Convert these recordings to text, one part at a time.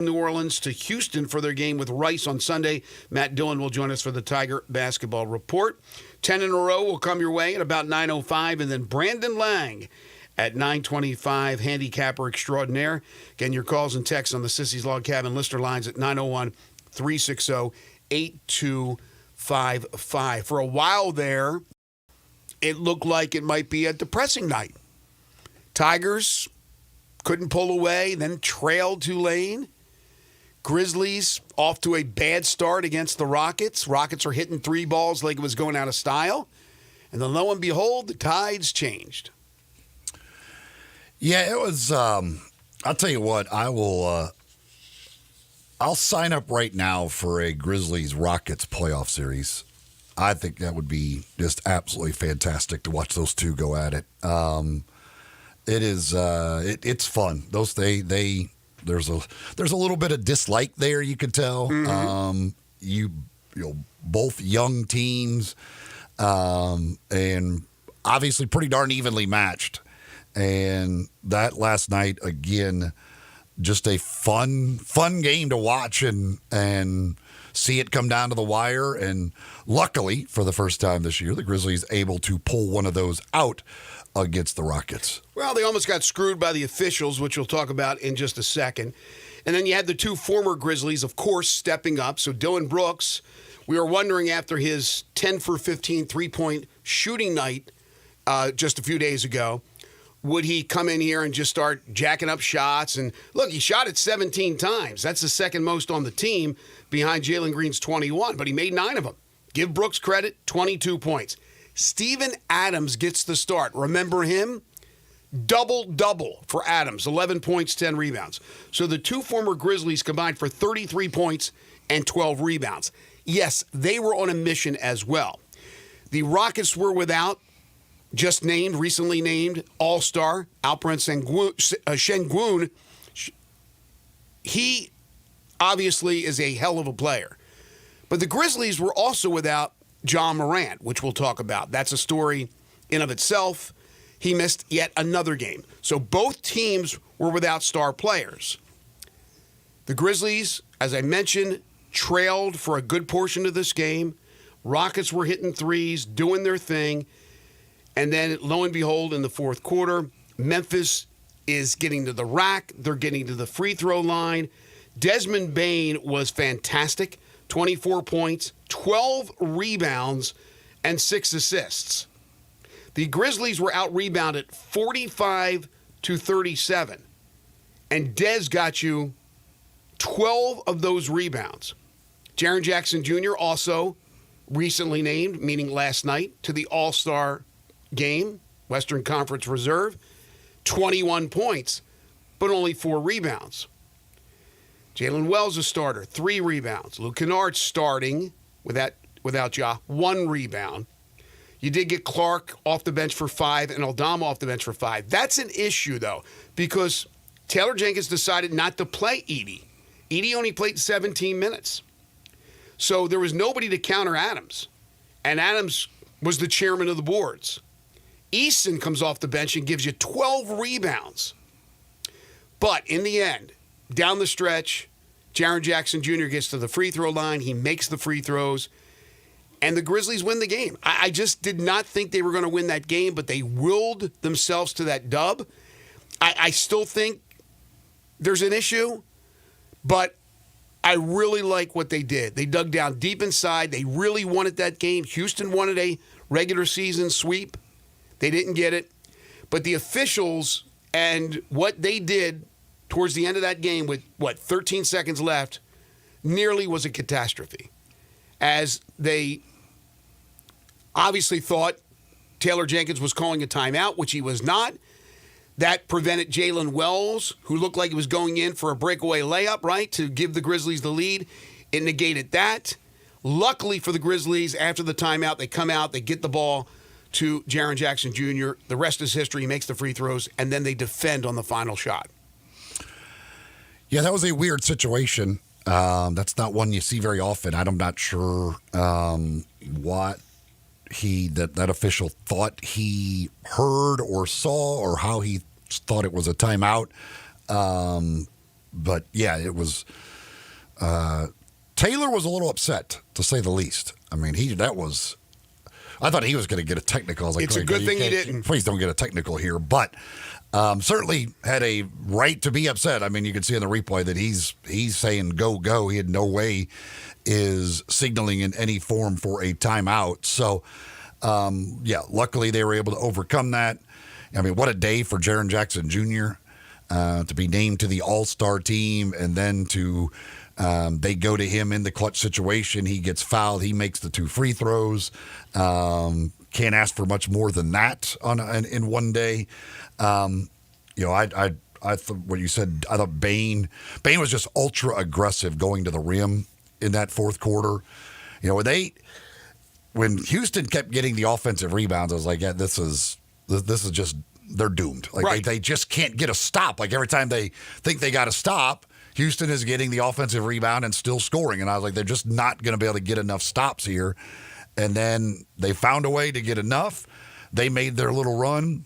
New Orleans to Houston for their game with Rice on Sunday. Matt Dillon will join us for the Tiger Basketball Report. 10 in a row will come your way at about 9:05, and then Brandon Lang at 9:25, handicapper extraordinaire. Again, your calls and texts on the Sissy's Log Cabin listener lines at 901-360-8255. For a while there, it looked like it might be a depressing night. Tigers couldn't pull away, then trailed Tulane. Grizzlies off to a bad start against the Rockets. Rockets are hitting three balls like it was going out of style. And then lo and behold, the tides changed. Yeah, it was, I'll tell you what, I'll sign up right now for a Grizzlies-Rockets playoff series. I think that would be just absolutely fantastic to watch those two go at it. It is, it's fun. There's a little bit of dislike there, you could tell. Mm-hmm. You know, both young teams, and obviously pretty darn evenly matched. And that last night, again, just a fun game to watch and see it come down to the wire. And luckily, for the first time this year, the Grizzlies able to pull one of those out against the Rockets. Well, they almost got screwed by the officials, which we'll talk about in just a second. And then you had the two former Grizzlies, of course, stepping up. So Dylan Brooks, we were wondering after his 10 for 15 three-point shooting night just a few days ago, would he come in here and just start jacking up shots? And look, he shot it 17 times. That's the second most on the team behind Jalen Green's 21, but he made 9 of them. Give Brooks credit, 22 points. Steven Adams gets the start. Remember him? Double-double for Adams, 11 points, 10 rebounds. So the two former Grizzlies combined for 33 points and 12 rebounds. Yes, they were on a mission as well. The Rockets were without recently named All-Star Alperen Sengun. He obviously is a hell of a player. But the Grizzlies were also without John Morant, which we'll talk about. That's a story in of itself. He missed yet another game. So both teams were without star players. The Grizzlies, as I mentioned, trailed for a good portion of this game. Rockets were hitting threes, doing their thing. And then, lo and behold, in the fourth quarter, Memphis is getting to the rack. They're getting to the free throw line. Desmond Bane was fantastic. 24 points, 12 rebounds, and 6 assists. The Grizzlies were out-rebounded 45-37. And Dez got you 12 of those rebounds. Jaren Jackson Jr. also recently named, meaning last night, to the All-Star game, Western Conference Reserve. 21 points, but only 4 rebounds. Jalen Wells a starter, 3 rebounds. Luke Kennard starting without Ja, 1 rebound. You did get Clark off the bench for 5 and Aldama off the bench for 5. That's an issue, though, because Taylor Jenkins decided not to play Edey. Edey only played 17 minutes. So there was nobody to counter Adams. And Adams was the chairman of the boards. Easton comes off the bench and gives you 12 rebounds. But in the end, down the stretch, Jaren Jackson Jr. gets to the free throw line. He makes the free throws. And the Grizzlies win the game. I just did not think they were going to win that game, but they willed themselves to that dub. I still think there's an issue, but I really like what they did. They dug down deep inside. They really wanted that game. Houston wanted a regular season sweep. They didn't get it. But the officials and what they did towards the end of that game with, 13 seconds left, nearly was a catastrophe. As they obviously thought Taylor Jenkins was calling a timeout, which he was not. That prevented Jalen Wells, who looked like he was going in for a breakaway layup, right, to give the Grizzlies the lead. It negated that. Luckily for the Grizzlies, after the timeout, they come out, they get the ball to Jaren Jackson Jr. The rest is history. He makes the free throws, and then they defend on the final shot. Yeah, that was a weird situation. That's not one you see very often. I'm not sure what that official thought he heard or saw, or how he thought it was a timeout. But yeah, it was. Taylor was a little upset, to say the least. I mean, I thought he was going to get a technical. I was like, it's a good thing he didn't. Please don't get a technical here. But certainly had a right to be upset. I mean, you can see in the replay that he's saying go. He had no way is signaling in any form for a timeout. So, luckily they were able to overcome that. I mean, what a day for Jaren Jackson Jr. To be named to the All-Star team, and then to they go to him in the clutch situation. He gets fouled. He makes the 2 free throws. Can't ask for much more than that in one day. I thought what you said. I thought Bain was just ultra aggressive going to the rim in that fourth quarter. When Houston kept getting the offensive rebounds, I was like, yeah, this is just, they're doomed. Like right. they just can't get a stop. Like every time they think they got to stop, Houston is getting the offensive rebound and still scoring. And I was like, they're just not going to be able to get enough stops here. And then they found a way to get enough. They made their little run.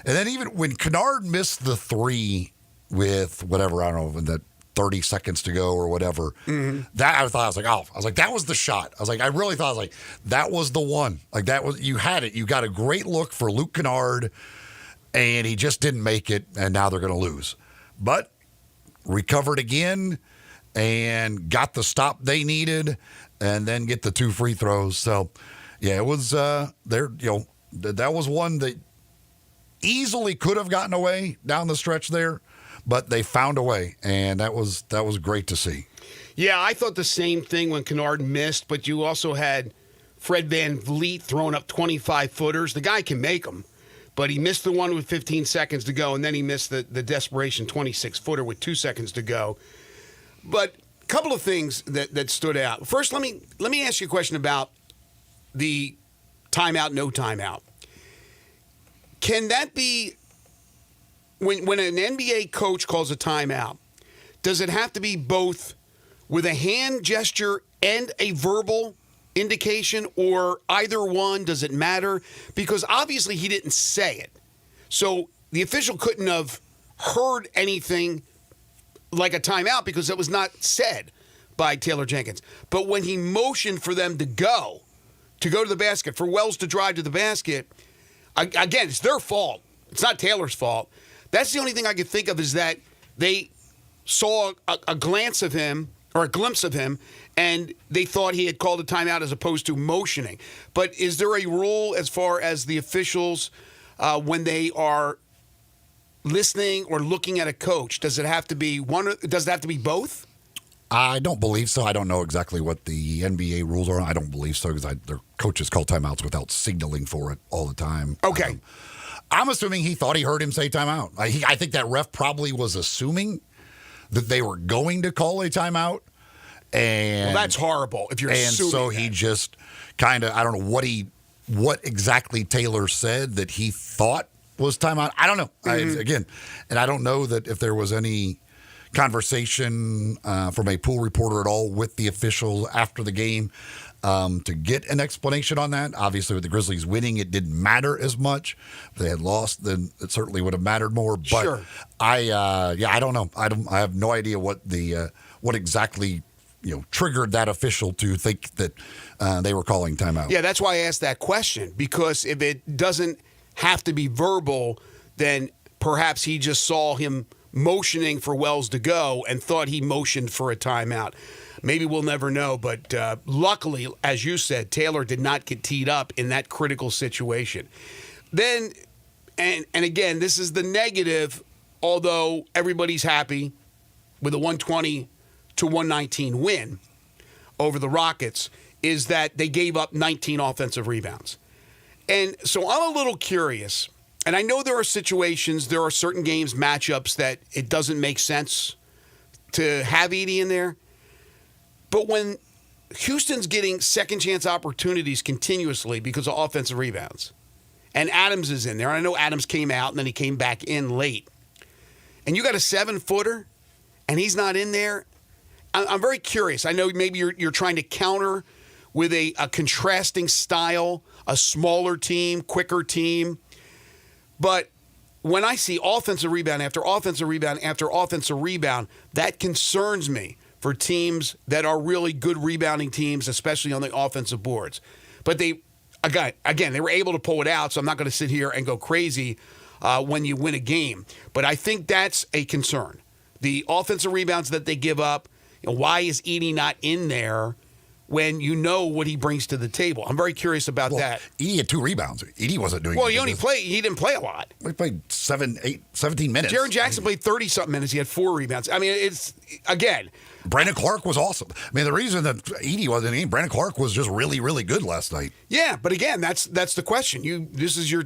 And then even when Kennard missed the 3 with whatever, I don't know, that 30 seconds to go or whatever, that I was like, that was the shot. I really thought, that was the one. Like that was, you had it. You got a great look for Luke Kennard, and he just didn't make it, and now they're going to lose. But recovered again and got the stop they needed, and then get the 2 free throws. So, yeah, it was that was one that easily could have gotten away down the stretch there, but they found a way, and that was great to see. Yeah, I thought the same thing when Kennard missed, but you also had Fred VanVleet throwing up 25-footers. The guy can make them, but he missed the one with 15 seconds to go, and then he missed the desperation 26-footer with 2 seconds to go. But a couple of things that stood out. First, let me ask you a question about the timeout, no timeout. Can that be, when an NBA coach calls a timeout, does it have to be both with a hand gesture and a verbal indication, or either one? Does it matter? Because obviously he didn't say it. So the official couldn't have heard anything like a timeout because it was not said by Taylor Jenkins. But when he motioned for them to go to the basket, for Wells to drive to the basket, again, it's their fault. It's not Taylor's fault. That's the only thing I could think of, is that they saw a glance of him, or a glimpse of him, and they thought he had called a timeout as opposed to motioning. But is there a rule as far as the officials, when they are listening or looking at a coach, does it have to be one? Does it have to be both? I don't believe so. I don't know exactly what the NBA rules are. I don't believe so, because their coaches call timeouts without signaling for it all the time. Okay. I'm assuming he thought he heard him say timeout. I think that ref probably was assuming that they were going to call a timeout. And that's horrible if you're assuming. So he just kind of, I don't know what exactly Taylor said that he thought was timeout. I don't know. Again, and I don't know that if there was any conversation from a pool reporter at all with the official after the game to get an explanation on that. Obviously, with the Grizzlies winning, it didn't matter as much. If they had lost, then it certainly would have mattered more. But sure. I don't know. I have no idea what exactly triggered that official to think that they were calling timeout. Yeah, that's why I asked that question, because if it doesn't have to be verbal, then perhaps he just saw him motioning for Wells to go and thought he motioned for a timeout. Maybe we'll never know, but luckily, as you said, Taylor did not get teed up in that critical situation. Then, and again, this is the negative, although everybody's happy with a 120-119 win over the Rockets, is that they gave up 19 offensive rebounds. And so I'm a little curious, and I know there are situations, there are certain games, matchups that it doesn't make sense to have Edey in there. But when Houston's getting second chance opportunities continuously because of offensive rebounds, and Adams is in there, and I know Adams came out and then he came back in late, and you got a 7-footer and he's not in there, I'm very curious. I know maybe you're trying to counter with a contrasting style, a smaller team, quicker team. But when I see offensive rebound after offensive rebound after offensive rebound, that concerns me for teams that are really good rebounding teams, especially on the offensive boards. But they were able to pull it out, so I'm not going to sit here and go crazy when you win a game. But I think that's a concern. The offensive rebounds that they give up, why is Edey not in there when you know what he brings to the table? I'm very curious about that. Edey had 2 rebounds. Edey wasn't doing. Well, he didn't play a lot. He played 17 minutes. Jaren Jackson played 30-something minutes. He had 4 rebounds. I mean, it's, again. Brandon Clark was awesome. I mean, the reason that Edey wasn't in, Brandon Clark was just really, really good last night. Yeah, but again, that's the question. This is your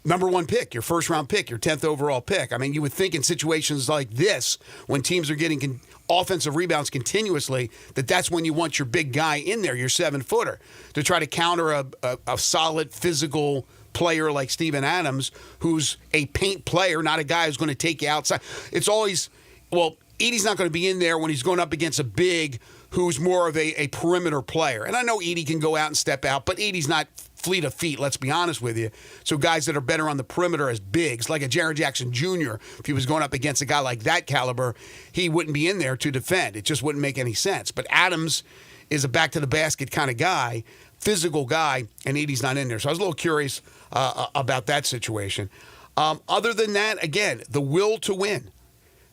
number 1 pick, your first-round pick, your 10th overall pick. I mean, you would think in situations like this, when teams are getting offensive rebounds continuously, that's when you want your big guy in there, your 7-footer, to try to counter a solid physical player like Steven Adams, who's a paint player, not a guy who's going to take you outside. It's always, Edey's not going to be in there when he's going up against a big who's more of a perimeter player. And I know Edey can go out and step out, but Edey's not fleet of feet, let's be honest with you. So guys that are better on the perimeter as bigs, like a Jaren Jackson Jr., if he was going up against a guy like that caliber, he wouldn't be in there to defend. It just wouldn't make any sense. But Adams is a back-to-the-basket kind of guy, physical guy, and Edey's not in there. So I was a little curious about that situation. Other than that, again, the will to win.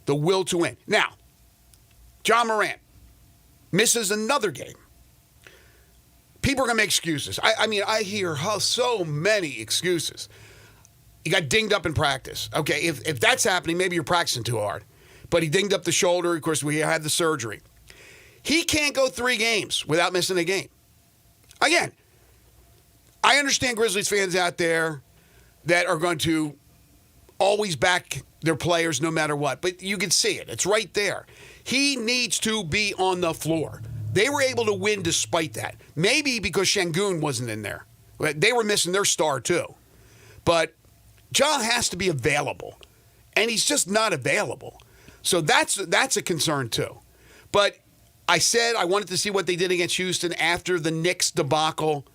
The will to win. Now, John Morant misses another game. People are going to make excuses. I mean, I hear so many excuses. He got dinged up in practice. Okay, if that's happening, maybe you're practicing too hard. But he dinged up the shoulder. Of course, we had the surgery. He can't go 3 games without missing a game. Again, I understand Grizzlies fans out there that are going to always back their players no matter what. But you can see it. It's right there. He needs to be on the floor. They were able to win despite that. Maybe because Şengün wasn't in there. They were missing their star too. But John has to be available. And he's just not available. So that's a concern too. But I said I wanted to see what they did against Houston after the Knicks debacle.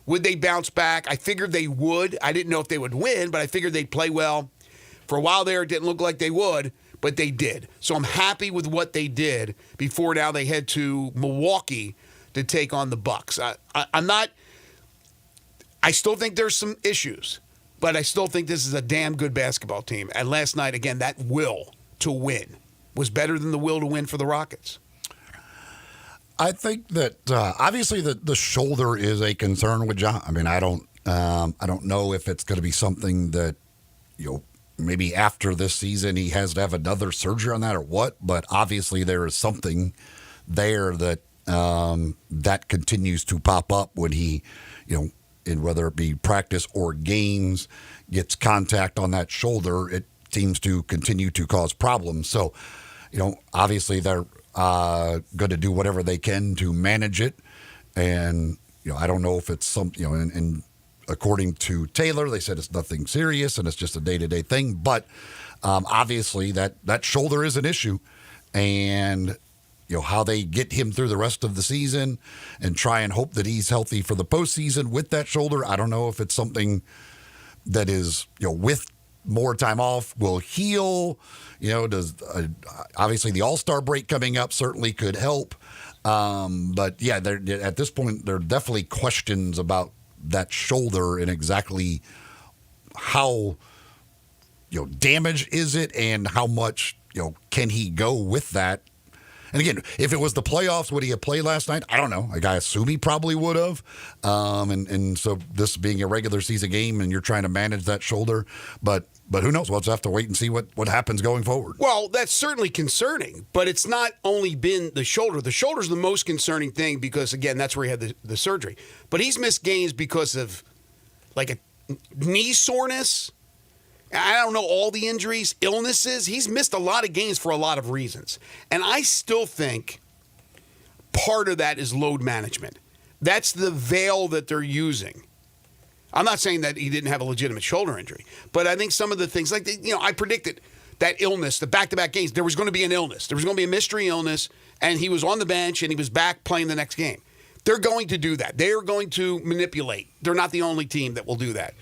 Would they bounce back? I figured they would. I didn't know if they would win, but I figured they'd play well. For a while there, it didn't look like they would, but they did. So I'm happy with what they did before now they head to Milwaukee to take on the Bucks. I still think there's some issues, but I still think this is a damn good basketball team. And last night, again, that will to win was better than the will to win for the Rockets. I think that obviously the shoulder is a concern with John. I mean, I don't know if it's going to be something that, maybe after this season he has to have another surgery on that or what. But obviously there is something there that that continues to pop up when he, in whether it be practice or games, gets contact on that shoulder. It seems to continue to cause problems. So, obviously they're going to do whatever they can to manage it. And, I don't know if it's something, and according to Taylor, they said it's nothing serious and it's just a day-to-day thing. But obviously that shoulder is an issue. And, how they get him through the rest of the season and try and hope that he's healthy for the postseason with that shoulder. I don't know if it's something that is, with more time off will heal. Does obviously the All-Star break coming up certainly could help. But yeah, at this point, there are definitely questions about that shoulder and exactly how, damaged is it and how much, can he go with that? And again, if it was the playoffs, would he have played last night? I don't know. I assume he probably would have. And so this being a regular season game and you're trying to manage that shoulder, but who knows? We'll just have to wait and see what happens going forward. Well, that's certainly concerning, but it's not only been the shoulder. The shoulder's the most concerning thing because, again, that's where he had the surgery. But he's missed games because of, like, a knee soreness. I don't know all the injuries, illnesses. He's missed a lot of games for a lot of reasons. And I still think part of that is load management. That's the veil that they're using. I'm not saying that he didn't have a legitimate shoulder injury, but I think some of the things, like, I predicted that illness, the back-to-back games, there was going to be an illness. There was going to be a mystery illness, and he was on the bench, and he was back playing the next game. They're going to do that. They are going to manipulate. They're not the only team that will do that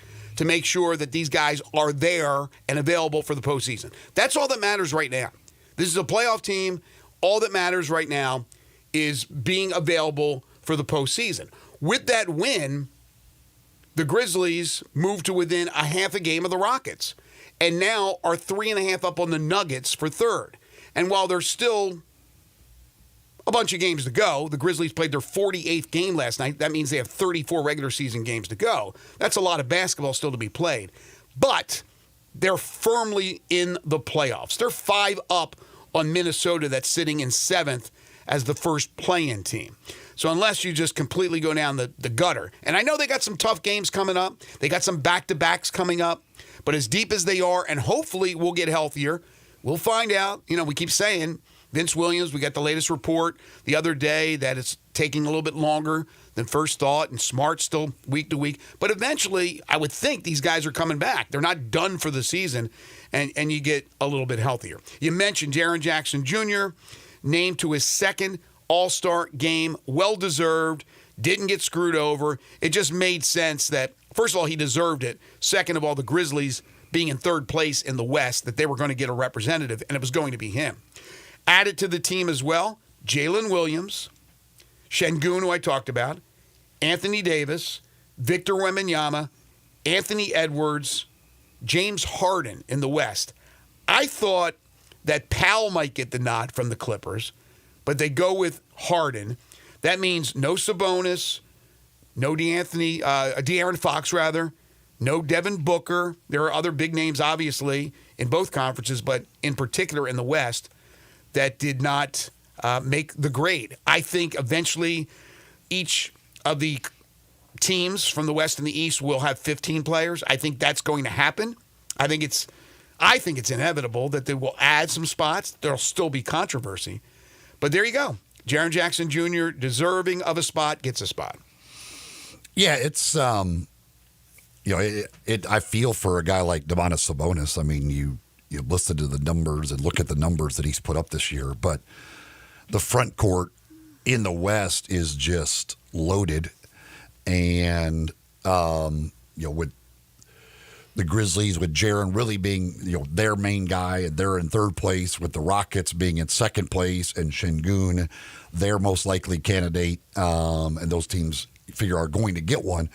to make sure that these guys are there and available for the postseason. That's all that matters right now. This is a playoff team. All that matters right now is being available for the postseason. With that win, the Grizzlies moved to within a half a game of the Rockets and now are 3.5 up on the Nuggets for third. And while there's still a bunch of games to go, the Grizzlies played their 48th game last night. That means they have 34 regular season games to go. That's a lot of basketball still to be played. But they're firmly in the playoffs. They're 5 up on Minnesota that's sitting in 7th as the first play-in team. So unless you just completely go down the gutter. And I know they got some tough games coming up. They got some back-to-backs coming up. But as deep as they are, and hopefully we'll get healthier, we'll find out. You know, we keep saying Vince Williams, we got the latest report the other day that it's taking a little bit longer than first thought, and Smart's still week to week. But eventually, I would think these guys are coming back. They're not done for the season, and you get a little bit healthier. You mentioned Jaren Jackson Jr., named to his second All-Star game, well-deserved, didn't get screwed over. It just made sense that, first of all, he deserved it. Second of all, the Grizzlies being in third place in the West, that they were going to get a representative, and it was going to be him. Added to the team as well, Jalen Williams, Şengün, who I talked about, Anthony Davis, Victor Wembanyama, Anthony Edwards, James Harden in the West. I thought that Powell might get the nod from the Clippers, but they go with Harden. That means no Sabonis, no De'Aaron Fox, no Devin Booker. There are other big names, obviously, in both conferences, but in particular in the West, that did not make the grade. I think eventually each of the teams from the West and the East will have 15 players. I think that's going to happen. I think it's inevitable that they will add some spots. There'll still be controversy. But there you go. Jaren Jackson Jr., deserving of a spot, gets a spot. Yeah, it's I feel for a guy like Domantas Sabonis. I mean, you listen to the numbers and look at the numbers that he's put up this year, but the front court in the West is just loaded. And, with the Grizzlies, with Jaren really being, their main guy, and they're in third place, with the Rockets being in second place, and Şengün, their most likely candidate, and those teams figure are going to get one.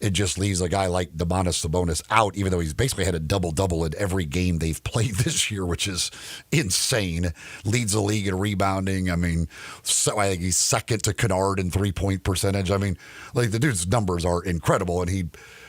It just leaves a guy like Domantas Sabonis out, even though he's basically had a double-double in every game they've played this year, which is insane. Leads the league in rebounding. I mean, I think he's second to Kennard in three-point percentage. I mean, like, the dude's numbers are incredible, and he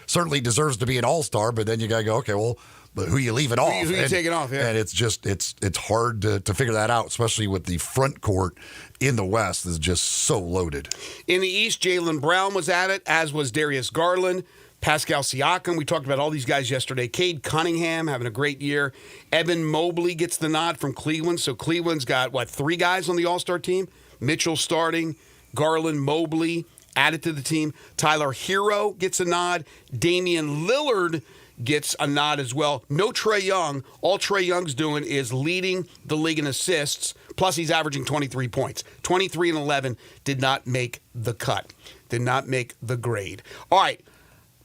certainly deserves to be an all-star, but then you got to go, okay, well, but who you leaving off? Who you taking off, yeah. And it's just, it's hard to figure that out, especially with the front court in the West is just so loaded. In the East, Jaylen Brown was at it, as was Darius Garland, Pascal Siakam. We talked about all these guys yesterday. Cade Cunningham having a great year. Evan Mobley gets the nod from Cleveland. So Cleveland's got, 3 guys on the All-Star team? Mitchell starting, Garland, Mobley added to the team. Tyler Hero gets a nod. Damian Lillard gets a nod as well. No Trae Young. All Trae Young's doing is leading the league in assists, plus he's averaging 23 points. 23 and 11 did not make the cut, did not make the grade. All right,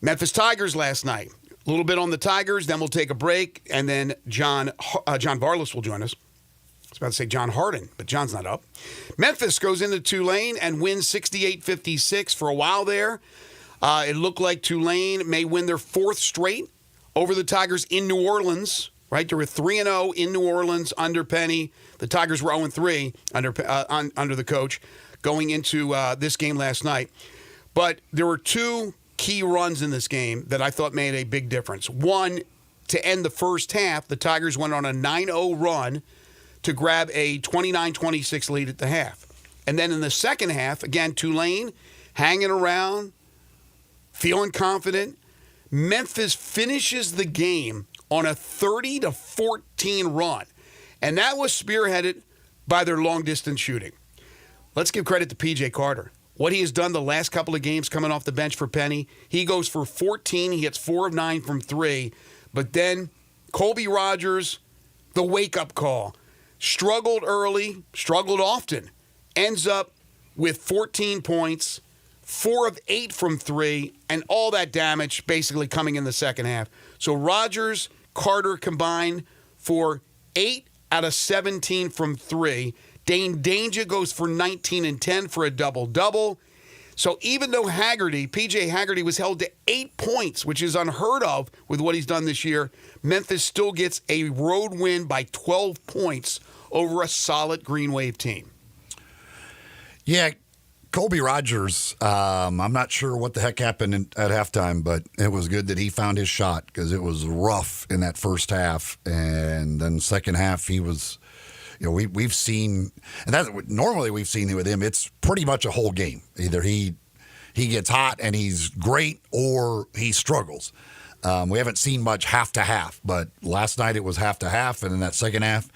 Memphis Tigers last night. A little bit on the Tigers, then we'll take a break, and then John Varlas will join us. I was about to say John Harden, but John's not up. Memphis goes into Tulane and wins 68-56 for a while there. It looked like Tulane may win their 4th straight over the Tigers in New Orleans, right? They were 3-0 in New Orleans under Penny. The Tigers were 0-3 under the coach going into this game last night. But there were 2 key runs in this game that I thought made a big difference. One, to end the first half, the Tigers went on a 9-0 run to grab a 29-26 lead at the half. And then in the second half, again, Tulane hanging around, feeling confident. Memphis finishes the game on a 30-14 run, and that was spearheaded by their long-distance shooting. Let's give credit to P.J. Carter. What he has done the last couple of games coming off the bench for Penny, he goes for 14. He hits 4 of 9 from 3. But then Colby Rogers, the wake-up call. Struggled early, struggled often. Ends up with 14 points, 4 of 8 from 3, and all that damage basically coming in the second half. So Rodgers, Carter combined for 8 out of 17 from 3. Dane Danger goes for 19 and 10 for a double-double. So even though P.J. Haggerty was held to 8 points, which is unheard of with what he's done this year, Memphis still gets a road win by 12 points over a solid Green Wave team. Yeah, Colby Rogers, I'm not sure what the heck happened at halftime, but it was good that he found his shot because it was rough in that first half. And then second half, he was, we've seen, and that's normally we've seen with him, it's pretty much a whole game. Either he gets hot and he's great or he struggles. We haven't seen much half to half, but last night it was half to half. And in that second half,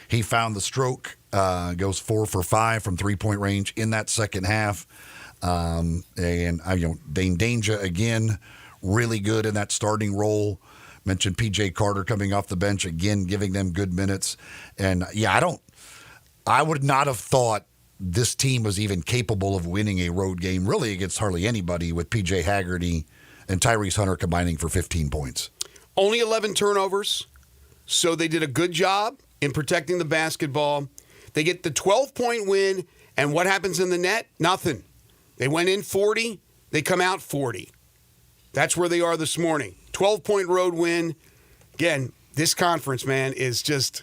he found the stroke. Goes 4 for 5 from 3-point range in that second half. And Dane Danger, again, really good in that starting role. Mentioned P.J. Carter coming off the bench, again, giving them good minutes. And, I would not have thought this team was even capable of winning a road game, really, against hardly anybody, with P.J. Haggerty and Tyrese Hunter combining for 15 points. Only 11 turnovers, so they did a good job in protecting the basketball. They get the 12-point win, and what happens in the net? Nothing. They went in 40, they come out 40. That's where they are this morning. 12-point road win. Again, this conference, man, is just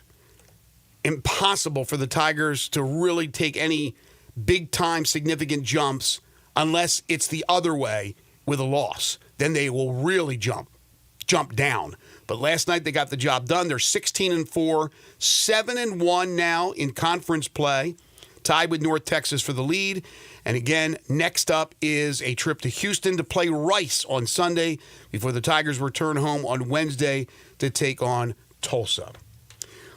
impossible for the Tigers to really take any big-time significant jumps unless it's the other way with a loss. Then they will really jump down. But last night they got the job done. They're 16-4, 7-1 now in conference play, tied with North Texas for the lead. And again, next up is a trip to Houston to play Rice on Sunday before the Tigers return home on Wednesday to take on Tulsa.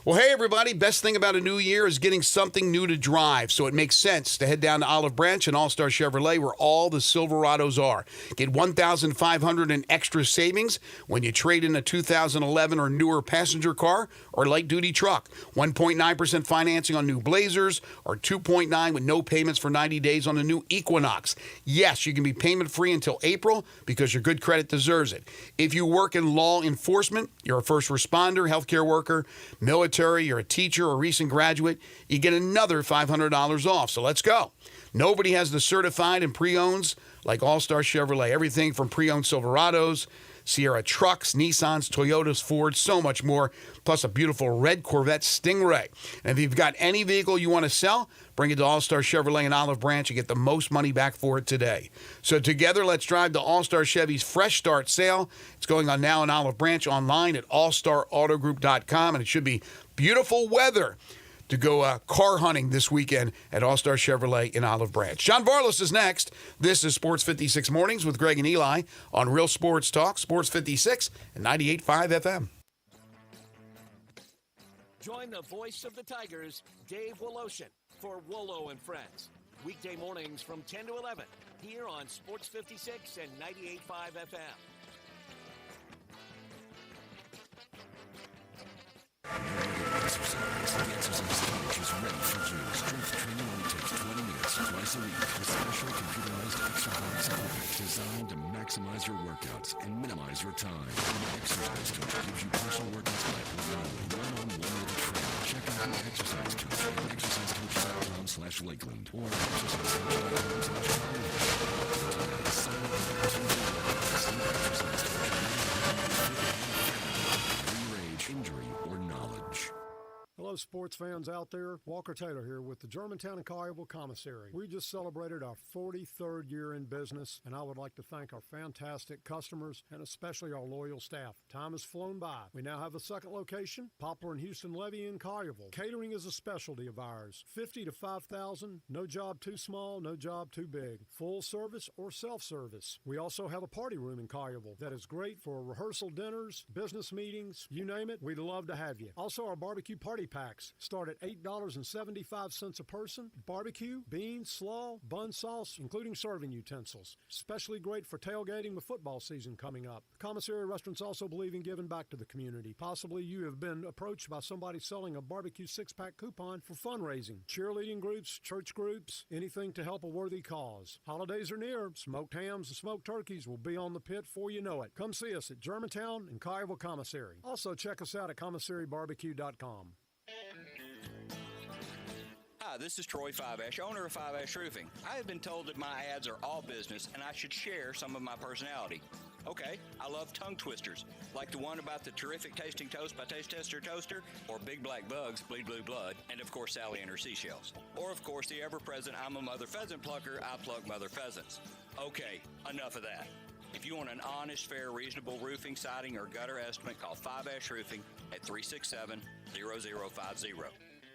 Well, hey, everybody, best thing about a new year is getting something new to drive, so it makes sense to head down to Olive Branch and All-Star Chevrolet, where all the Silverados are. Get $1,500 in extra savings when you trade in a 2011 or newer passenger car or light-duty truck. 1.9% financing on new Blazers, or 2.9% with no payments for 90 days on the new Equinox. Yes, you can be payment-free until April because your good credit deserves it. If you work in law enforcement, you're a first responder, healthcare worker, military, you're a teacher or recent graduate, you get another $500 off. So let's go. Nobody has the certified and pre-owns like All-Star Chevrolet. Everything from pre-owned Silverados, Sierra trucks, Nissans, Toyotas, Fords, so much more, plus a beautiful red Corvette Stingray. And if you've got any vehicle you want to sell, bring it to All-Star Chevrolet in Olive Branch and get the most money back for it today. So together, let's drive the All-Star Chevy's Fresh Start sale. It's going on now in Olive Branch, online at allstarautogroup.com, and it should be beautiful weather to go car hunting this weekend at All-Star Chevrolet in Olive Branch. John Varlos is next. This is Sports 56 Mornings with Greg and Eli on Real Sports Talk, Sports 56 and 98.5 FM. Join the voice of the Tigers, Dave Woloshin, for Wolo and Friends. Weekday mornings from 10 to 11 here on Sports 56 and 98.5 FM. Exercise. The exercise couch is ready for you. Strength training only takes 20 minutes twice a week with special computerized exercise equipment designed to maximize your workouts and minimize your time. The exercise coach gives you personal workouts by one-on-one with a trainer. Check out the exercise coach at exercisecoach.com/Lakeland or exercisecoach.com/Carl. Sign up for exercise coach. Your age, injury, or knowledge. Hello, sports fans out there. Walker Taylor here with the Germantown and Collierville Commissary. We just celebrated our 43rd year in business, and I would like to thank our fantastic customers and especially our loyal staff. Time has flown by. We now have a second location, Poplar and Houston Levy in Collierville. Catering is a specialty of ours. 50 to 5,000, no job too small, no job too big. Full service or self-service. We also have a party room in Collierville that is great for rehearsal dinners, business meetings, you name it, we'd love to have you. Also, our barbecue party pack six-packs start at $8.75 a person. Barbecue, beans, slaw, bun sauce, including serving utensils. Especially great for tailgating with football season coming up. Commissary restaurants also believe in giving back to the community. Possibly you have been approached by somebody selling a barbecue six-pack coupon for fundraising. Cheerleading groups, church groups, anything to help a worthy cause. Holidays are near. Smoked hams and smoked turkeys will be on the pit before you know it. Come see us at Germantown and Collierville Commissary. Also check us out at commissarybarbecue.com. Hi, this is Troy Five-Ash, owner of Five-Ash Roofing. I have been told that my ads are all business and I should share some of my personality. Okay, I love tongue twisters, like the one about the terrific tasting toast by Taste Tester Toaster, or Big Black Bugs, Bleed Blue Blood, and of course Sally and her seashells. Or of course the ever-present I'm a Mother Pheasant Plucker, I plug Mother Pheasants. Okay, enough of that. If you want an honest, fair, reasonable roofing, siding, or gutter estimate, call Five-Ash Roofing at 367-0050.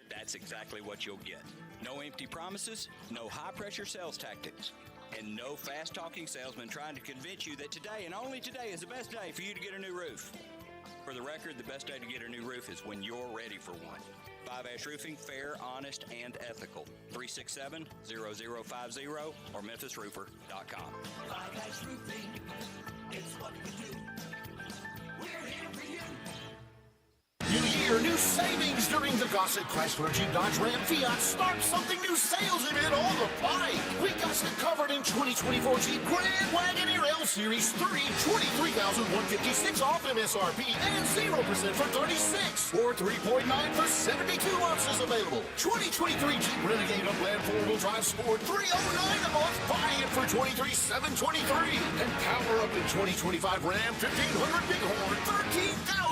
That's exactly what you'll get. No empty promises, no high-pressure sales tactics, and no fast-talking salesman trying to convince you that today and only today is the best day for you to get a new roof. For the record, the best day to get a new roof is when you're ready for one. Five-Ash Roofing, fair, honest, and ethical. 367-0050 or memphisroofer.com. Five-Ash Roofing, it's what we do. We're here for you. New year, new savings during the Gossett Chrysler Jeep Dodge Ram Fiat Start Something New sales event on the bike. We got it covered in 2024 Jeep Grand Wagoneer L Series 3, $23,156 off MSRP and 0% for 36 or 3.9 for 72 months is available. 2023 Jeep Renegade Upland 4-wheel drive Sport, $309 a month. Buy it for $23,723. And power up in 2025 Ram 1500 Bighorn,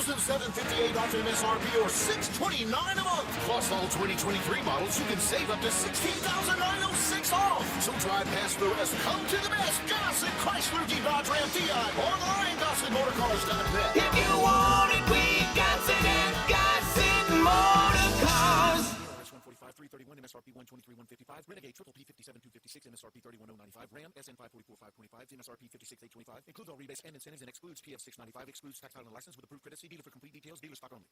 $13,758 off MSRP or $629 a month. Plus all 2023 models, you can save up to $16,906 off. So drive past the rest. Come to the best. Gossett Chrysler Jeep Dodge Ram Fiat. Online, GossettMotorCars.net. If you want it, we got it at Gossett Motorcars. 331 MSRP 123,155. Renegade Triple P 57,256 MSRP 31,095. Ram SN 544,525 MSRP 56,825. Includes all rebates and incentives and excludes PF 695. Excludes tax title and license with approved credit. See dealer for complete details. Dealer stock only.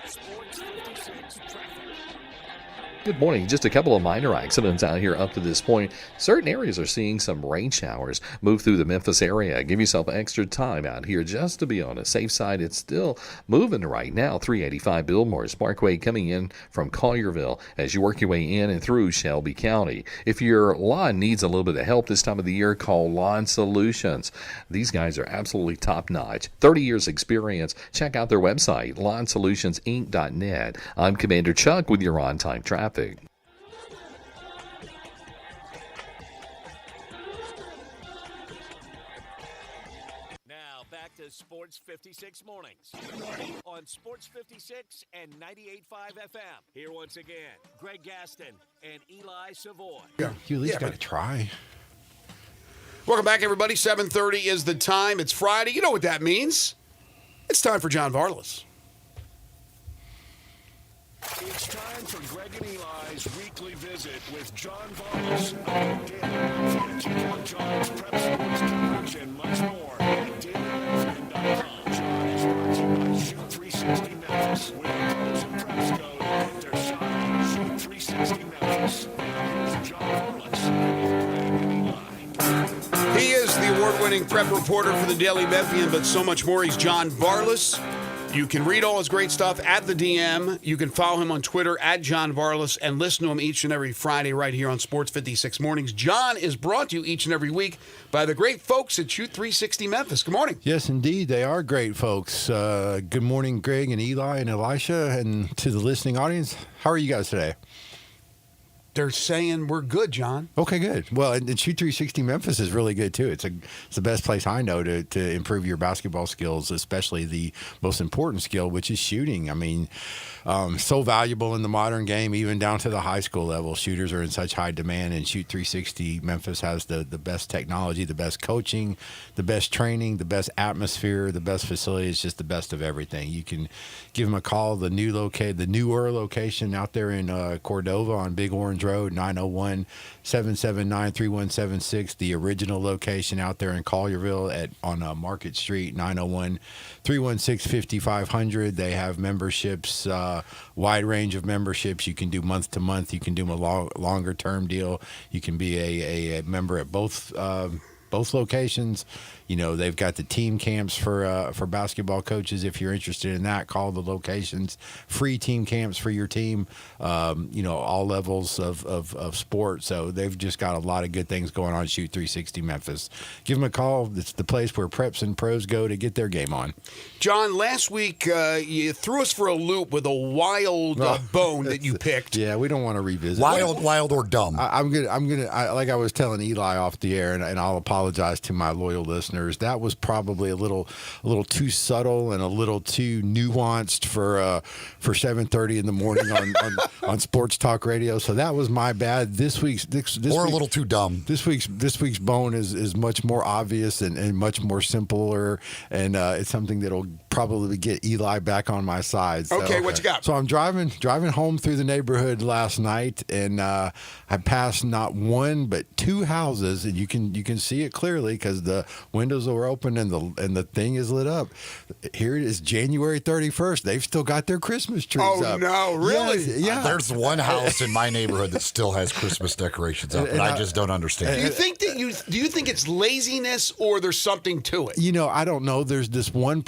Sports 56 traffic. Good morning. Just a couple of minor accidents out here up to this point. Certain areas are seeing some rain showers move through the Memphis area. Give yourself extra time out here just to be on the safe side. It's still moving right now. 385 Billmore Parkway coming in from Collierville as you work your way in and through Shelby County. If your lawn needs a little bit of help this time of the year, call Lawn Solutions. These guys are absolutely top-notch. 30 years experience. Check out their website, lawnsolutionsinc.net. I'm Commander Chuck with your on-time traffic. Now back to Sports 56 mornings on Sports 56 and 98.5 FM. Here once again, Greg Gaston and Eli Savoy. You at least got to try. Welcome back, everybody. 7:30 is the time. It's Friday. You know what that means. It's time for John Varlas. It's time for Greg and Eli's weekly visit with John Varlas on Daily. Check out John's prep sports coverage and much more at DailyMFN.com. John is brought to you by Shoot 360 Memphis, where pros and preps go to hit their shot. Shoot 360 Memphis. Now here's John Varlas, Greg and Eli. He is the award-winning prep reporter for the Daily Memphian, but so much more. He's John Varlas. You can read all his great stuff at the DM. You can follow him on Twitter at John Varlas and listen to him each and every Friday right here on Sports 56 Mornings. John is brought to you each and every week by the great folks at Shoot 360 Memphis. Good morning. Yes, indeed. They are great folks. Good morning, Greg and Eli and Elisha, and to the listening audience. How are you guys today? They're saying we're good, John. Okay, good. Well, and Shoot 360 Memphis is really good, too. It's the best place I know to improve your basketball skills, especially the most important skill, which is shooting. I mean, so valuable in the modern game, even down to the high school level. Shooters are in such high demand, and Shoot 360 Memphis has the best technology, the best coaching, the best training, the best atmosphere, the best facilities, just the best of everything. You can give them a call. The newer location out there in Cordova on Bighorn Barnes Road, 901-779-3176. The original location out there in Collierville on Market Street, 901-316-5500. They have memberships, wide range of memberships. You can do month to month. You can do a longer term deal. You can be a member at both locations. You know, they've got the team camps for basketball coaches. If you're interested in that, call the locations. Free team camps for your team. You know, all levels of sport. So they've just got a lot of good things going on. Shoot 360 Memphis. Give them a call. It's the place where preps and pros go to get their game on. John, last week you threw us for a loop with a wild bone that you picked. Yeah, we don't want to revisit. Wild or dumb. I'm gonna. Like I was telling Eli off the air, and I'll apologize to my loyal listeners. That was probably a little too subtle and a little too nuanced for 7:30 in the morning on Sports Talk Radio. So that was my bad. This week's a little too dumb. This week's bone is much more obvious and much more simpler, and it's something that'll probably get Eli back on my side. So, okay, what you got? So I'm driving home through the neighborhood last night, and I passed not one but two houses, and you can see it clearly because the windows are open and the thing is lit up. Here it is, January 31st. They've still got their Christmas trees up. Oh no, really? Yes, yeah. There's one house in my neighborhood that still has Christmas decorations up, and I just don't understand. Do you think it's laziness or there's something to it? You know, I don't know. There's this one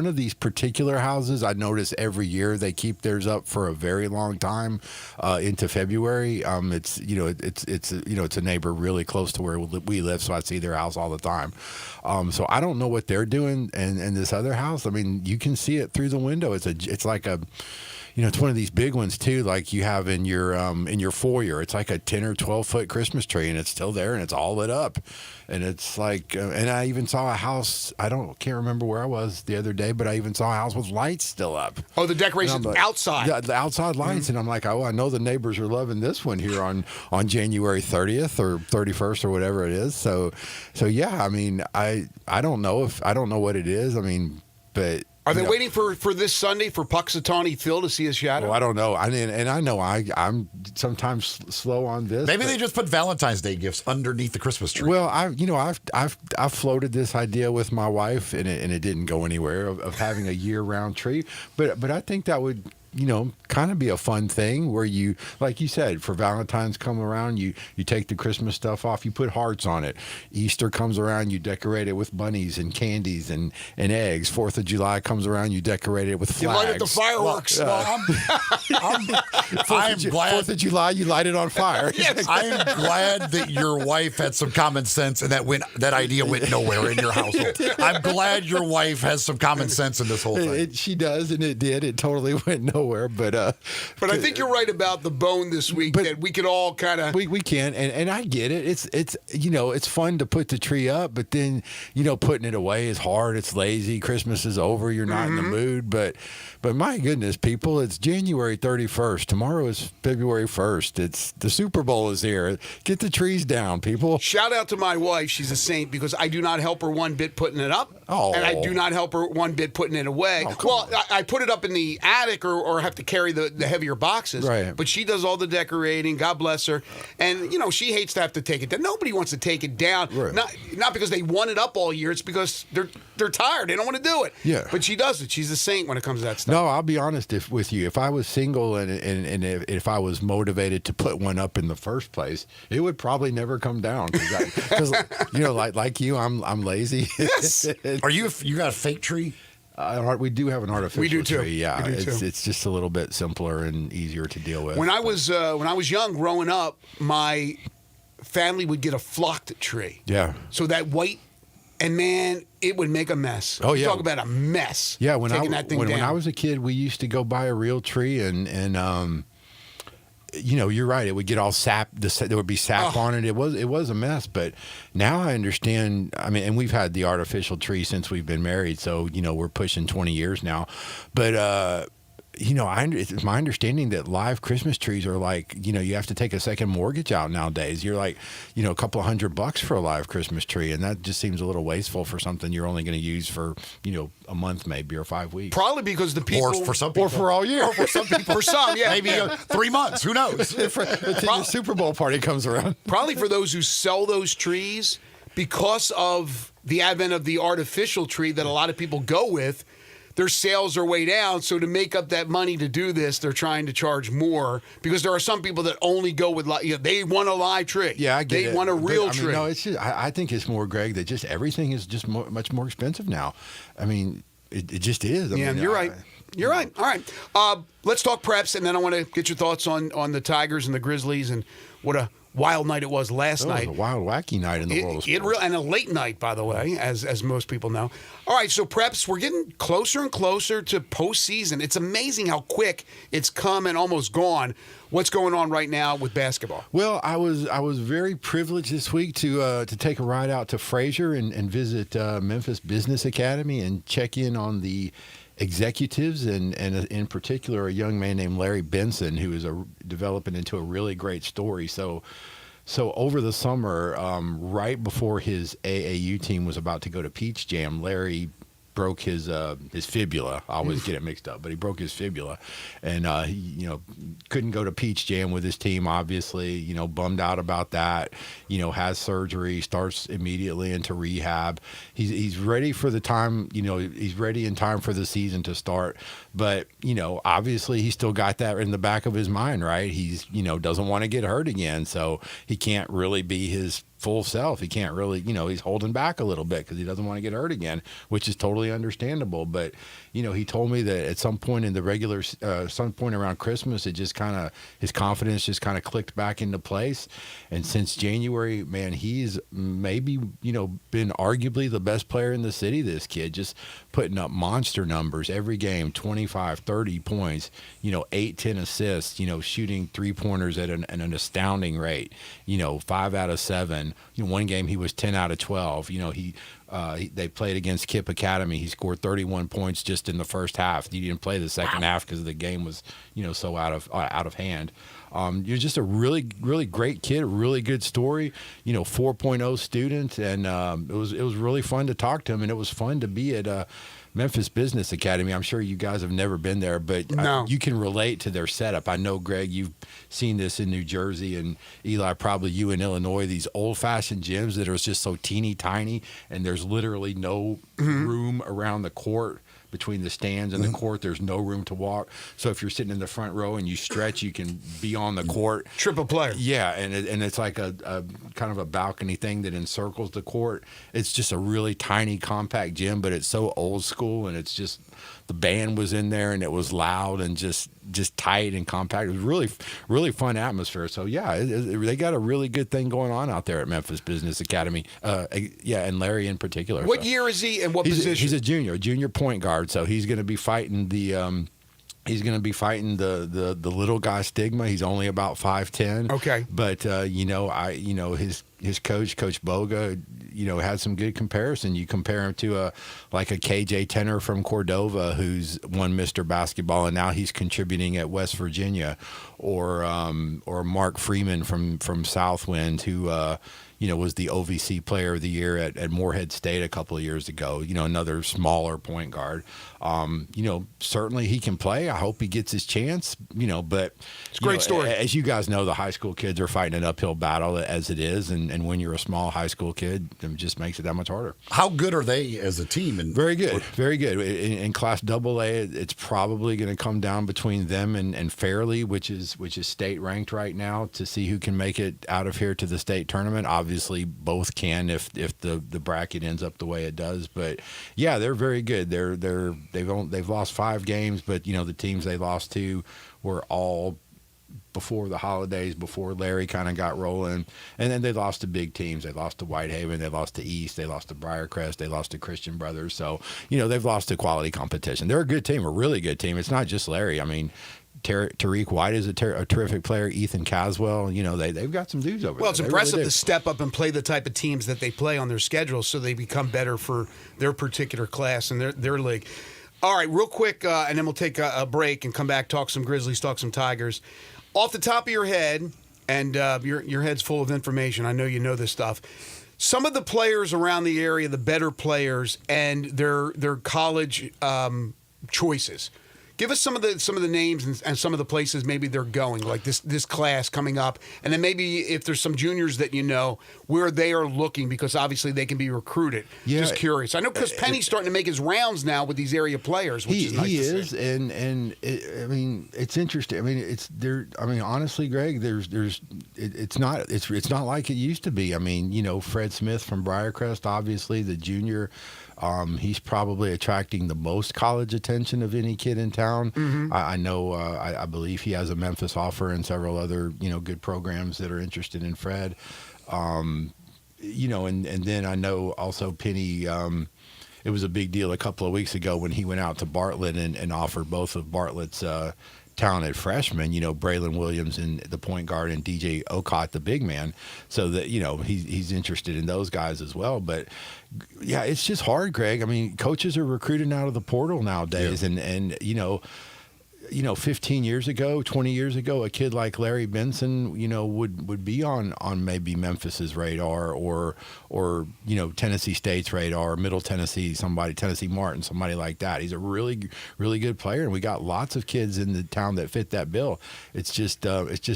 of these particular houses I notice every year they keep theirs up for a very long time into February. It's a neighbor really close to where we live, so I see their house all the time. So I don't know what they're doing, and this other house. I mean, you can see it through the window. It's like a. You know, it's one of these big ones too, like you have in your foyer. It's like a 10 or 12 foot Christmas tree, and it's still there, and it's all lit up. And it's like, and I even saw a house. Can't remember where I was the other day, but I even saw a house with lights still up. Oh, the decorations like, outside. Yeah, the outside lights, Mm-hmm. and I'm like, oh, I know the neighbors are loving this one here on January 30th or 31st or whatever it is. So yeah, I mean, I don't know what it is. I mean, but. Are they waiting for this Sunday for Puxatawny Phil to see his shadow? Well, I don't know. I know I'm sometimes slow on this. Maybe they just put Valentine's Day gifts underneath the Christmas tree. Well, I've floated this idea with my wife, and it didn't go anywhere of having a year-round tree. But I think that would, kind of be a fun thing where you, like you said, for Valentine's come around, you take the Christmas stuff off, you put hearts on it. Easter comes around, you decorate it with bunnies and candies and eggs. 4th of July comes around, you decorate it with flags. You light up the fireworks. I'm glad 4th of July, you light it on fire. Yes. I am glad that your wife had some common sense and that idea went nowhere in your household. I'm glad your wife has some common sense in this whole thing. She does, and it did. It totally went nowhere. But I think you're right about the bone this week, that we could all kind of we can, and I get it. It's fun to put the tree up, but then putting it away is hard. It's lazy. Christmas is over. You're not in the mood. But my goodness, people, it's January 31st. Tomorrow is February 1st. It's the Super Bowl is here. Get the trees down, people. Shout out to my wife. She's a saint because I do not help her one bit putting it up, and I do not help her one bit putting it away. I put it up in the attic or have to carry the heavier boxes. Right. But she does all the decorating. God bless her. And she hates to have to take it down. Nobody wants to take it down. Right. Not because they want it up all year. It's because they're tired. They don't want to do it. Yeah. But she does it. She's a saint when it comes to that stuff. No, I'll be honest with you. If I was single and if I was motivated to put one up in the first place, it would probably never come down. Because like you, I'm lazy. Yes. You got a fake tree? We do have an artificial We do too. tree. Yeah, We do too. It's just a little bit simpler and easier to deal with. When I was young, growing up, my family would get a flocked tree. Yeah. So that white, and man, it would make a mess. Oh, yeah. Talk about a mess. Yeah, when I was a kid, we used to go buy a real tree, and you're right. It would get all sap. There would be sap on it. It was a mess. But now I understand. I mean, and we've had the artificial tree since we've been married, so we're pushing 20 years now. But it's my understanding that live Christmas trees are like, you have to take a second mortgage out nowadays. You're like, a couple of $100 for a live Christmas tree, and that just seems a little wasteful for something you're only going to use for, a month maybe or 5 weeks. Probably because the people, Or for some people. Or for all year. Or for some people. for some, yeah, Maybe 3 months. Who knows? Until the Super Bowl party comes around. probably for those who sell those trees, because of the advent of the artificial tree that a lot of people go with. Their sales are way down, so to make up that money to do this, they're trying to charge more because there are some people that only go with they want a live tree. Yeah, I get it. They want a real tree. No, it's just, I think it's more, Greg, that just everything is just much more expensive now. I mean, it just is. I mean, you're right. You're right. All right. Let's talk preps, and then I want to get your thoughts on the Tigers and the Grizzlies and what a wild night it was last night. It was a wild, wacky night in the world of sports. And a late night, by the way, as most people know. All right, so preps, we're getting closer and closer to postseason. It's amazing how quick it's come and almost gone. What's going on right now with basketball? Well, I was very privileged this week to take a ride out to Fraser and visit Memphis Business Academy and check in on the executives and in particular a young man named Larry Benson, who is developing into a really great story. So over the summer, right before his AAU team was about to go to Peach Jam, Larry broke his fibula. I always get it mixed up, but he broke his fibula, and he couldn't go to Peach Jam with his team. Obviously, bummed out about that. Has surgery, starts immediately into rehab. He's ready for the time. He's ready in time for the season to start. But obviously, he still got that in the back of his mind, right? He's doesn't want to get hurt again, so he can't really be his full self. He can't really, he's holding back a little bit because he doesn't want to get hurt again, which is totally understandable. But, he told me that at some point in the some point around Christmas, it just his confidence just kind of clicked back into place. And since January, man, he's maybe, been arguably the best player in the city, this kid, just putting up monster numbers every game, 25, 30 points, 8, 10 assists, shooting three-pointers at an astounding rate, 5 out of 7. One game he was 10 out of 12. They played against Kip Academy. He scored 31 points just in the first half. He didn't play the second half because the game was, so out of hand. You're just a really, really great kid, a really good story, 4.0 student, and it was really fun to talk to him, and it was fun to be at Memphis Business Academy. I'm sure you guys have never been there, but you can relate to their setup. I know, Greg, you've seen this in New Jersey, and Eli, probably you in Illinois, these old-fashioned gyms that are just so teeny tiny, and there's literally no room around the court. Between the stands and the court, there's no room to walk. So if you're sitting in the front row and you stretch, you can be on the court. Triple player. Yeah, and it's like a kind of a balcony thing that encircles the court. It's just a really tiny, compact gym, but it's so old school, and it's just the band was in there, and it was loud and just tight and compact. It was really, really fun atmosphere. So yeah, they got a really good thing going on out there at Memphis Business Academy. And Larry in particular. What year is he and what position? He's a junior point guard. So he's going to be fighting the little guy stigma. He's only about 5'10". Okay, but his coach, Coach Boga, had some good comparison. You compare him to a KJ Tenner from Cordova, who's won Mr. Basketball, and now he's contributing at West Virginia, or Mark Freeman from Southwind, who was the OVC Player of the Year at Morehead State a couple of years ago. Another smaller point guard. Certainly he can play. I hope he gets his chance. But it's a great story. As you guys know, the high school kids are fighting an uphill battle as it is, and when you're a small high school kid, it just makes it that much harder. How good are they as a team? Very good, very good. In Class AA, it's probably going to come down between them and Fairleigh, which is state ranked right now, to see who can make it out of here to the state tournament. Obviously, both can if the bracket ends up the way it does. But yeah, they're very good. They've lost 5 games, but the teams they lost to were all before the holidays, before Larry kind of got rolling. And then they lost to big teams. They lost to Whitehaven. They lost to East. They lost to Briarcrest. They lost to Christian Brothers. So, they've lost to quality competition. They're a good team, a really good team. It's not just Larry. I mean, Tariq White is a terrific player. Ethan Caswell, they've got some dudes over there. Well, it's impressive to step up and play the type of teams that they play on their schedule so they become better for their particular class and their league. All right, real quick, and then we'll take a break and come back, talk some Grizzlies, talk some Tigers. Off the top of your head, and your head's full of information. I know you know this stuff. Some of the players around the area, the better players, and their college choices. Give us some of the names and some of the places maybe they're going, like this class coming up, and then maybe if there's some juniors that you know where they are looking, because obviously they can be recruited. Yeah, just curious. I know because Penny's starting to make his rounds now with these area players, which is nice to see. And I mean, it's interesting. I mean, it's there. I mean, honestly, Greg, it's not like it used to be. I mean, you know, Fred Smith from Briarcrest, obviously the junior. He's probably attracting the most college attention of any kid in town. Mm-hmm. I know. I believe he has a Memphis offer and several other good programs that are interested in Fred. And then I know also Penny. It was a big deal a couple of weeks ago when he went out to Bartlett and offered both of Bartlett's talented freshmen, Braylon Williams and the point guard and DJ Okot, the big man, so that, he's interested in those guys as well. But yeah, it's just hard, Greg. I mean, coaches are recruiting out of the portal nowadays. Yeah. And 15 years ago, 20 years ago, a kid like Larry Benson, would be on maybe Memphis's radar or Tennessee State's radar, Middle Tennessee, Tennessee Martin, somebody like that. He's a really, really good player, and we got lots of kids in the town that fit that bill. It's just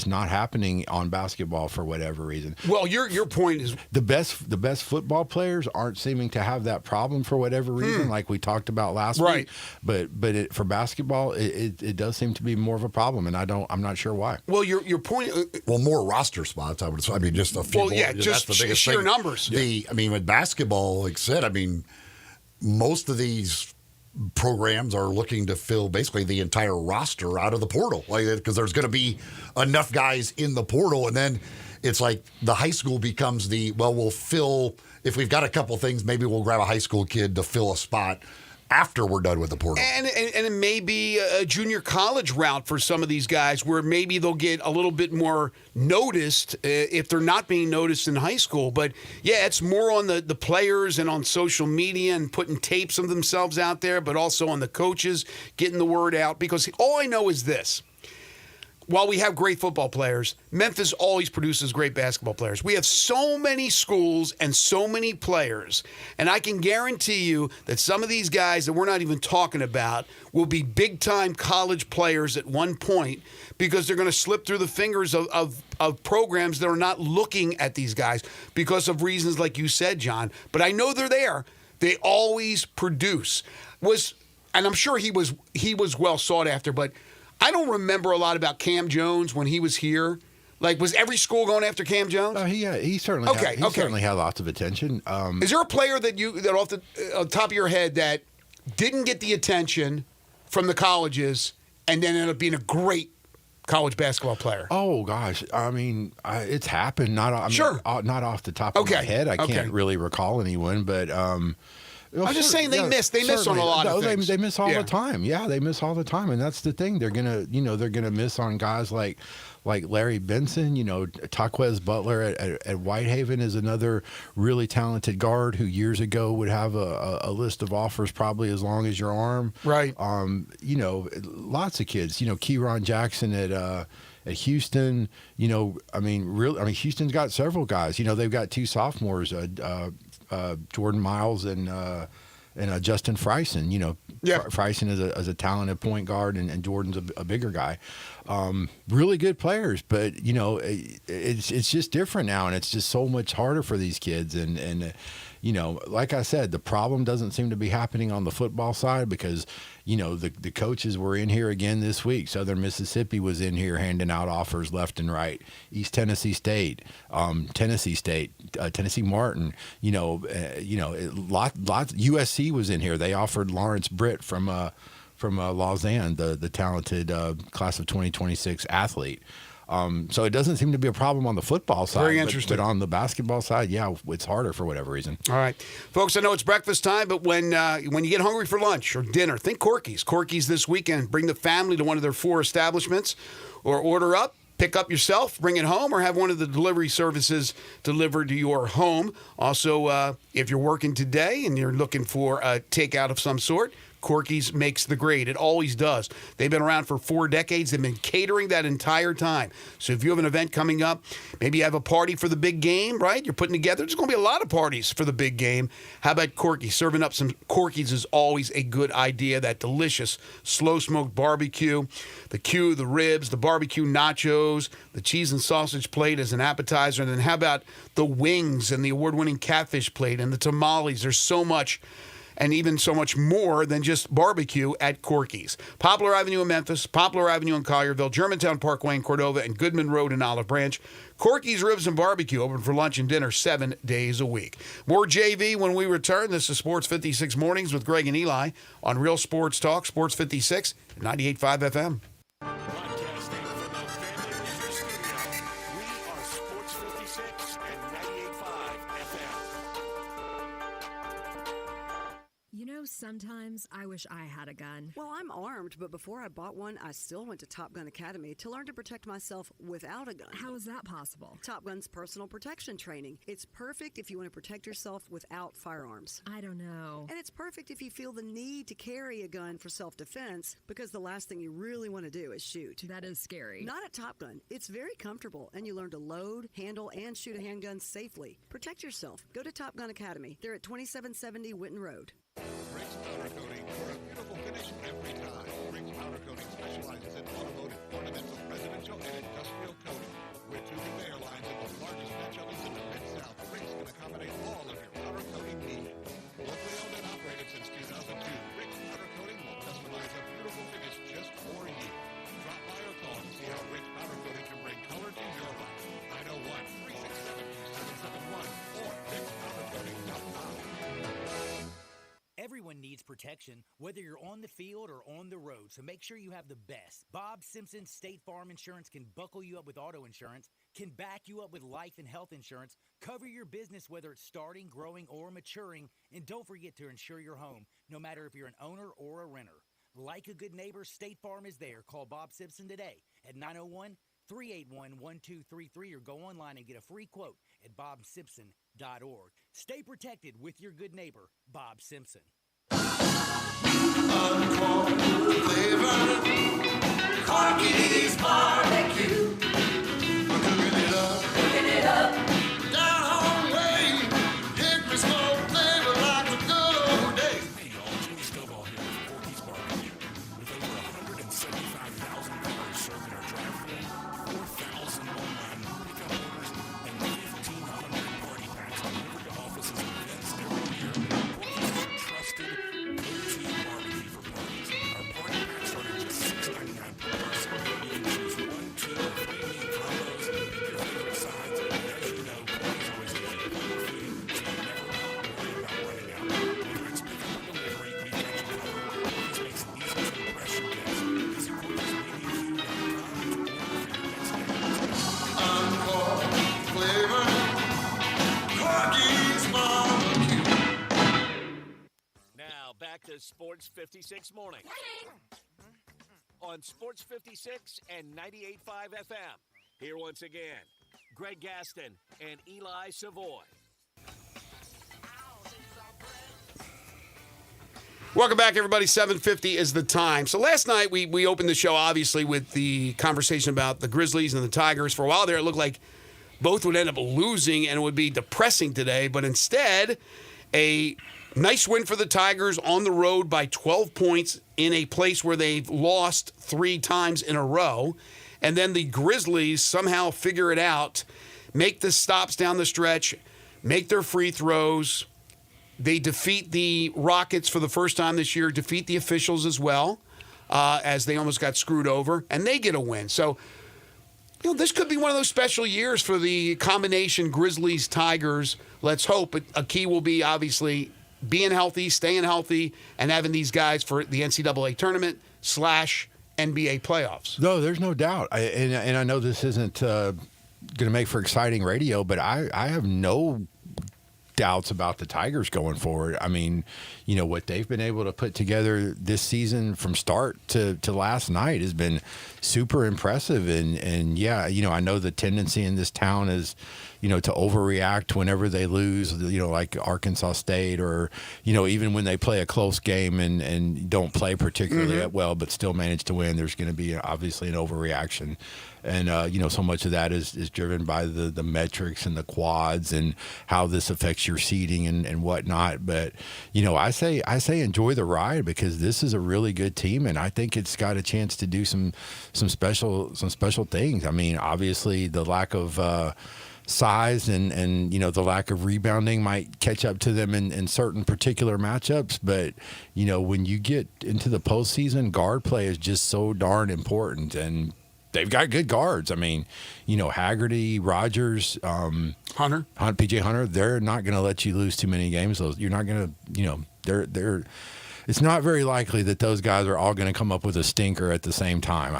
not happening on basketball for whatever reason. Well, your point is the best football players aren't seeming to have that problem for whatever reason, like we talked about last week. But for basketball, it does seem to be more of a problem, and I'm not sure why. Well, your point. More roster spots. I mean, just a few. Well, yeah, just that's the biggest sheer thing. Numbers. I mean, with basketball, like I said, most of these programs are looking to fill basically the entire roster out of the portal, because there's going to be enough guys in the portal, and then it's like the high school becomes we'll fill. If we've got a couple things, maybe we'll grab a high school kid to fill a spot after we're done with the portal. And it may be a junior college route for some of these guys where maybe they'll get a little bit more noticed if they're not being noticed in high school. But, yeah, it's more on the players and on social media and putting tapes of themselves out there, but also on the coaches getting the word out. Because all I know is this. While we have great football players, Memphis always produces great basketball players. We have so many schools and so many players, and I can guarantee you that some of these guys that we're not even talking about will be big-time college players at one point because they're going to slip through the fingers of programs that are not looking at these guys because of reasons like you said, John. But I know they're there. They always produce. And I'm sure he was well sought after, but I don't remember a lot about Cam Jones when he was here. Like, was every school going after Cam Jones? He certainly certainly had lots of attention. Is there a player that off the top of your head that didn't get the attention from the colleges and then ended up being a great college basketball player? Oh gosh, it's happened. Not off the top of my head. I can't really recall anyone, but. I'm just saying they miss on a lot of things. They miss all the time. Yeah, they miss all the time, and that's the thing. They're gonna miss on guys like Larry Benson. Taquez Butler at Whitehaven is another really talented guard who years ago would have a list of offers probably as long as your arm. Right. Lots of kids. Keyron Jackson at Houston. Houston's got several guys. They've got two sophomores. Jordan Miles and Justin Freisen. Freisen is a talented point guard, and Jordan's a bigger guy. Really good players, but it's just different now, and it's just so much harder for these kids. And like I said, the problem doesn't seem to be happening on the football side because the coaches were in here again this week. Southern Mississippi was in here handing out offers left and right. East Tennessee State, Tennessee Martin. Lots. USC was in here. They offered Lawrence Britt from Lausanne, the talented class of 2026 athlete. So it doesn't seem to be a problem on the football side. Very interesting. But on the basketball side, yeah, it's harder for whatever reason. All right. Folks, I know it's breakfast time, but when you get hungry for lunch or dinner, think Corky's. Corky's this weekend. Bring the family to one of their 4 establishments or order up. Pick up yourself, bring it home, or have one of the delivery services delivered to your home. Also, if you're working today and you're looking for a takeout of some sort, Corky's makes the grade. It always does. They've been around for 4 decades. They've been catering that entire time. So if you have an event coming up, maybe you have a party for the big game, right? You're putting together. There's going to be a lot of parties for the big game. How about Corky? Serving up some Corky's is always a good idea. That delicious slow-smoked barbecue, the ribs, the barbecue nachos, the cheese and sausage plate as an appetizer. And then how about the wings and the award-winning catfish plate and the tamales? There's so much, and even so much more than just barbecue at Corky's. Poplar Avenue in Memphis, Poplar Avenue in Collierville, Germantown Parkway in Cordova, and Goodman Road in Olive Branch. Corky's Ribs and Barbecue, open for lunch and dinner 7 days a week. More JV when we return. This is Sports 56 Mornings with Greg and Eli on Real Sports Talk, Sports 56, 98.5 FM. Broadcasting from the Family Leisure Studio, we are Sports 56 and 98.5 FM. You know, sometimes I wish I had a gun. Well, I'm armed, but before I bought one, I still went to Top Gun Academy to learn to protect myself without a gun. How is that possible? Top Gun's personal protection training. It's perfect if you want to protect yourself without firearms. I don't know. And it's perfect if you feel the need to carry a gun for self-defense, because the last thing you really want to do is shoot. That is scary. Not at Top Gun. It's very comfortable, and you learn to load, handle, and shoot a handgun safely. Protect yourself. Go to Top Gun Academy. They're at 2770 Witten Road. Rick's Powder Coating for a beautiful finish every time. Rick's Powder Coating specializes in automotive, ornamental, residential, and industrial coating. With 2 conveyor lines and the largest batch ovens in the Mid-South, Rick's can accommodate all of your powder coating needs. Locally owned and operated since 2002, Rick's Powder Coating will customize a beautiful finish just for you. Drop by or call to see how Rick's Powder Coating can bring color to your life. 901-367-2771 or rickspowdercoating.com. Everyone needs protection, whether you're on the field or on the road, so make sure you have the best. Bob Simpson State Farm Insurance can buckle you up with auto insurance, can back you up with life and health insurance, cover your business whether it's starting, growing, or maturing, and don't forget to insure your home, no matter if you're an owner or a renter. Like a good neighbor, State Farm is there. Call Bob Simpson today at 901-381-1233 or go online and get a free quote at bobsimpson.org. Stay protected with your good neighbor, Bob Simpson. Corky's barbecue. Cooking it up. Down home way. Hickory smoke flavor like the good old days. Hey y'all, Jimmy Stovall here with Corky's Barbecue. With over 175,000 cars served in our drive-thru, 4,000 online pickup orders, and 1,500 party packs delivered to offices and events every year. Corky's is a trusted go-to barbecue for parties. Our party packs start at just $6.99 per person. You can choose 1, 2, or 3 meat combos, pick your favorite sides, and as you know, Corky's always gives you plenty of food, so you never worry about running out. Whether it's pickup or delivery, we got you covered. Corky's makes it easy to impress your guests. Visit Corky'sMediaFood.com to order for your next day. Uncorked flavor. Corky's barbecue. Now back to Sports 56 Morning on Sports 56 and 98.5 FM. Here once again, Greg Gaston and Eli Savoy. Welcome back, everybody. 7:50 is the time. So last night we opened the show, obviously, with the conversation about the Grizzlies and the Tigers. For a while there, it looked like both would end up losing and it would be depressing today. But instead, a nice win for the Tigers on the road by 12 points in a place where they've lost 3 times in a row. And then the Grizzlies somehow figure it out, make the stops down the stretch, make their free throws. They defeat the Rockets for the first time this year, defeat the officials as well, as they almost got screwed over, and they get a win. So, this could be one of those special years for the combination Grizzlies-Tigers. Let's hope. But a key will be, obviously, being healthy, staying healthy, and having these guys for the NCAA tournament / NBA playoffs. No, there's no doubt. And I know this isn't going to make for exciting radio, but I have no doubts about the Tigers going forward. I mean, what they've been able to put together this season from start to last night has been super impressive. And yeah, I know the tendency in this town is, to overreact whenever they lose, like Arkansas State, or, even when they play a close game and don't play particularly well, but still manage to win, there's going to be obviously an overreaction. And, so much of that is driven by the metrics and the quads and how this affects your seeding and whatnot. But, I say enjoy the ride, because this is a really good team, and I think it's got a chance to do some special things. I mean, obviously the lack of size and the lack of rebounding might catch up to them in certain particular matchups, but when you get into the postseason, guard play is just so darn important, and they've got good guards. I mean, Haggerty, Rogers, Hunter, PJ Hunter, they're not going to let you lose too many games. You're not going to, they're it's not very likely that those guys are all going to come up with a stinker at the same time.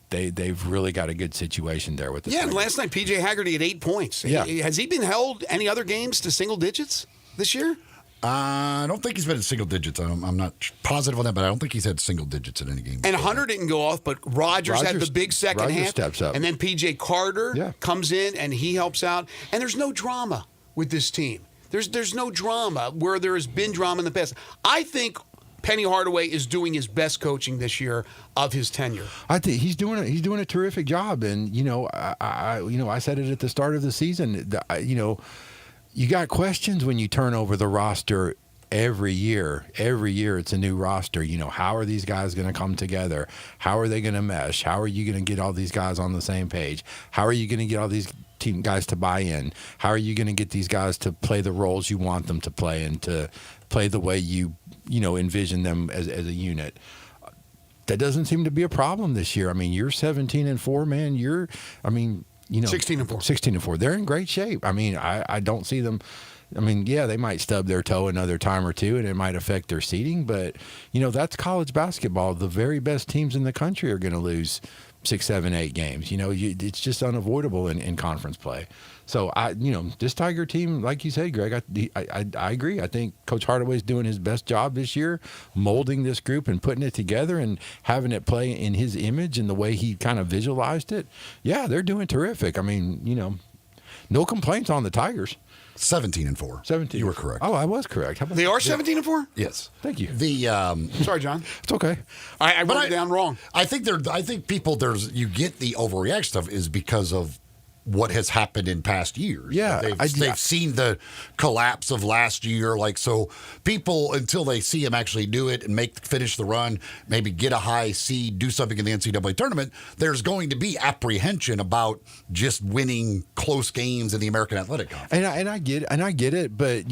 They've really got a good situation there with the and last night PJ Haggerty had 8 points. Yeah. Has he been held any other games to single digits this year? I don't think he's been in single digits. I'm not positive on that, but I don't think he's had single digits in any game. And Hunter didn't go off, but Rogers had the big second half. Steps up. And then PJ Carter comes in and he helps out. And there's no drama with this team. There's no drama where there has been drama in the past. I think Penny Hardaway is doing his best coaching this year of his tenure. I think he's doing a terrific job. And I said it at the start of the season. You got questions when you turn over the roster every year. Every year it's a new roster. How are these guys going to come together? How are they going to mesh? How are you going to get all these guys on the same page? How are you going to get all these team guys to buy in? How are you going to get these guys to play the roles you want them to play and to play the way you envision them as a unit? That doesn't seem to be a problem this year. I mean, you're 17-4, man. 16-4. 16-4. They're in great shape. I mean, I don't see them. I mean, yeah, they might stub their toe another time or two, and it might affect their seeding. But that's college basketball. The very best teams in the country are going to lose 6, 7, 8 games. It's just unavoidable in conference play. So this Tiger team, like you said, Greg, I agree. I think Coach Hardaway's doing his best job this year, molding this group and putting it together and having it play in his image and the way he kind of visualized it. Yeah, they're doing terrific. I mean, no complaints on the Tigers. 17-4. 17. You were correct. Oh, I was correct. How about They are 17-4? Yes. Thank you. Sorry, John. It's okay. I wrote it down wrong. I think you get the overreaction stuff is because of what has happened in past years. Yeah. They've seen the collapse of last year. So people, until they see him actually do it and finish the run, maybe get a high seed, do something in the NCAA tournament, there's going to be apprehension about just winning close games in the American Athletic Conference. And I get it, but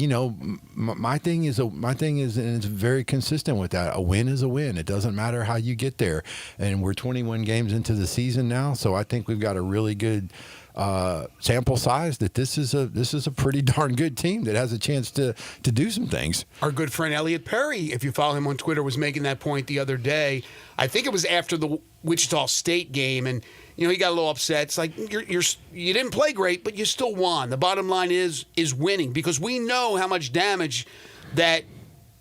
my thing is, and it's very consistent with that. A win is a win. It doesn't matter how you get there. And we're 21 games into the season now, so I think we've got a really good sample size that this is a pretty darn good team that has a chance to do some things. Our good friend Elliot Perry, if you follow him on Twitter, was making that point the other day. I think it was after the Wichita State game, and he got a little upset. It's like you didn't play great, but you still won. The bottom line is winning, because we know how much damage that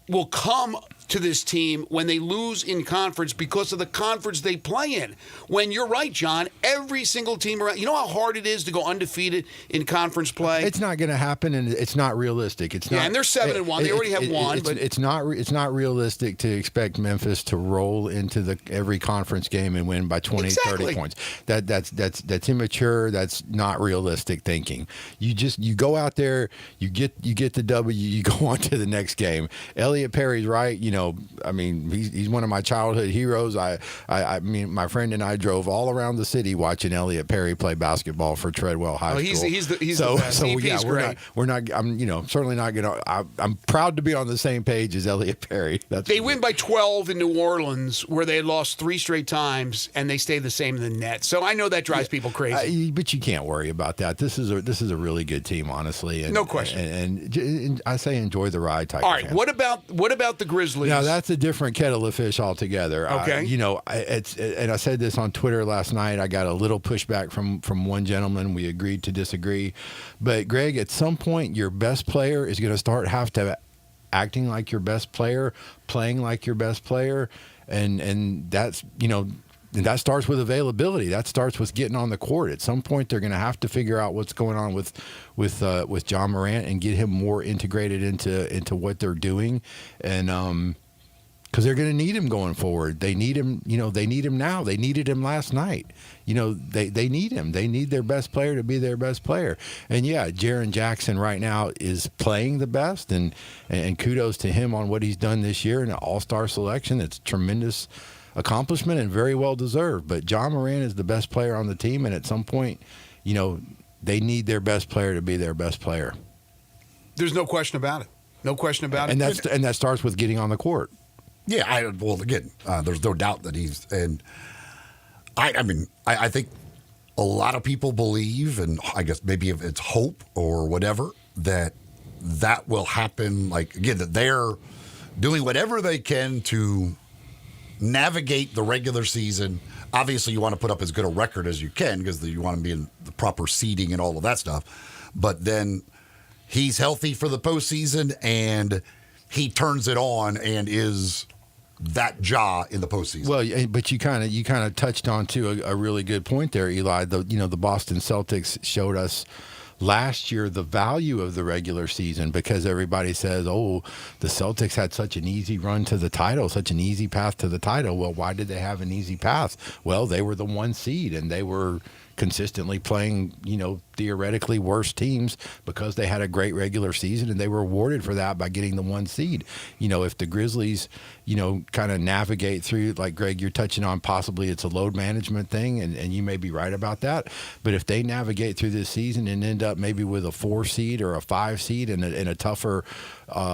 will come to this team when they lose in conference because of the conference they play in. When you're right, John, every single team around, how hard it is to go undefeated in conference play? It's not going to happen, and it's not realistic. It's not. And they're 7-1. They already have won. But it's not realistic to expect Memphis to roll into every conference game and win by 20, 30 points. That's immature. That's not realistic thinking. You go out there, you get the W, you go on to the next game. Elliot Perry's right. He's one of my childhood heroes. I mean, my friend and I drove all around the city watching Elliot Perry play basketball for Treadwell High School. He's the best. He's great. We're not. I'm certainly not going to. I'm proud to be on the same page as Elliot Perry. They win by 12 in New Orleans, where they had lost 3 straight times, and they stay the same in the net. So I know that drives people crazy. But you can't worry about that. This is a really good team, honestly. And, no question. And I say enjoy the ride, Tiger. All right. Fans. What about the Grizzlies? Grizzlies. Now that's a different kettle of fish altogether. Okay. And I said this on Twitter last night. I got a little pushback from one gentleman. We agreed to disagree. But Greg, at some point, your best player is going to have to acting like your best player, playing like your best player, and that's and that starts with availability. That starts with getting on the court. At some point, they're going to have to figure out what's going on with John Morant and get him more integrated into what they're doing, and because they're going to need him going forward. They need him. They need him now. They needed him last night. They need him. They need their best player to be their best player. And yeah, Jaren Jackson right now is playing the best, and kudos to him on what he's done this year in an All-Star selection. It's tremendous accomplishment and very well deserved. But John Morant is the best player on the team, and at some point, they need their best player to be their best player. There's no question about it. No question about it. And that starts with getting on the court. Yeah, there's no doubt that he's, and I think a lot of people believe, and I guess maybe if it's hope or whatever, that will happen. Like, again, that they're doing whatever they can to navigate the regular season. Obviously, you want to put up as good a record as you can because you want to be in the proper seeding and all of that stuff. But then he's healthy for the postseason, and he turns it on and is that Ja in the postseason. Well, but you kind of touched on too a really good point there, Eli. The Boston Celtics showed us last year the value of the regular season, because everybody says, oh, the Celtics had such an easy run to the title, such an easy path to the title. Well, why did they have an easy path? Well, they were the 1 seed, and they were consistently playing, theoretically worse teams because they had a great regular season, and they were rewarded for that by getting the 1 seed. If the Grizzlies, kind of navigate through, like Greg, you're touching on, possibly it's a load management thing, and you may be right about that. But if they navigate through this season and end up maybe with a 4 seed or a 5 seed in a tougher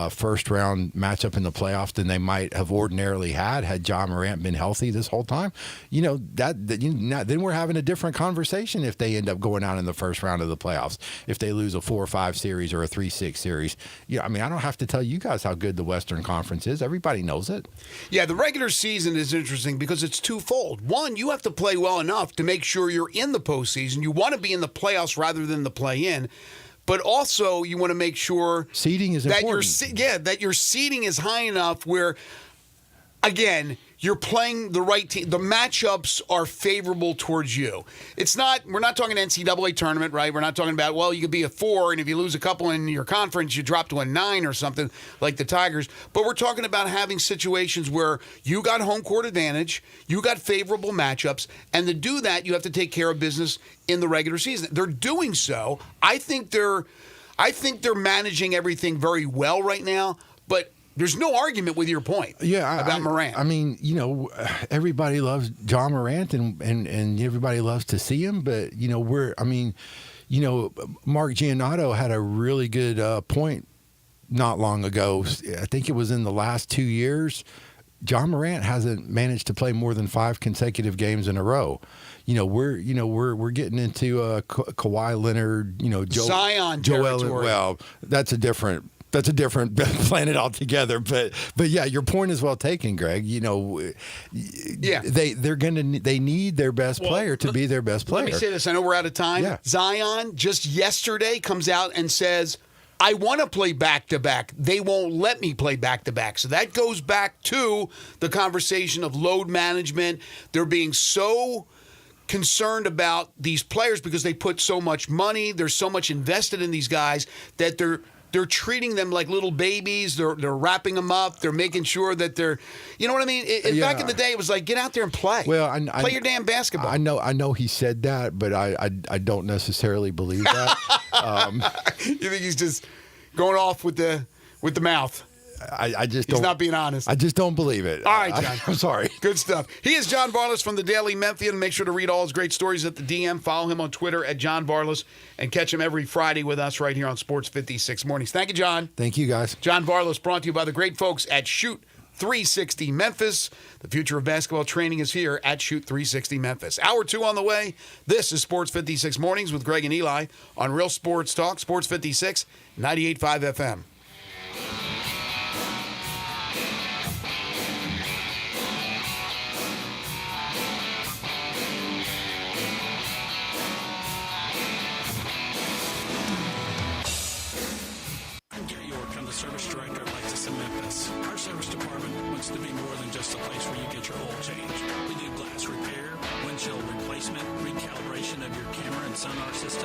first round matchup in the playoffs than they might have ordinarily had John Morant been healthy this whole time, then we're having a different conversation if they end up going out in the first round of the playoffs. If they lose a 4-5 series or a 3-6 series, I don't have to tell you guys how good the Western Conference is. Everybody knows it. Yeah, the regular season is interesting because it's twofold. One, you have to play well enough to make sure you're in the postseason. You want to be in the playoffs rather than the play-in. But also, you want to make sure seeding is important. That your seeding is high enough where, again, you're playing the right team. The matchups are favorable towards you. We're not talking NCAA tournament, right? We're not talking about, well, you could be a 4, and if you lose a couple in your conference, you drop to a 9 or something like the Tigers. But we're talking about having situations where you got home court advantage, you got favorable matchups, and to do that, you have to take care of business in the regular season. They're doing so. I think they're managing everything very well right now, but there's no argument with your point about Morant. Everybody loves John Morant and everybody loves to see him, but Mark Giannotto had a really good point not long ago. I think it was in the last 2 years. John Morant hasn't managed to play more than 5 consecutive games in a row. We're getting into Kawhi Leonard, Zion territory. Well, that's a different planet altogether. But yeah, your point is well taken, Greg. They need their best player to be their best player. Let me say this. I know we're out of time. Yeah. Zion just yesterday comes out and says, I want to play back-to-back. They won't let me play back-to-back. So that goes back to the conversation of load management. They're being so concerned about these players because they put so much money. There's so much invested in these guys that they're treating them like little babies. They're wrapping them up. They're making sure that they're, you know what I mean? Back in the day, it was like, get out there and play. Well, play your damn basketball. I know he said that, but I don't necessarily believe that. You think he's just going off with the mouth? He's not being honest. I just don't believe it. All right, John. I'm sorry. Good stuff. He is John Varlas from the Daily Memphian. Make sure to read all his great stories at the DM. Follow him on Twitter at John Varlas and catch him every Friday with us right here on Sports 56 Mornings. Thank you, John. Thank you, guys. John Varlas brought to you by the great folks at Shoot 360 Memphis. The future of basketball training is here at Shoot 360 Memphis. Hour 2 on the way. This is Sports 56 Mornings with Greg and Eli on Real Sports Talk, Sports 56, 98.5 FM.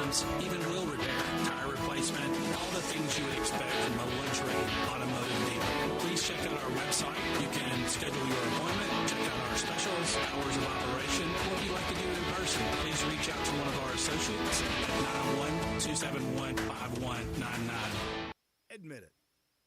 maintenance, even wheel repair, tire replacement, all the things you would expect from a luxury automotive dealer. Please check out our website. You can schedule your appointment, check out our specials, hours of operation, or if you'd like to do it in person, please reach out to one of our associates at 901-271-5199. Admit it.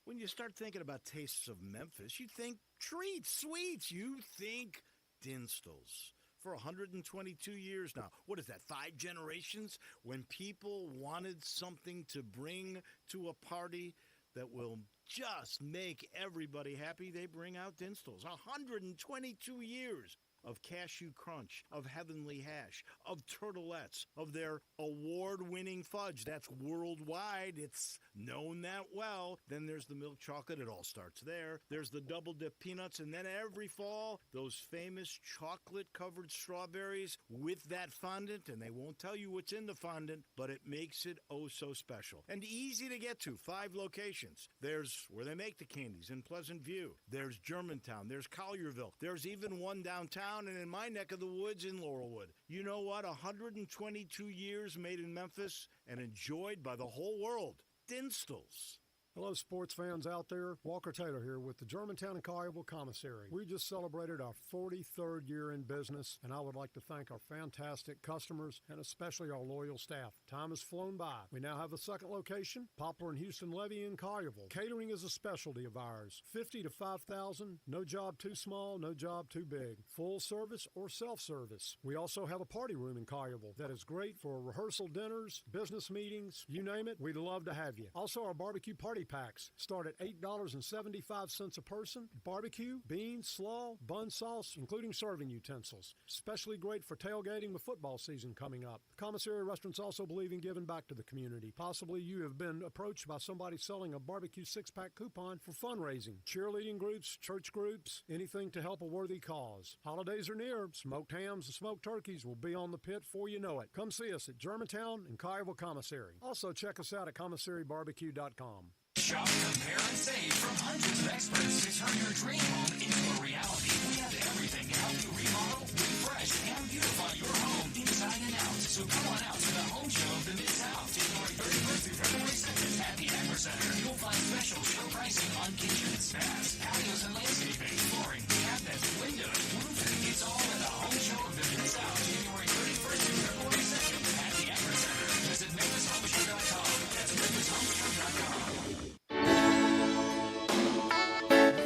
When you start thinking about tastes of Memphis, you think treats, sweets. You think Dinstall's. For 122 years now. What is that, 5 generations? When people wanted something to bring to a party that will just make everybody happy, they bring out Dinstall's. 122 years of cashew crunch, of heavenly hash, of turtlettes, of their award-winning fudge. That's worldwide. It's known that well. Then there's the milk chocolate. It all starts there. There's the double-dip peanuts. And then every fall, those famous chocolate-covered strawberries with that fondant. And they won't tell you what's in the fondant, but it makes it oh so special. And easy to get to. 5 locations. There's where they make the candies in Pleasant View. There's Germantown. There's Collierville. There's even one downtown and in my neck of the woods in Laurelwood. You know what? 122 years made in Memphis and enjoyed by the whole world. Dinstall's. Hello, sports fans out there. Walker Taylor here with the Germantown and Collierville Commissary. We just celebrated our 43rd year in business, and I would like to thank our fantastic customers and especially our loyal staff. Time has flown by. We now have a second location, Poplar and Houston Levy in Collierville. Catering is a specialty of ours. 50 to 5,000, no job too small, no job too big. Full service or self-service. We also have a party room in Collierville that is great for rehearsal dinners, business meetings, you name it, we'd love to have you. Also, our barbecue party packs start at $8.75 a person. Barbecue, beans, slaw, bun sauce, including serving utensils. Especially great for tailgating with football season coming up. Commissary restaurants also believe in giving back to the community. Possibly you have been approached by somebody selling a barbecue 6-pack coupon for fundraising. Cheerleading groups, church groups, anything to help a worthy cause. Holidays are near. Smoked hams and smoked turkeys will be on the pit before you know it. Come see us at Germantown and Collierville Commissary. Also check us out at commissarybarbecue.com. Shop, compare, and save from hundreds of experts to turn your dream home into a reality. We have everything to help you remodel, refresh, and beautify your home inside and out. So come on out to the home show of the Mid-South, January 31st through February 2nd at the Agri Center. You'll find special show pricing on kitchens, baths, patios, and landscaping, flooring, cabinets, windows, roofing. It's all at the home show of the Mid-South, January 31st through February 2nd at the Agri Center. Visit MemphisHomeShow.com. That's MemphisHomeShow.com.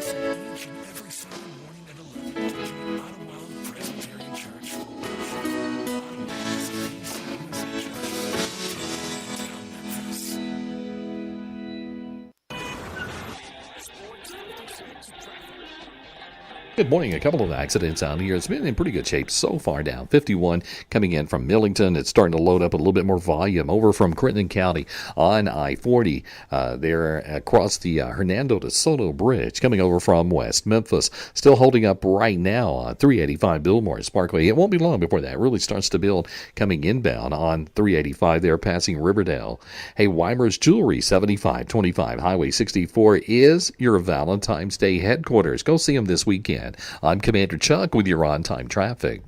Each and every Sunday morning at 11 to join Ottawa Presbyterian Church for worship. Sports 56 traffic. Good morning. A couple of accidents out here. It's been in pretty good shape so far down. 51 coming in from Millington. It's starting to load up a little bit more volume over from Crittenden County on I-40. There across the Hernando de Soto Bridge coming over from West Memphis. Still holding up right now on 385 Billmore Parkway. It won't be long before that really starts to build coming inbound on 385 there passing Riverdale. Hey, Weimer's Jewelry, 7525 Highway 64 is your Valentine's Day headquarters. Go see them this weekend. I'm Commander Chuck with your on-time traffic.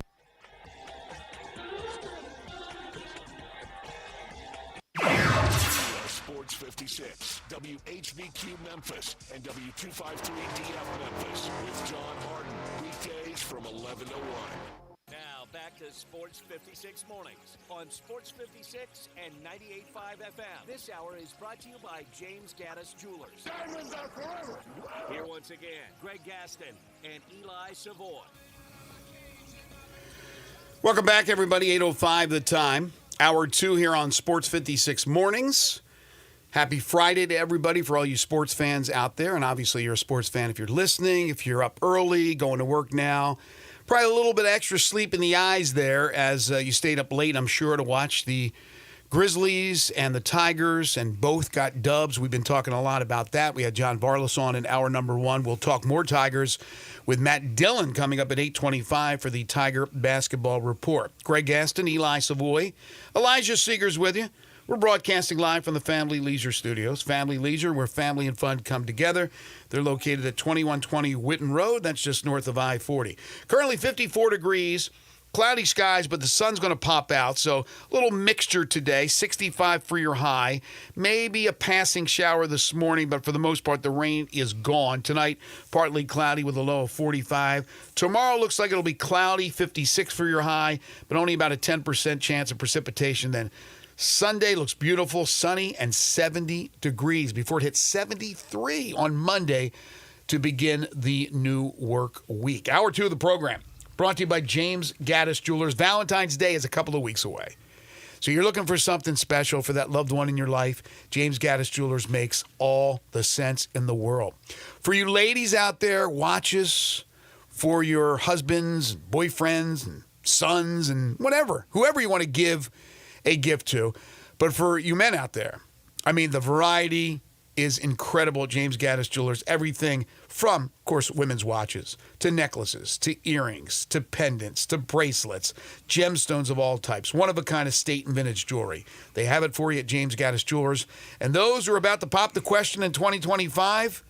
Sports 56, WHBQ Memphis, and W253DF Memphis with John Harden. Weekdays from 11 to 1. Now back to Sports 56 mornings on Sports 56 and 98.5 FM. This hour is brought to you by James Gaddis Jewelers. Diamonds are forever. Here once again, Greg Gaston and Eli Savoy. Welcome back, everybody. 8:05 the time. Hour 2 here on Sports 56 mornings. Happy Friday to everybody for all you sports fans out there. And obviously you're a sports fan if you're listening, if you're up early, going to work now. Probably a little bit extra sleep in the eyes there as you stayed up late, I'm sure, to watch the Grizzlies and the Tigers, and both got dubs. We've been talking a lot about that. We had John Varlas on in hour number 1. We'll talk more Tigers with Matt Dillon coming up at 8:25 for the Tiger Basketball Report. Greg Gaston, Eli Savoy, Elijah Seegers with you. We're broadcasting live from the Family Leisure Studios. Family Leisure, where family and fun come together. They're located at 2120 Whitten Road. That's just north of I-40. Currently 54 degrees Cloudy skies, but the sun's going to pop out. So a little mixture today, 65 for your high. Maybe a passing shower this morning, but for the most part, the rain is gone. Tonight, partly cloudy with a low of 45. Tomorrow looks like it'll be cloudy, 56 for your high, but only about a 10% chance of precipitation. Then Sunday looks beautiful, sunny, and 70 degrees before it hits 73 on Monday to begin the new work week. Hour 2 of the program. Brought to you by James Gaddis Jewelers. Valentine's Day is a couple of weeks away. So you're looking for something special for that loved one in your life. James Gaddis Jewelers makes all the sense in the world. For you ladies out there, watches for your husbands, boyfriends, and sons, and whatever, whoever you want to give a gift to. But for you men out there, I mean, the variety is incredible at James Gaddis Jewelers. Everything from, of course, women's watches to necklaces to earrings to pendants to bracelets, gemstones of all types, one-of-a-kind estate and vintage jewelry. They have it for you at James Gaddis Jewelers. And those who are about to pop the question in 2025,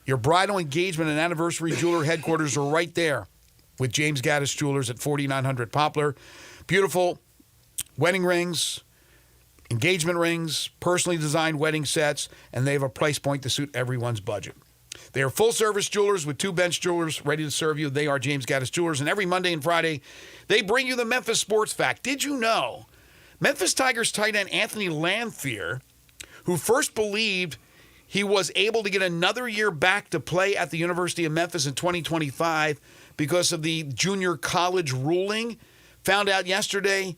your bridal engagement and anniversary jeweler headquarters are right there with James Gaddis Jewelers at 4900 Poplar. Beautiful wedding rings, engagement rings, personally designed wedding sets, and they have a price point to suit everyone's budget. They are full-service jewelers with 2 bench jewelers ready to serve you. They are James Gaddis Jewelers, and every Monday and Friday, they bring you the Memphis Sports Fact. Did you know Memphis Tigers tight end Anthony Lanphier, who first believed he was able to get another year back to play at the University of Memphis in 2025 because of the junior college ruling, found out yesterday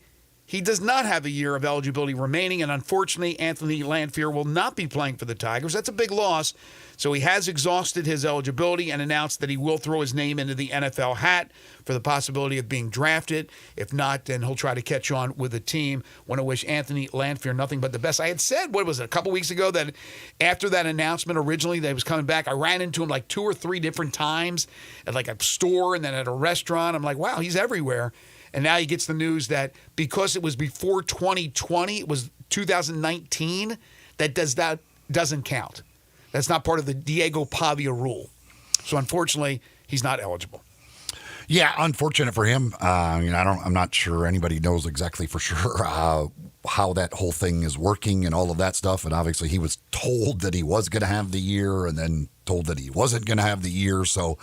he does not have a year of eligibility remaining, and unfortunately, Anthony Lanphier will not be playing for the Tigers. That's a big loss. So he has exhausted his eligibility and announced that he will throw his name into the NFL hat for the possibility of being drafted. If not, then he'll try to catch on with the team. Want to wish Anthony Lanphier nothing but the best. I had said, what was it, a couple weeks ago, that after that announcement originally that he was coming back, I ran into him like 2 or 3 different times at like a store and then at a restaurant. I'm like, wow, he's everywhere. And now he gets the news that because it was before 2020, it was 2019, that doesn't count. That's not part of the Diego Pavia rule. So unfortunately, he's not eligible. Yeah, unfortunate for him. I'm not sure anybody knows exactly for sure how that whole thing is working and all of that stuff. And obviously, he was told that he was going to have the year, and then told that he wasn't going to have the year. So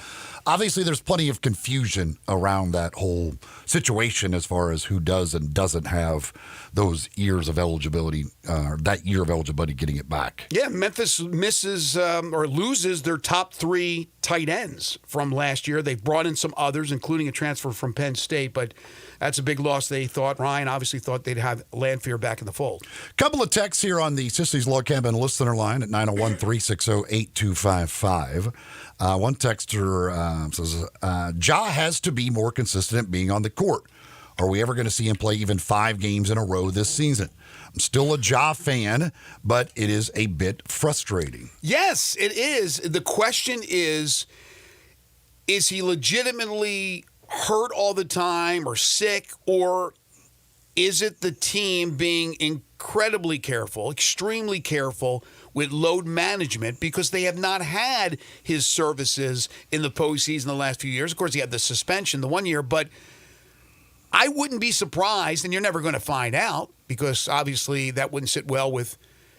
obviously, there's plenty of confusion around that whole situation as far as who does and doesn't have those years of eligibility, that year of eligibility, getting it back. Yeah, Memphis misses or loses their top 3 tight ends from last year. They've brought in some others, including a transfer from Penn State, but that's a big loss. They thought, Ryan obviously thought they'd have Lanphier back in the fold. Couple of texts here on the Sissy's Log Cabin listener line at 901-360-8255. One texter says, Ja has to be more consistent at being on the court. Are we ever going to see him play even 5 games in a row this season? I'm still a Ja fan, but it is a bit frustrating. Yes, it is. The question is he legitimately hurt all the time or sick, or is it the team being incredibly careful, extremely careful with load management because they have not had his services in the postseason the last few years? Of course, he had the suspension the 1 year, but I wouldn't be surprised, and you're never going to find out because obviously that wouldn't sit well with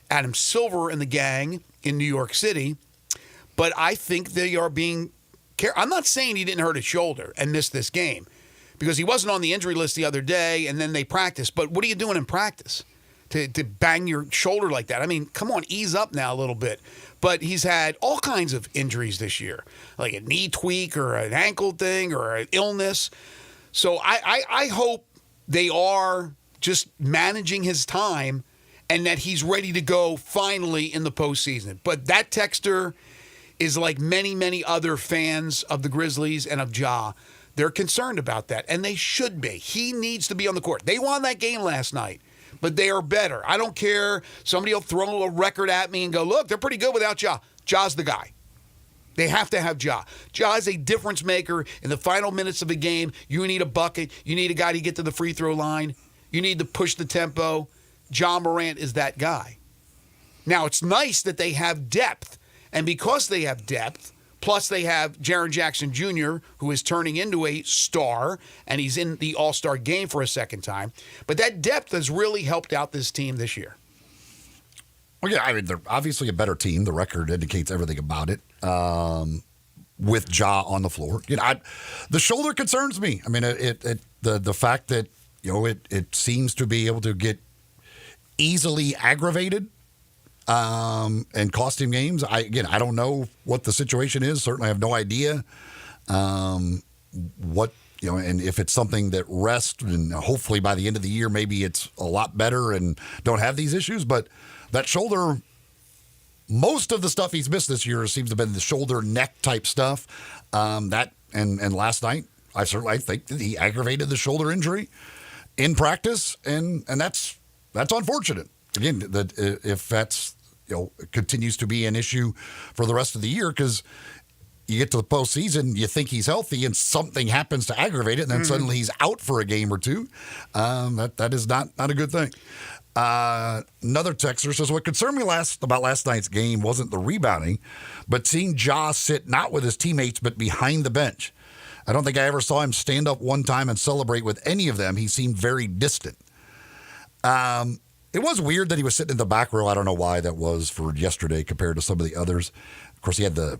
Adam Silver and the gang in New York City, but I think they are being careful. I'm not saying he didn't hurt his shoulder and miss this game because he wasn't on the injury list the other day and then they practiced, but what are you doing in practice to bang your shoulder like that? I mean, come on, ease up now a little bit. But he's had all kinds of injuries this year, like a knee tweak or an ankle thing or an illness. So I hope they are just managing his time and that he's ready to go finally in the postseason. But that texter is like many, many other fans of the Grizzlies and of Ja. They're concerned about that, and they should be. He needs to be on the court. They won that game last night, but they are better. I don't care. Somebody will throw a record at me and go, look, they're pretty good without Ja. Ja's the guy. They have to have Ja. Ja is a difference maker in the final minutes of a game. You need a bucket. You need a guy to get to the free throw line. You need to push the tempo. Ja Morant is that guy. Now, it's nice that they have depth. And because they have depth, Plus, they have Jaren Jackson Jr., who is turning into a star, and he's in the All-Star game for a second time. But that depth has really helped out this team this year. Well, yeah, I mean, they're obviously a better team. The record indicates everything about it. With Ja on the floor, the shoulder concerns me. I mean, the fact that it seems to be able to get easily aggravated and cost him games. I don't know what the situation is. Certainly, I have no idea what and if it's something that rests, and hopefully by the end of the year, maybe it's a lot better and don't have these issues. But that shoulder. Most of the stuff he's missed this year seems to have been the shoulder neck type stuff. That and last night, I think that he aggravated the shoulder injury in practice, and that's unfortunate. Again, that if that's continues to be an issue for the rest of the year, because you get to the postseason, you think he's healthy, and something happens to aggravate it, and then suddenly he's out for a game or two. That is not a good thing. Another texter says, what concerned me about last night's game wasn't the rebounding, but seeing Ja sit not with his teammates, but behind the bench. I don't think I ever saw him stand up one time and celebrate with any of them. He seemed very distant. It was weird that he was sitting in the back row. I don't know why that was for yesterday compared to some of the others. Of course, he had the,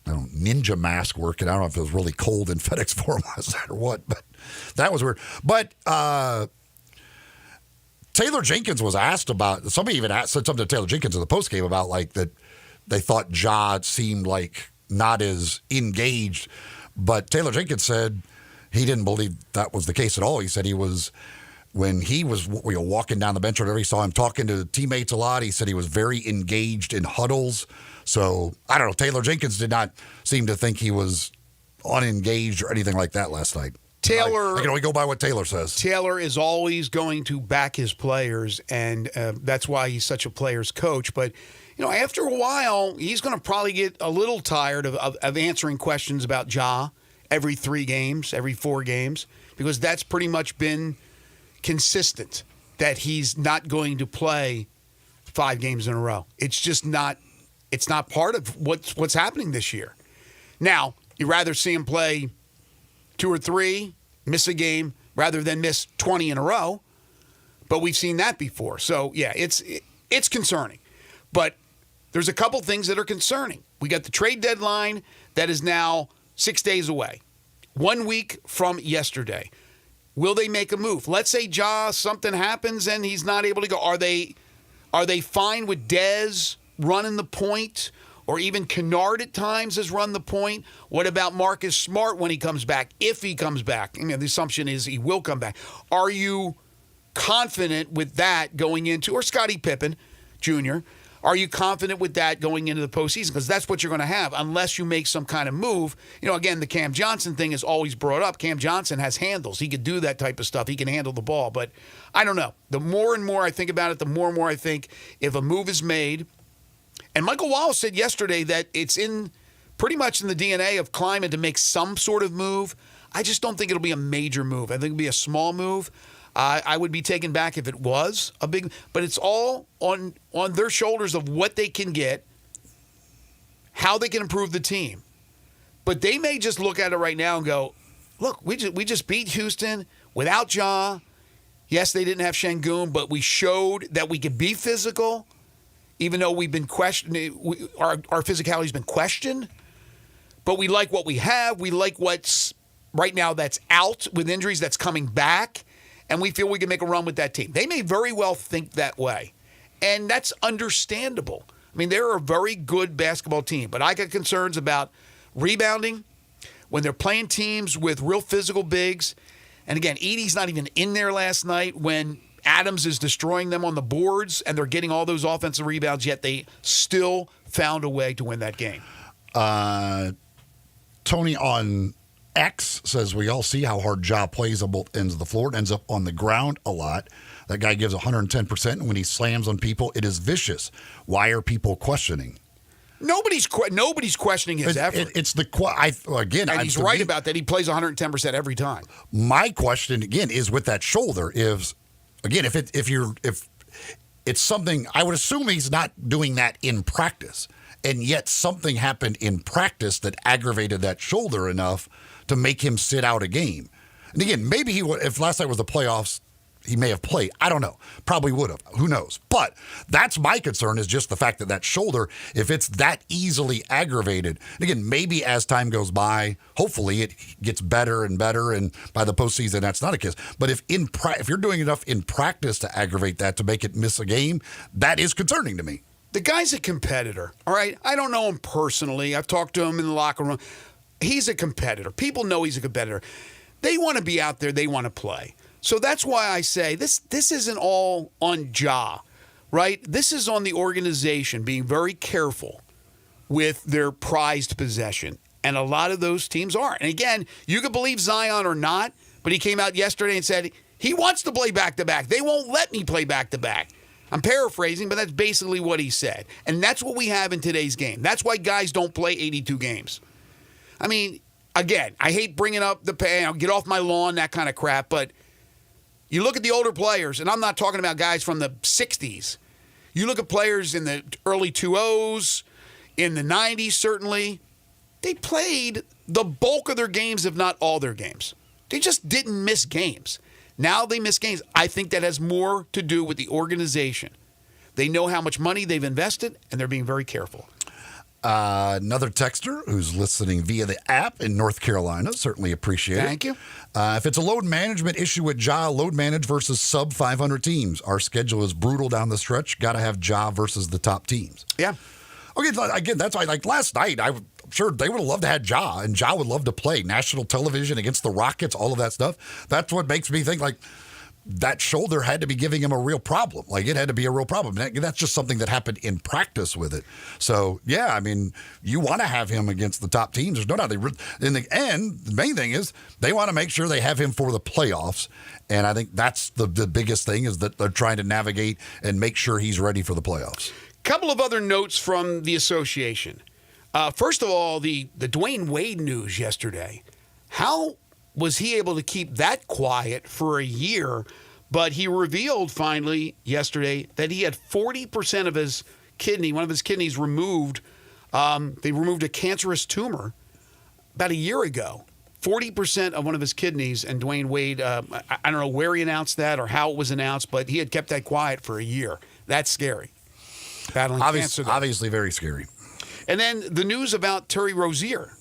ninja mask working. I don't know if it was really cold in FedEx Forum last night or what, but that was weird. But, Taylor Jenkins was asked about, somebody even said something to Taylor Jenkins in the postgame about that they thought Ja seemed like not as engaged. But Taylor Jenkins said he didn't believe that was the case at all. He said when he was walking down the bench or whatever, he saw him talking to teammates a lot. He said he was very engaged in huddles. So, I don't know, Taylor Jenkins did not seem to think he was unengaged or anything like that last night. Taylor, I can only go by what Taylor says. Taylor is always going to back his players, and that's why he's such a player's coach. But, after a while, he's going to probably get a little tired of answering questions about Ja every 3 games, every 4 games, because that's pretty much been consistent, that he's not going to play 5 games in a row. It's just not part of what's happening this year. Now, you'd rather see him play 2 or 3, miss a game, rather than miss 20 in a row. But we've seen that before. So, yeah, it's concerning. But there's a couple things that are concerning. We got the trade deadline that is now 6 days away. 1 week from yesterday. Will they make a move? Let's say something happens and he's not able to go. Are they fine with Dez running the point? Or even Kennard at times has run the point. What about Marcus Smart when he comes back? If he comes back. The assumption is he will come back. Are you confident with that going into, or Scottie Pippen Jr., are you confident with that going into the postseason? Because that's what you're going to have unless you make some kind of move. Again, the Cam Johnson thing is always brought up. Cam Johnson has handles. He could do that type of stuff. He can handle the ball. But I don't know. The more and more I think about it, the more and more I think if a move is made. And Michael Wallace said yesterday that it's pretty much in the DNA of Kleiman to make some sort of move. I just don't think it'll be a major move. I think it'll be a small move. I would be taken back if it was a big, but it's all on their shoulders of what they can get, how they can improve the team. But they may just look at it right now and go, look, we just beat Houston without Ja. Yes, they didn't have Şengün, but we showed that we could be physical. Even though we've been questioned, our physicality's been questioned. But we like what we have. We like what's right now that's out with injuries that's coming back. And we feel we can make a run with that team. They may very well think that way. And that's understandable. I mean, they're a very good basketball team. But I got concerns about rebounding when they're playing teams with real physical bigs. And again, Edey's not even in there last night when Adams is destroying them on the boards, and they're getting all those offensive rebounds, yet they still found a way to win that game. Tony on X says, we all see how hard Ja plays on both ends of the floor. It ends up on the ground a lot. That guy gives 110%, and when he slams on people, it is vicious. Why are people questioning? Nobody's questioning his effort. It's the again. And he's right about that. He plays 110% every time. My question again is with that shoulder is, again, if it's something, I would assume he's not doing that in practice. and yet something happened in practice that aggravated that shoulder enough to make him sit out a game. And again, maybe he would, if last night was the playoffs, he may have played. I don't know. Probably would have. Who knows? But that's my concern, is just the fact that shoulder, if it's that easily aggravated, and again, maybe as time goes by, hopefully it gets better and better, and by the postseason, that's not a case. But if you're doing enough in practice to aggravate that, to make it miss a game, that is concerning to me. The guy's a competitor, all right? I don't know him personally. I've talked to him in the locker room. He's a competitor. People know he's a competitor. They want to be out there. They want to play. So that's why I say this isn't all on Ja, right? This is on the organization being very careful with their prized possession. And a lot of those teams aren't. And again, you can believe Zion or not, but he came out yesterday and said he wants to play back-to-back. They won't let me play back-to-back. I'm paraphrasing, but that's basically what he said. And that's what we have in today's game. That's why guys don't play 82 games. I mean, again, I hate bringing up the pay, get off my lawn, that kind of crap, but you look at the older players, and I'm not talking about guys from the 60s. You look at players in the early 2000s, in the 90s certainly. They played the bulk of their games, if not all their games. They just didn't miss games. Now they miss games. I think that has more to do with the organization. They know how much money they've invested, and they're being very careful. Another texter who's listening via the app in North Carolina, certainly appreciate it. Thank you. If it's a load management issue with Ja, load manage versus sub 500 teams. Our schedule is brutal down the stretch. Got to have Ja versus the top teams. Yeah. Okay, again, that's why, like last night, I'm sure they would have loved to have Ja, and Ja would love to play national television against the Rockets, all of that stuff. That's what makes me think, like, that shoulder had to be giving him a real problem. Like, it had to be a real problem. That's just something that happened in practice with it. So, yeah, I mean, you want to have him against the top teams. There's no doubt. In the end, the main thing is they want to make sure they have him for the playoffs. And I think that's the biggest thing, is that they're trying to navigate and make sure he's ready for the playoffs. Couple of other notes from the association. First of all, the Dwayne Wade news yesterday. How was he able to keep that quiet for a year? But he revealed finally yesterday that he had 40% of his kidney, one of his kidneys removed. They removed a cancerous tumor about a year ago. 40% of one of his kidneys, and Dwayne Wade, I don't know where he announced that or how it was announced, but he had kept that quiet for a year. That's scary. Battling cancer. Obviously very scary. And then the news about Terry Rozier.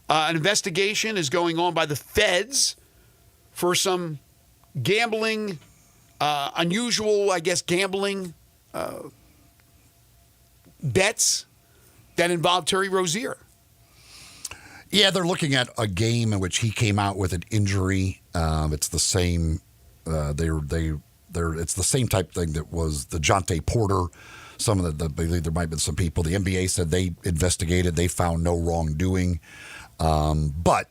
An investigation is going on by the feds for some gambling, unusual, I guess, gambling bets that involve Terry Rozier. Yeah, they're looking at a game in which he came out with an injury. It's the same. It's the same type thing that was the Jonte Porter. Some of there might have been some people. The NBA said they investigated. They found no wrongdoing. But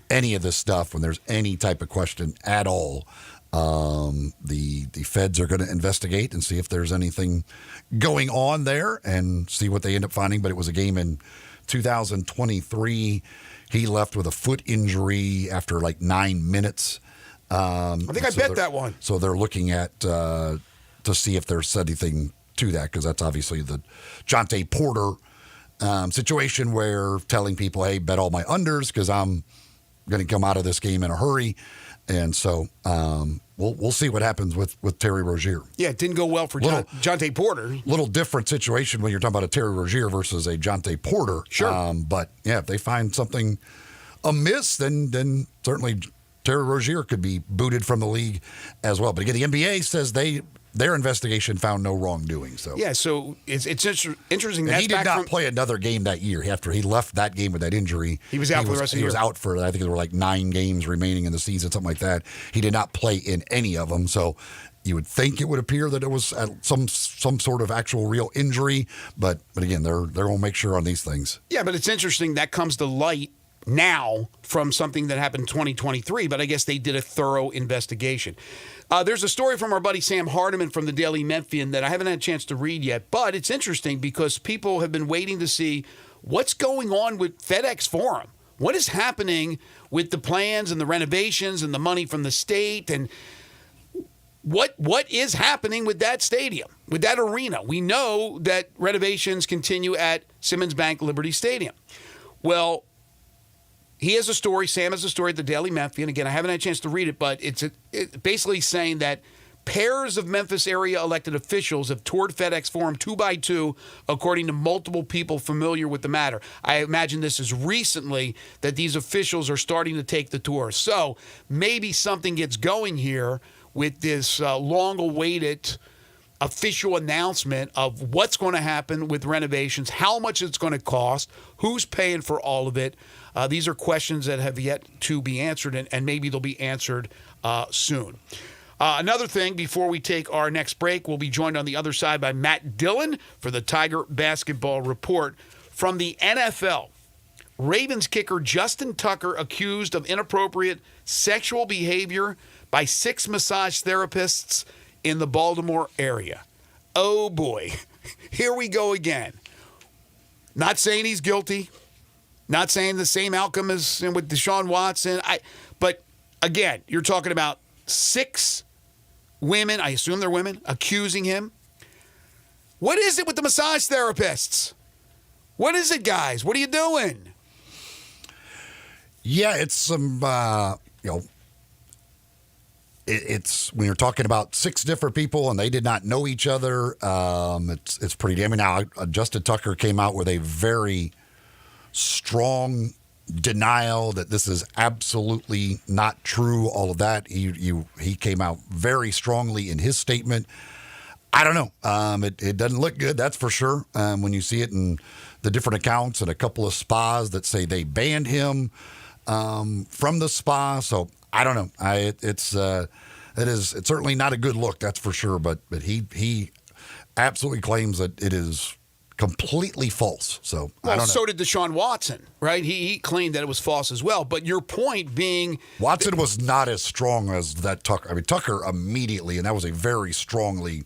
any of this stuff, when there's any type of question at all, the feds are going to investigate and see if there's anything going on there and see what they end up finding. But it was a game in 2023. He left with a foot injury after like 9 minutes. I think I bet that one. So they're looking at to see if there's anything to that, because that's obviously the Jonte Porter situation where telling people, hey, bet all my unders because I'm going to come out of this game in a hurry. And so we'll see what happens with Terry Rozier. Yeah, it didn't go well for Jonte Porter. Little different situation when you're talking about a Terry Rozier versus a Jonte Porter. Sure. But, yeah, if they find something amiss, then certainly Terry Rozier could be booted from the league as well. But again, the NBA says their investigation found no wrongdoing. So yeah, so it's interesting. And he did not play another game that year. After he left that game with that injury, he was out for the rest of the year. He was out for, I think there were like 9 games remaining in the season, something like that. He did not play in any of them. So you would think it would appear that it was some sort of actual real injury. But again, they're going to make sure on these things. Yeah, but it's interesting that comes to light now from something that happened in 2023, but I guess they did a thorough investigation. There's a story from our buddy Sam Hardiman from the Daily Memphian that I haven't had a chance to read yet, but it's interesting because people have been waiting to see what's going on with FedEx Forum. What is happening with the plans and the renovations and the money from the state? And what is happening with that stadium, with that arena? We know that renovations continue at Simmons Bank Liberty Stadium. Well, he has a story, Sam has a story at the Daily Memphian. Again, I haven't had a chance to read it, but it's basically saying that pairs of Memphis area elected officials have toured FedEx Forum 2 by 2, according to multiple people familiar with the matter. I imagine this is recently that these officials are starting to take the tour. So maybe something gets going here with this long-awaited official announcement of what's going to happen with renovations, how much it's going to cost, who's paying for all of it. These are questions that have yet to be answered, and maybe they'll be answered soon. Another thing, before we take our next break, we'll be joined on the other side by Matt Dillon for the Tiger Basketball Report. From the NFL, Ravens kicker Justin Tucker accused of inappropriate sexual behavior by 6 massage therapists in the Baltimore area. Oh, boy. Here we go again. Not saying he's guilty. Not saying the same outcome as with Deshaun Watson. But, again, you're talking about 6 women, I assume they're women, accusing him. What is it with the massage therapists? What is it, guys? What are you doing? Yeah, it's some, it's when you're talking about 6 different people and they did not know each other. It's pretty damning. Now, Justin Tucker came out with a very strong denial that this is absolutely not true. All of that. He came out very strongly in his statement. I don't know. It doesn't look good. That's for sure. When you see it in the different accounts and a couple of spas that say they banned him from the spa. So I don't know. It's certainly not a good look. That's for sure. But he absolutely claims that it is completely false. So I don't know. So did Deshaun Watson, right? He claimed that it was false as well. But your point being, Watson was not as strong as that Tucker. I mean, Tucker immediately, and that was a very strongly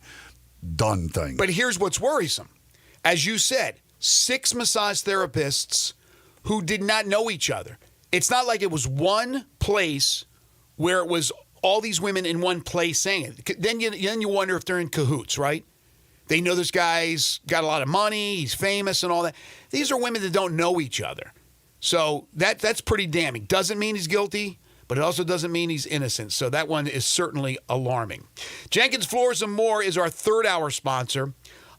done thing. But here's what's worrisome. As you said, 6 massage therapists who did not know each other. It's not like it was one place where it was all these women in one place saying it. Then you wonder if they're in cahoots, right? They know this guy's got a lot of money, he's famous and all that. These are women that don't know each other. So that's pretty damning. Doesn't mean he's guilty, but it also doesn't mean he's innocent. So that one is certainly alarming. Jenkins Floors and More is our third hour sponsor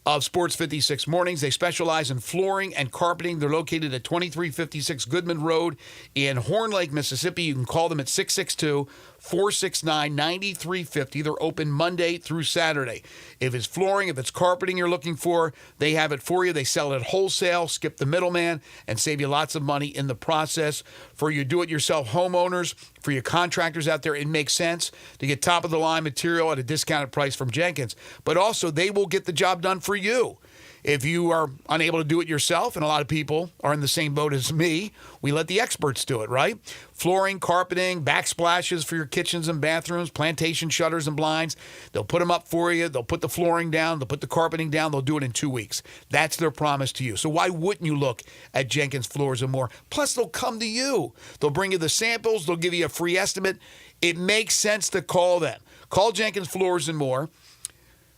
of Sports 56 Mornings. They specialize in flooring and carpeting. They're located at 2356 Goodman Road in Horn Lake, Mississippi. You can call them at 662-469-9350. They're open Monday through Saturday. If it's flooring, if it's carpeting you're looking for, they have it for you. They sell it at wholesale, skip the middleman, and save you lots of money in the process. For your do-it-yourself homeowners, for your contractors out there, it makes sense to get top-of-the-line material at a discounted price from Jenkins. But also, they will get the job done for you. If you are unable to do it yourself, and a lot of people are in the same boat as me, we let the experts do it, right? Flooring, carpeting, backsplashes for your kitchens and bathrooms, plantation shutters and blinds. They'll put them up for you. They'll put the flooring down. They'll put the carpeting down. They'll do it in 2 weeks. That's their promise to you. So why wouldn't you look at Jenkins Floors and More? Plus, they'll come to you. They'll bring you the samples. They'll give you a free estimate. It makes sense to call them. Call Jenkins Floors and More.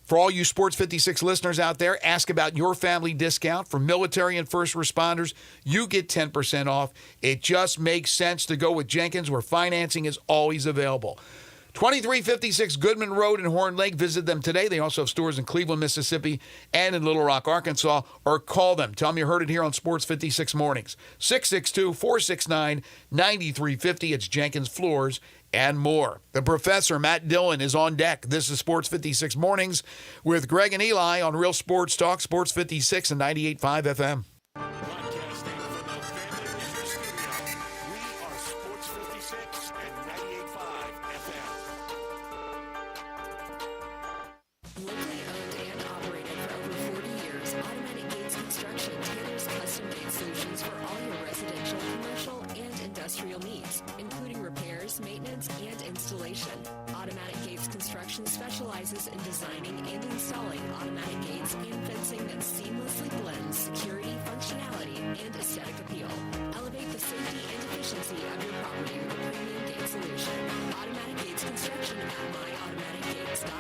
For all you Sports 56 listeners out there, ask about your family discount. For military and first responders, you get 10% off. It just makes sense to go with Jenkins, where financing is always available. 2356 Goodman Road in Horn Lake. Visit them today. They also have stores in Cleveland, Mississippi, and in Little Rock, Arkansas. Or call them. Tell them you heard it here on Sports 56 Mornings. 662-469-9350. It's Jenkins Floors and More. The Professor, Matt Dillon, is on deck. This is Sports 56 Mornings with Greg and Eli on Real Sports Talk, Sports 56 and 98.5 FM. Broadcasting from the Family Leisure Studio, we are Sports 56 and 98.5 FM. Locally owned and operated for over 40 years, Automatic Gates Construction tailors custom-made solutions for all your residential, commercial, and industrial needs, including repairs, maintenance, and installation. Automatic Gates Construction specializes in designing and installing automatic gates and fencing that seamlessly blends security, functionality, and aesthetic appeal. Elevate the safety and efficiency of your property with a premium gate solution. Automatic Gates Construction at myautomaticgates.com.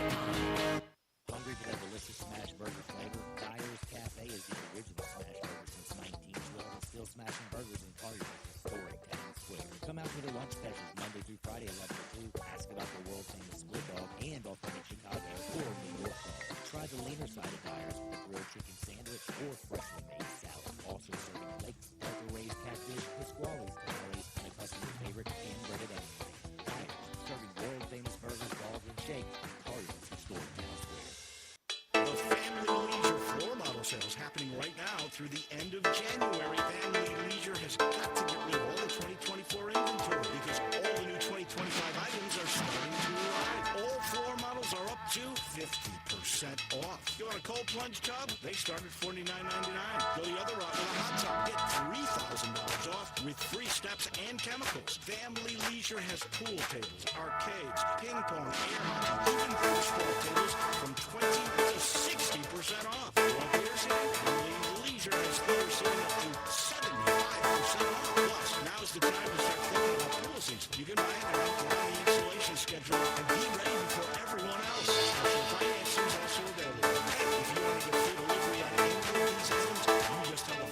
the lunch specials Monday through Friday, 11 to 2. Ask about the world famous split dog and authentic Chicago or New York dog. Try the leaner side of Dyers with a grilled chicken sandwich or freshly made salad. Also serving Lake Delta raised catfish, Pasquale's tamales, and a customer favorite hand-breaded onion ring. Dyers, serving world famous burgers, balls, and shakes. Call your local store in Town Square. The Family Leisure floor model sales happening right now through the end of January. Family Leisure has got to get rid of all the 2024 inventory because all the new 2025 items are starting to arrive. All floor models are up to 50% off. You want a cold plunge tub? They start at $49.99. Go the other route with a hot tub. Get $3,000 off with free steps and chemicals. Family Leisure has pool tables, arcades, ping pong, air hockey, even baseball tables from 20 to 60% off. Want beer seating? Family Leisure has theater seating up to 75% off. Plus, now's the time to start thinking about pool seats. You can buy it now, get on the installation schedule, and be ready before everyone else. Special financing is also available. Hey, if you want to get free delivery on any of these items, you just tell the phone staff at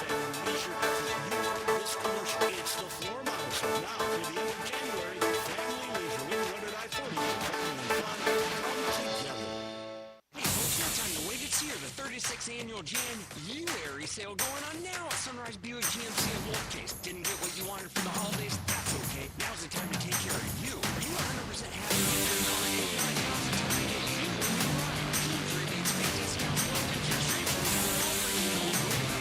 Family Leisure that you heard this commercial. It's the floor model show. Now, through the end of January, Family Leisure, we run I-40. Family and fun come together. Hey folks, no time to wait. It's here, the 36th annual January sale going on now at Sunrise Buick GMC of Wolf Case. Didn't get what you wanted for the holidays? That's okay. Now's the time to take care of you. Are you 100% happy with your holiday? Now's the time to get you a new ride. Huge rebates, big discounts, low interest rates, and no credit.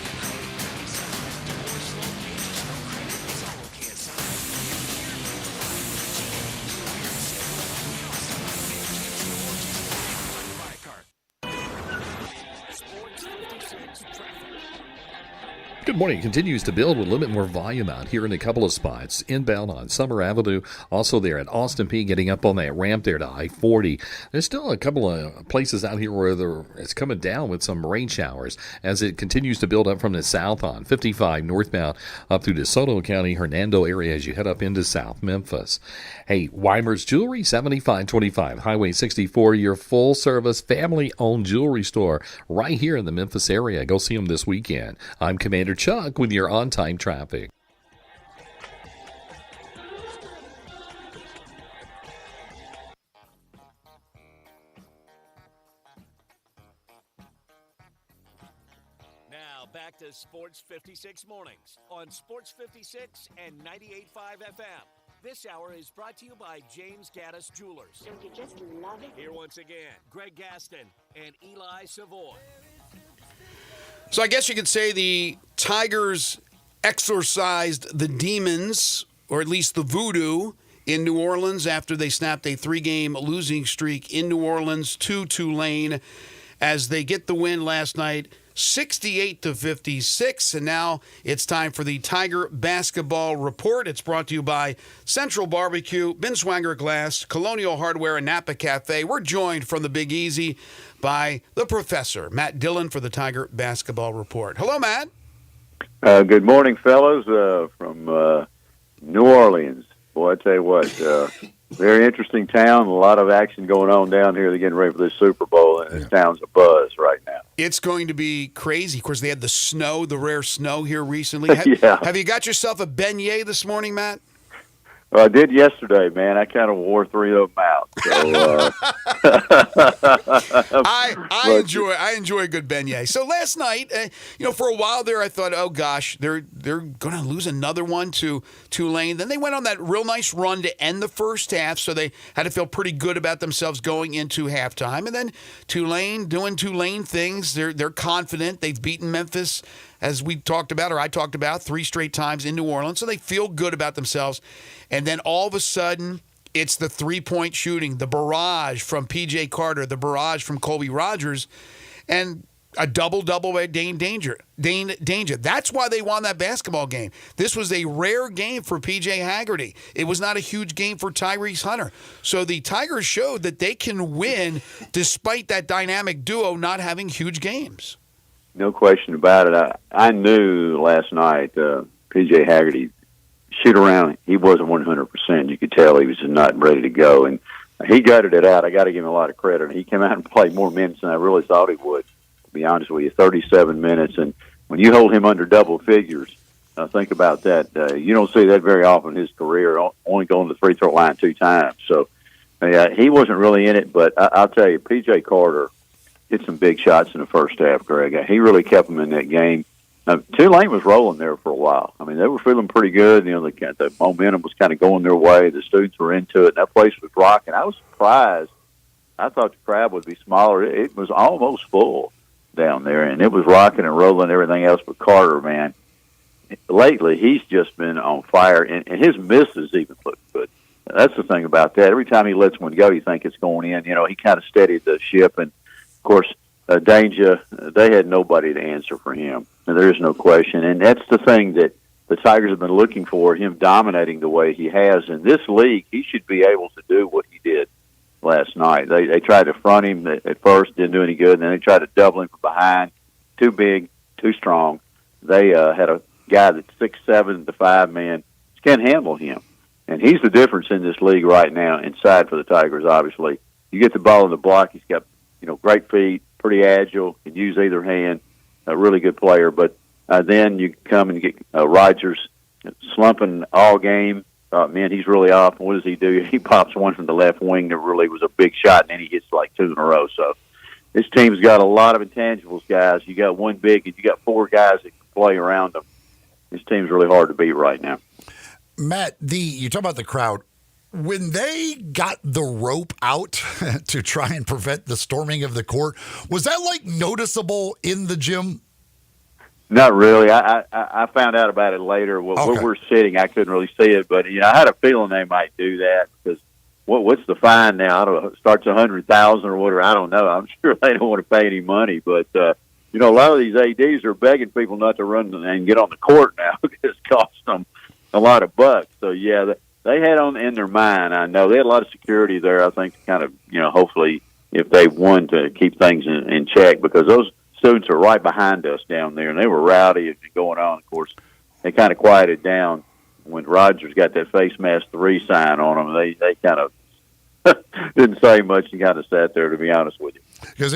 Sunrise doors, slow pages, no credit. It's all okay at Sunrise. You hear me? January sale going on now at Sunrise Buick GMC of Wolf Case. Time to buy a car. Sports 56 traffic. Good morning. It continues to build with a little bit more volume out here in a couple of spots. Inbound on Summer Avenue. Also there at Austin P, getting up on that ramp there to I-40. There's still a couple of places out here where it's coming down with some rain showers as it continues to build up from the south on 55 northbound up through DeSoto County, Hernando area as you head up into South Memphis. Hey, Weimer's Jewelry, 7525 Highway 64, your full-service, family-owned jewelry store right here in the Memphis area. Go see them this weekend. I'm Commander Chuck with your on-time traffic. Now back to Sports 56 mornings on Sports 56 and 98.5 FM. This hour is brought to you by James Gaddis Jewelers. Don't you just love it? Here once again, Greg Gaston and Eli Savoy. So I guess you could say the Tigers exorcised the demons, or at least the voodoo, in New Orleans after they snapped a 3-game losing streak in New Orleans to Tulane as they get the win last night, 68-56. And now it's time for the Tiger Basketball Report. It's brought to you by Central Barbecue, Binswanger Glass, Colonial Hardware, and Napa Cafe. We're joined from the Big Easy by the professor, Matt Dillon, for the Tiger Basketball Report. Hello, Matt. Good morning, fellows, from New Orleans. Boy, I tell you what, very interesting town. A lot of action going on down here. They're getting ready for this Super Bowl, and this town's a buzz right now. It's going to be crazy. Of course, they had the snow, the rare snow here recently. Have you got yourself a beignet this morning, Matt? Well, I did yesterday, man. I kind of wore 3 of them out. So, I enjoy a good beignet. So last night, for a while there, I thought, oh gosh, they're going to lose another one to Tulane. Then they went on that real nice run to end the first half, so they had to feel pretty good about themselves going into halftime. And then Tulane doing Tulane things. They're confident. They've beaten Memphis, as we talked about, or I talked about, 3 straight times in New Orleans. So they feel good about themselves. And then all of a sudden, it's the 3-point shooting, the barrage from P.J. Carter, the barrage from Colby Rogers, and a double-double by Dane Danger. That's why they won that basketball game. This was a rare game for P.J. Haggerty. It was not a huge game for Tyrese Hunter. So the Tigers showed that they can win despite that dynamic duo not having huge games. No question about it. I knew last night P.J. Haggerty shoot around. He wasn't 100%. You could tell he was just not ready to go, and he gutted it out. I got to give him a lot of credit. He came out and played more minutes than I really thought he would. To be honest with you, 37 minutes, and when you hold him under double figures, Think about that. You don't see that very often in his career, only going to the free throw line 2 times. So he wasn't really in it, but I'll tell you, P.J. Carter hit some big shots in the first half, Greg. He really kept them in that game. Tulane was rolling there for a while. I mean, they were feeling pretty good. You know, the momentum was kind of going their way. The students were into it, and that place was rocking. I was surprised. I thought the crowd would be smaller. It was almost full down there, and it was rocking and rolling and everything else. But Carter, man, lately he's just been on fire, and his misses even look good. That's the thing about that. Every time he lets one go, you think it's going in. You know, he kind of steadied the ship, and, of course, Danger, they had nobody to answer for him. And there is no question. And that's the thing that the Tigers have been looking for, him dominating the way he has. In this league, he should be able to do what he did last night. They tried to front him at first, didn't do any good, and then they tried to double him from behind. Too big, too strong. They had a guy that's 6'7", the 5-man. Just can't handle him. And he's the difference in this league right now, inside for the Tigers, obviously. You get the ball in the block, he's got, great feet, pretty agile, can use either hand, a really good player. But then you come and get Rogers slumping all game. Man, he's really off. What does he do? He pops one from the left wing that really was a big shot, and then he hits like 2 in a row. So this team's got a lot of intangibles, guys. You got one big, and you got 4 guys that can play around them. This team's really hard to beat right now. Matt, you talk about the crowd. When they got the rope out to try and prevent the storming of the court, was that noticeable in the gym? Not really. I found out about it later. Where we're sitting, I couldn't really see it, but I had a feeling they might do that because what's the fine now? I don't know. It starts 100,000 or whatever. I don't know. I'm sure they don't want to pay any money, but a lot of these ADs are begging people not to run and get on the court now because it's costing them a lot of bucks. So yeah. They had in their mind, I know, they had a lot of security there, I think, to kind of, hopefully, if they won, to keep things in check, because those students are right behind us down there, and they were rowdy and going on. Of course, they kind of quieted down when Rogers got that face mask 3 sign on them. They kind of didn't say much and kind of sat there, to be honest with you. Because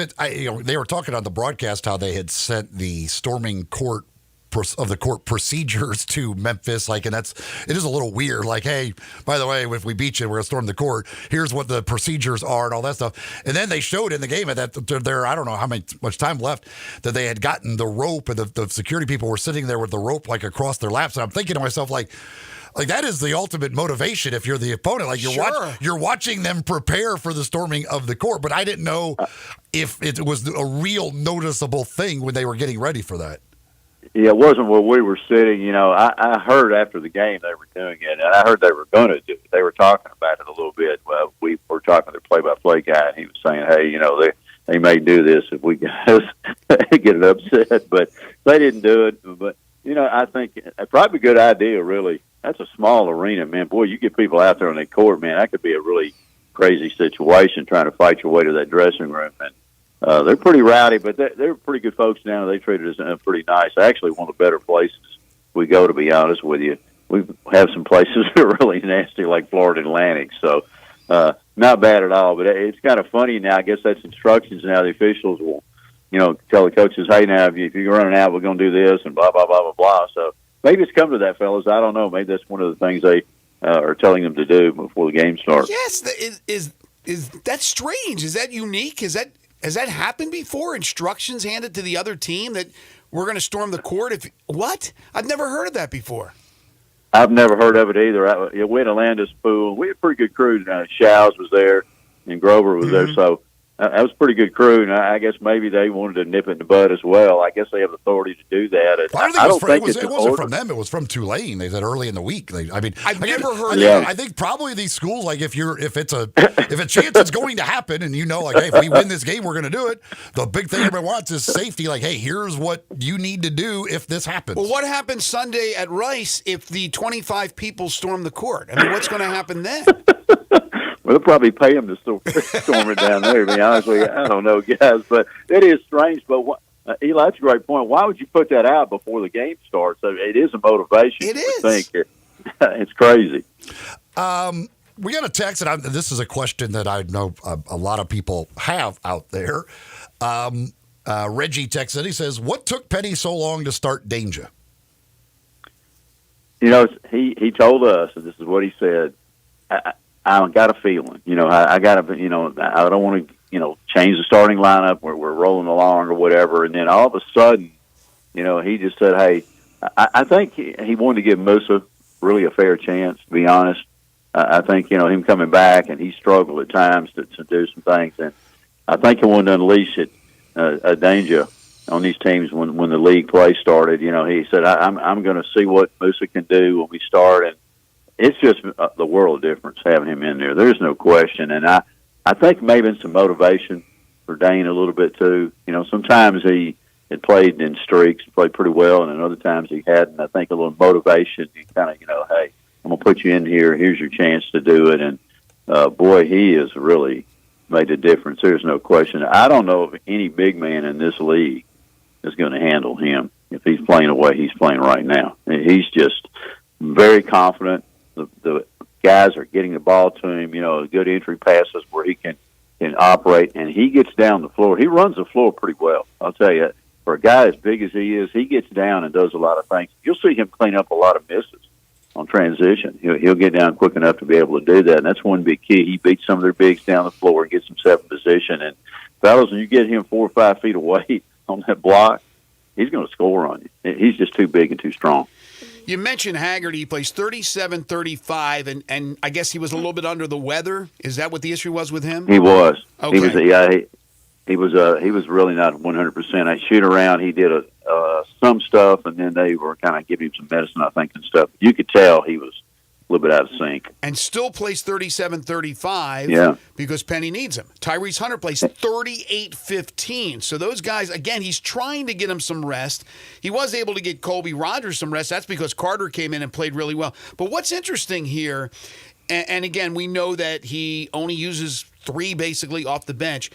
they were talking on the broadcast how they had sent the storming court procedures to Memphis, and it is a little weird. Hey, by the way, if we beat you, we're gonna storm the court. Here's what the procedures are and all that stuff. And then they showed in the game that there, I don't know how much time left, that they had gotten the rope, and the security people were sitting there with the rope across their laps. And I'm thinking to myself, that is the ultimate motivation if you're the opponent. You're watching them prepare for the storming of the court. But I didn't know if it was a real noticeable thing when they were getting ready for that. Yeah, it wasn't where we were sitting. I heard after the game they were doing it, and I heard they were going to do it. They were talking about it a little bit. Well, we were talking to their play-by-play guy, and he was saying, hey, they may do this if we guys get upset, but they didn't do it. But, I think probably a good idea, really. That's a small arena, man. Boy, you get people out there on the court, man, that could be a really crazy situation trying to fight your way to that dressing room. And they're pretty rowdy, but they're pretty good folks now. They treated us pretty nice. Actually, one of the better places we go, to be honest with you. We have some places that are really nasty, like Florida Atlantic. So not bad at all. But it's kind of funny now. I guess that's instructions now. The officials will, tell the coaches, hey, now, if you're running out, we're going to do this and blah, blah, blah, blah, blah. So maybe it's come to that, fellas. I don't know. Maybe that's one of the things they are telling them to do before the game starts. Yes. Is that strange? Is that unique? Has that happened before? Instructions handed to the other team that we're going to storm the court? What? I've never heard of that before. I've never heard of it either. We had a Landis pool. We had a pretty good crew. Shows was there, and Grover was there. So that was a pretty good crew, and I guess maybe they wanted to nip it in the bud as well. I guess they have authority to do that. I don't think it wasn't from them. It was from Tulane. They said early in the week. I've never heard. I think probably these schools, if a chance is going to happen, and hey, if we win this game, we're going to do it. The big thing everybody wants is safety. Hey, here's what you need to do if this happens. Well, what happens Sunday at Rice if the 25 people storm the court? I mean, what's going to happen then? Well, they'll probably pay them to storm it down there, to be honest with you. I don't know, guys. But it is strange. But, Eli, that's a great point. Why would you put that out before the game starts? It is a motivation. It is. I think it's crazy. We got a text, and this is a question that I know a lot of people have out there. Reggie texted. He says, what took Penny so long to start Danger? he told us, and this is what he said. I got a feeling, I got to, I don't want to, change the starting lineup. We're rolling along or whatever, and then all of a sudden, he just said, "Hey, I think he wanted to give Musa really a fair chance. To be honest, I think him coming back, and he struggled at times to do some things, and I think he wanted to unleash a danger on these teams when the league play started. He said, I'm going to see what Musa can do when we start, and it's just the world of difference having him in there. There's no question, and I think maybe some motivation for Dane a little bit too. Sometimes he had played in streaks, played pretty well, and other times he hadn't. I think a little motivation, you kind of, hey, I'm going to put you in here. Here's your chance to do it. And, boy, he has really made a difference. There's no question. I don't know if any big man in this league is going to handle him if he's playing the way he's playing right now. He's just very confident. The guys are getting the ball to him, good entry passes where he can operate, and he gets down the floor. He runs the floor pretty well. I'll tell you, for a guy as big as he is, he gets down and does a lot of things. You'll see him clean up a lot of misses on transition. He'll get down quick enough to be able to do that, and that's one big key. He beats some of their bigs down the floor and gets himself in position. And, fellas, when you get him 4 or 5 feet away on that block, he's going to score on you. He's just too big and too strong. You mentioned Haggerty. He plays 37-35, and I guess he was a little bit under the weather. Is that what the issue was with him? He was. Okay. He was really not 100%. I shoot around. He did some stuff, and then they were kind of giving him some medicine, I think, and stuff. You could tell he was a little bit out of sync. And still plays 37-35 because Penny needs him. Tyrese Hunter plays 38-15. So those guys, again, he's trying to get him some rest. He was able to get Colby Rogers some rest. That's because Carter came in and played really well. But what's interesting here, and again, we know that he only uses 3 basically off the bench.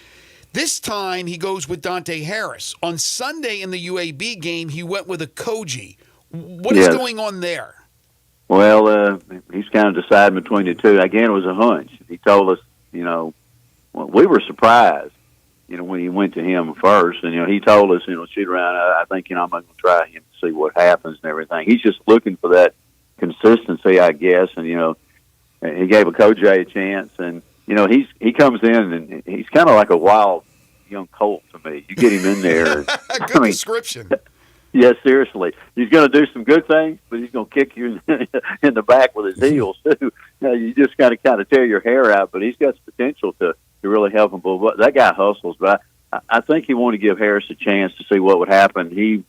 This time he goes with Dante Harris. On Sunday in the UAB game, he went with a Koji. What is going on there? Well, he's kind of deciding between the two. Again, it was a hunch. He told us, we were surprised, when he went to him first. And, he told us, shoot around. I think, I'm going to try him to see what happens and everything. He's just looking for that consistency, I guess. And, he gave a Koji a chance. And, he comes in and he's kind of like a wild young colt to me. You get him in there. Good description. Yeah, seriously. He's going to do some good things, but he's going to kick you in the back with his heels, too. You just got to kind of tear your hair out, but he's got the potential to really help him. But that guy hustles. But I think he wanted to give Harris a chance to see what would happen. He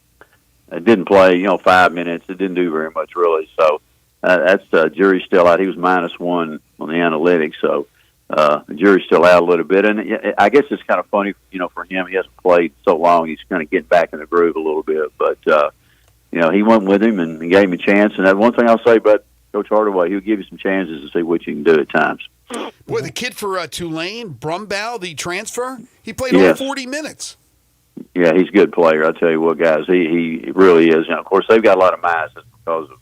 didn't play, 5 minutes. It didn't do very much, really. So that's jury's still out. He was -1 on the analytics, so the jury's still out a little bit. And I guess it's kind of funny, for him. He hasn't played so long. He's kind of getting back in the groove a little bit. But, he went with him and gave him a chance. And that one thing I'll say about Coach Hardaway, he'll give you some chances to see what you can do at times. Boy, the kid for Tulane, Brumbaugh, the transfer, he played over 40 minutes. Yeah, he's a good player. I tell you what, guys, he really is. Of course, they've got a lot of minuses because of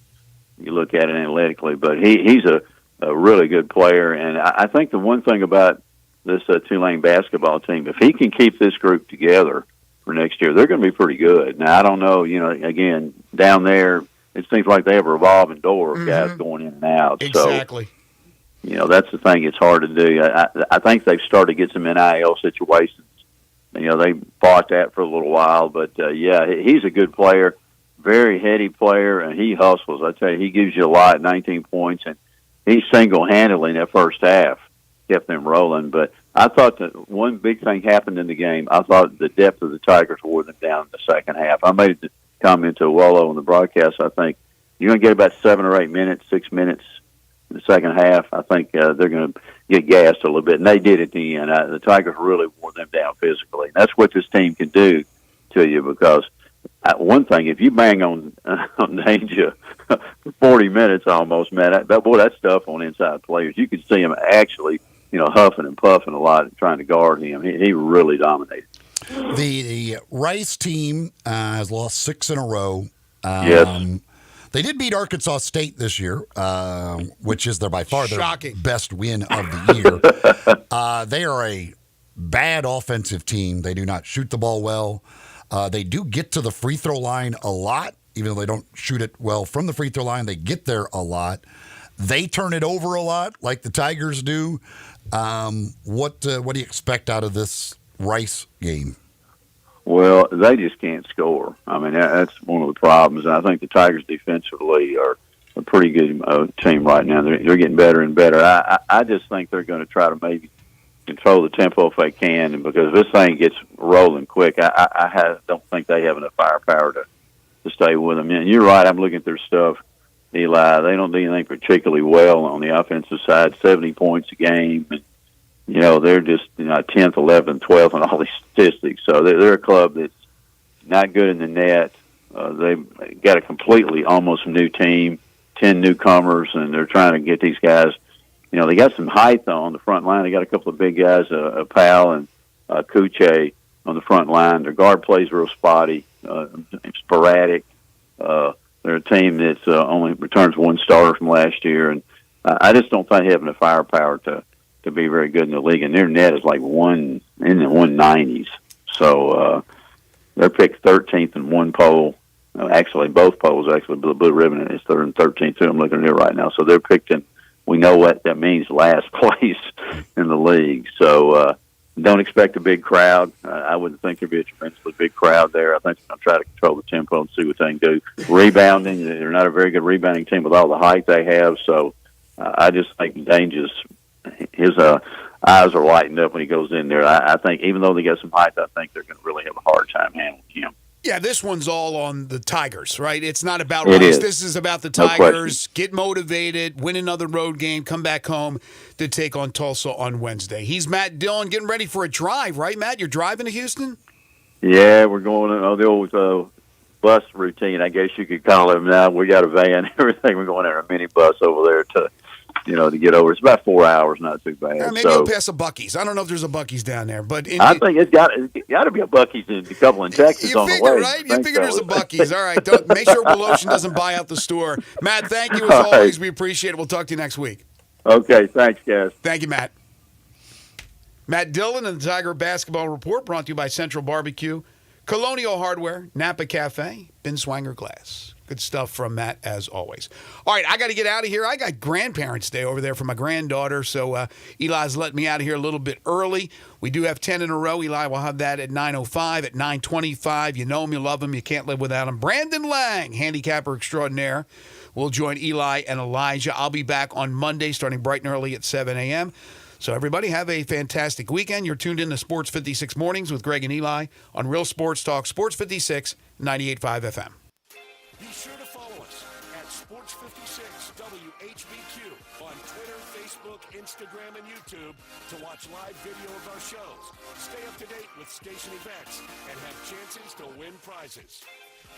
you look at it analytically, but he's a really good player. And I think the one thing about this Tulane basketball team, if he can keep this group together for next year, they're going to be pretty good. Now, I don't know, again, down there, it seems like they have a revolving door of guys going in and out. Exactly. So, that's the thing. It's hard to do. I think they've started to get some NIL situations. They fought that for a little while. But, he's a good player, very heady player, and he hustles. I tell you, he gives you a lot, 19 points, and he single-handedly in that first half kept them rolling. But I thought that one big thing happened in the game. I thought the depth of the Tigers wore them down in the second half. I made the comment to Wallo on the broadcast. I think you're going to get about 7 or 8 minutes, 6 minutes in the second half. I think they're going to get gassed a little bit, and they did at the end. The Tigers really wore them down physically. And that's what this team can do to you because one thing, if you bang on Danger for 40 minutes almost, man, that's tough on inside players. You could see him actually, huffing and puffing a lot trying to guard him. He really dominated. The Rice team has lost 6 in a row. Yes. They did beat Arkansas State this year, which is by far their best win of the year. They are a bad offensive team. They do not shoot the ball well. They do get to the free throw line a lot, even though they don't shoot it well from the free throw line, they get there a lot. They turn it over a lot, like the Tigers do. What do you expect out of this Rice game? Well, they just can't score. I mean, that's one of the problems. And I think the Tigers defensively are a pretty good team right now. They're getting better and better. I just think they're going to try to maybe control the tempo if they can, and because this thing gets rolling quick, I don't think they have enough firepower to stay with them. And you're right. I'm looking at their stuff, Eli. They don't do anything particularly well on the offensive side. 70 points a game, and they're just 10th, 11th, 12th on all these statistics. So they're a club that's not good in the net. They've got a completely almost new team, 10 newcomers, and they're trying to get these guys. They got some height on the front line. They got a couple of big guys, Powell and Kuche on the front line. Their guard plays real spotty, sporadic. They're a team that only returns one starter from last year, and I just don't think they have enough firepower to be very good in the league. And their net is like in the 190s. So they're picked 13th in one poll. Actually, both polls, the Blue Ribbon is third and 13th too. I'm looking at it right now. So they're picked in. We know what that means, last place in the league. So don't expect a big crowd. I wouldn't think there'd be a tremendously big crowd there. I think they're going to try to control the tempo and see what they can do. Rebounding, they're not a very good rebounding team with all the height they have. So I just think Danger's, his eyes are lighting up when he goes in there. I think even though they got some height, I think they're going to really have a hard time handling him. Yeah, this one's all on the Tigers, right? It's not about It Rice. is. This is about the No Tigers. Get motivated, win another road game, come back home to take on Tulsa on Wednesday. He's Matt Dillon getting ready for a drive, right, Matt? You're driving to Houston? Yeah, we're going on the old bus routine, I guess you could call it. Now we got a van and everything. We're going in a mini bus over there to get over. It's about 4 hours, not too bad. Yeah, maybe you'll pass a Buc-ee's. I don't know if there's a Buc-ee's down there, but I think it's got to be a Buc-ee's in a couple in Texas you on figure, the way. right? You figure there's a Buc-ee's. All right. Make sure Belotion doesn't buy out the store. Matt, thank you as All right. always. We appreciate it. We'll talk to you next week. Okay, thanks, guys. Thank you, Matt. Matt Dillon and the Tiger Basketball Report brought to you by Central Barbecue, Colonial Hardware, Napa Cafe, Binswanger Glass. Good stuff from Matt, as always. All right, I got to get out of here. I got Grandparents' Day over there for my granddaughter, so Eli's letting me out of here a little bit early. We do have 10 in a row. Eli will have that at 9:05, at 9:25. You know him, you love him, you can't live without him. Brandon Lang, handicapper extraordinaire, will join Eli and Elijah. I'll be back on Monday, starting bright and early at 7 a.m., So everybody have a fantastic weekend. You're tuned in to Sports 56 Mornings with Greg and Eli on Real Sports Talk, Sports 56, 98.5 FM. Be sure to follow us at Sports56 WHBQ on Twitter, Facebook, Instagram, and YouTube to watch live video of our shows. Stay up to date with station events and have chances to win prizes.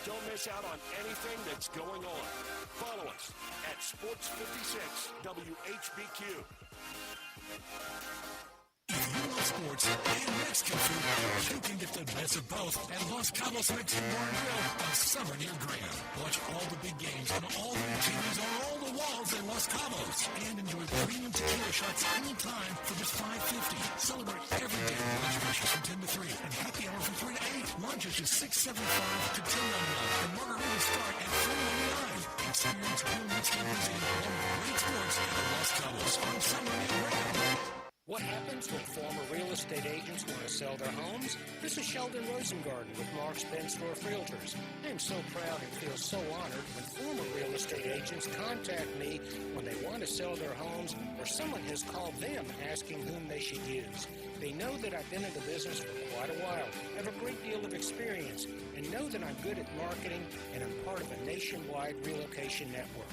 Don't miss out on anything that's going on. Follow us at Sports56 WHBQ. If you love sports and Mexican food, you can get the best of both at Los Cabos Mexican Bar and Grill on Summer near Graham. Watch all the big games on all the TVs on all the walls at Los Cabos and enjoy premium tequila shots anytime for just $5.50. Celebrate every day with lunch specials from 10 to 3 and happy hour from 3 to 8. Lunch is just $6.75 to $10.99 and margaritas start at $4.99. Experience real Mexican cuisine along with great sports at Los Cabos on Summer near Graham. What happens when former real estate agents want to sell their homes? This is Sheldon Rosengarten with Mark's Benstorff Realtors. I am so proud and feel so honored when former real estate agents contact me when they want to sell their homes or someone has called them asking whom they should use. They know that I've been in the business for quite a while, have a great deal of experience, and know that I'm good at marketing and I'm part of a nationwide relocation network.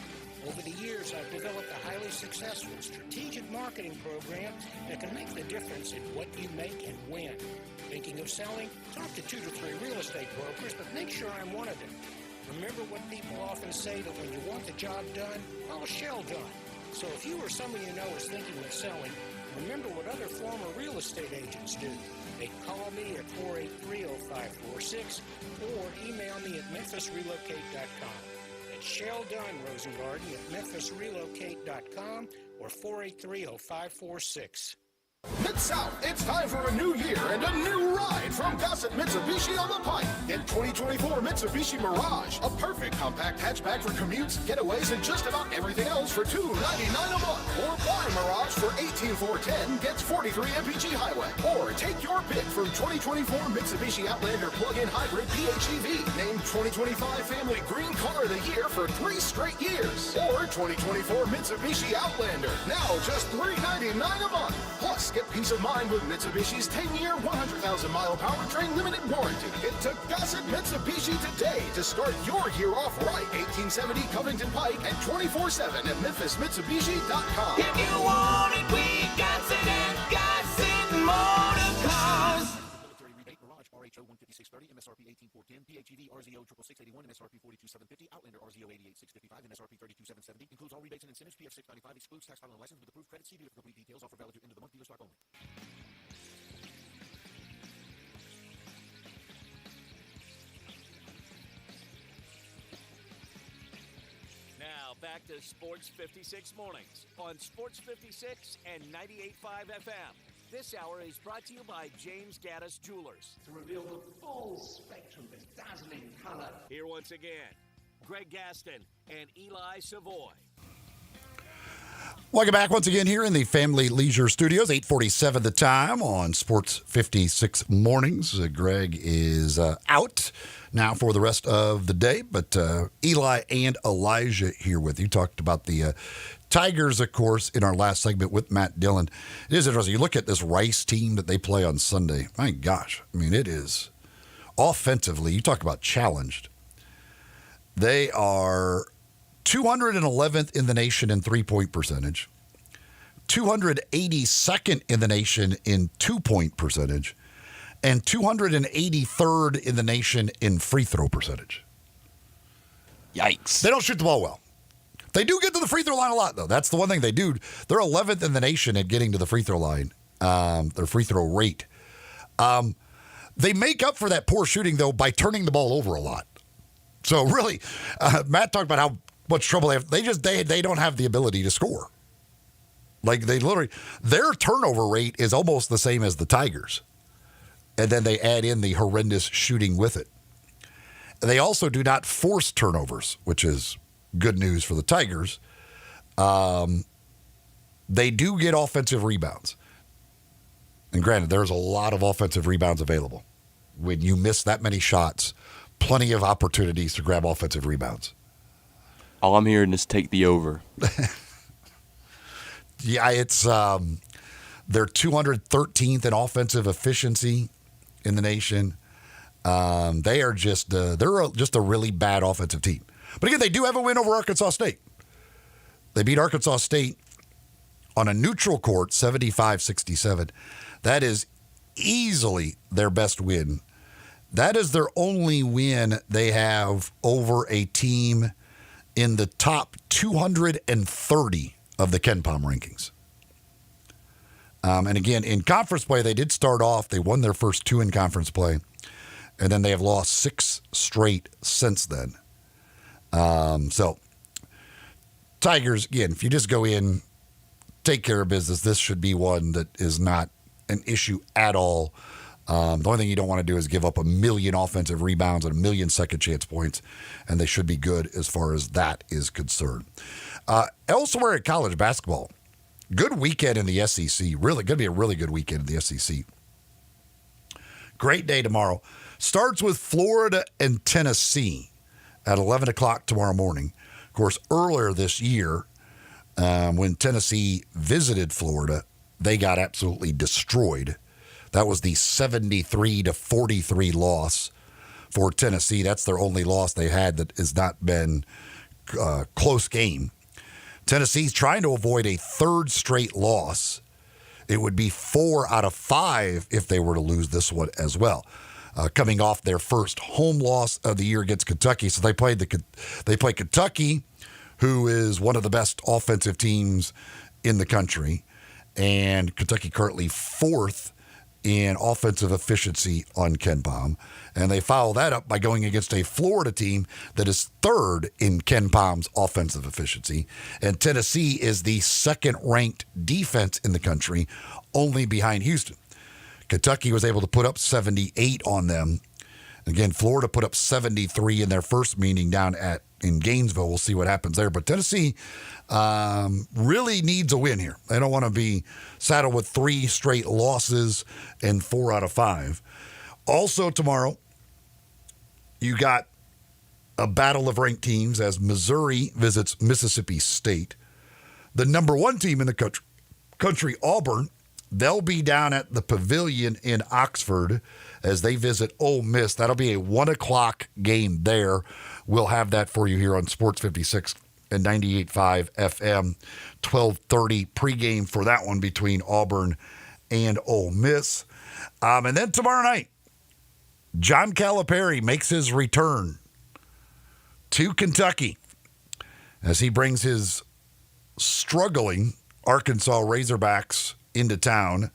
Over the years, I've developed a highly successful strategic marketing program that can make the difference in what you make and when. Thinking of selling? Talk to 2 to 3 real estate brokers, but make sure I'm one of them. Remember what people often say, that when you want the job done, call Shell Done. So if you or someone you know is thinking of selling, remember what other former real estate agents do. They call me at 483-0546 or email me at memphisrelocate.com. Shell Dunn Rosengarten at memphisrelocate.com or 483-0546. Mid-South, it's time for a new year and a new ride from Gossett Mitsubishi on the Pike. Get 2024 Mitsubishi Mirage, a perfect compact hatchback for commutes, getaways, and just about everything else for $299 a month. Or buy Mirage for $18,410, gets 43 mpg highway. Or take your pick from 2024 Mitsubishi Outlander plug-in hybrid PHEV, named 2025 Family Green Car of the Year for 3 straight years. Or 2024 Mitsubishi Outlander, now just $399 a month. Plus, get peace of mind with Mitsubishi's 10-year, 100,000-mile powertrain limited warranty. Get to Gossett Mitsubishi today to start your year off right. 1870 Covington Pike and 24/7 at MemphisMitsubishi.com. If you want it, we got it at Gossett Motor Cars. Military rebate Mirage RHO 15630 MSRP 18410 PHEV RZO 66681 MSRP 42750 Outlander RZO 88655 MSRP 32770 includes all rebates and incentives. PF 695 excludes tax title and license with approved credit. See dealer for complete details. Offer valid through end of the month. Dealer stock only. Now back to Sports 56 mornings on Sports 56 and 98.5 FM. This hour is brought to you by James Gaddis Jewelers. To reveal the full spectrum of dazzling color. Here once again, Greg Gaston and Eli Savoy. Welcome back once again here in the Family Leisure Studios, 8:47 the time on Sports 56 mornings. Greg is out now for the rest of the day, but Eli and Elijah here with you. Talked about the Tigers, of course, in our last segment with Matt Dillon. It is interesting. You look at this Rice team that they play on Sunday. My gosh, I mean, it is offensively. You talk about challenged. They are 211th in the nation in three-point percentage, 282nd in the nation in two-point percentage, and 283rd in the nation in free throw percentage. Yikes. They don't shoot the ball well. They do get to the free throw line a lot, though. That's the one thing they do. They're 11th in the nation at getting to the free throw line, their free throw rate. They make up for that poor shooting, though, by turning the ball over a lot. So really, Matt talked about how much trouble they have. They don't have the ability to score. Like they literally, their turnover rate is almost the same as the Tigers. And then they add in the horrendous shooting with it. They also do not force turnovers, which is good news for the Tigers. They do get offensive rebounds. And granted, there's a lot of offensive rebounds available. When you miss that many shots, plenty of opportunities to grab offensive rebounds. All I'm hearing is take the over. Yeah, it's they're 213th in offensive efficiency in the nation. They are just just a really bad offensive team. But again, they do have a win over Arkansas State. They beat Arkansas State on a neutral court, 75-67. That is easily their best win. That is their only win they have over a team in the top 230 of the KenPom rankings. And again, in conference play, they did start off. They won their first two in conference play, and then they have lost 6 straight since then. So, Tigers, again, if you just go in, take care of business, this should be one that is not an issue at all. The only thing you don't want to do is give up 1 million offensive rebounds and 1 million second chance points, and they should be good as far as that is concerned. Elsewhere at college basketball, good weekend in the SEC. Really going to be a really good weekend in the SEC. Great day tomorrow. Starts with Florida and Tennessee at 11 o'clock tomorrow morning. Of course, earlier this year, when Tennessee visited Florida, they got absolutely destroyed. That was the 73-43 loss for Tennessee. That's their only loss they had that has not been a close game. Tennessee's trying to avoid a third straight loss. It would be 4 out of 5 if they were to lose this one as well. Coming off their first home loss of the year against Kentucky. So they play Kentucky, who is one of the best offensive teams in the country. And Kentucky currently 4th in offensive efficiency on Ken Palm. And they follow that up by going against a Florida team that is third in Ken Palm's offensive efficiency. And Tennessee is the second-ranked defense in the country, only behind Houston. Kentucky was able to put up 78 on them. Again, Florida put up 73 in their first meeting down in Gainesville. We'll see what happens there. But Tennessee really needs a win here. They don't want to be saddled with 3 straight losses and 4 out of 5. Also tomorrow, you got a battle of ranked teams as Missouri visits Mississippi State. The number 1 team in the country, Auburn, they'll be down at the Pavilion in Oxford as they visit Ole Miss. That'll be a 1 o'clock game there. We'll have that for you here on Sports 56 and 98.5 FM. 12:30 pregame for that one between Auburn and Ole Miss. And then tomorrow night, John Calipari makes his return to Kentucky as he brings his struggling Arkansas Razorbacks into town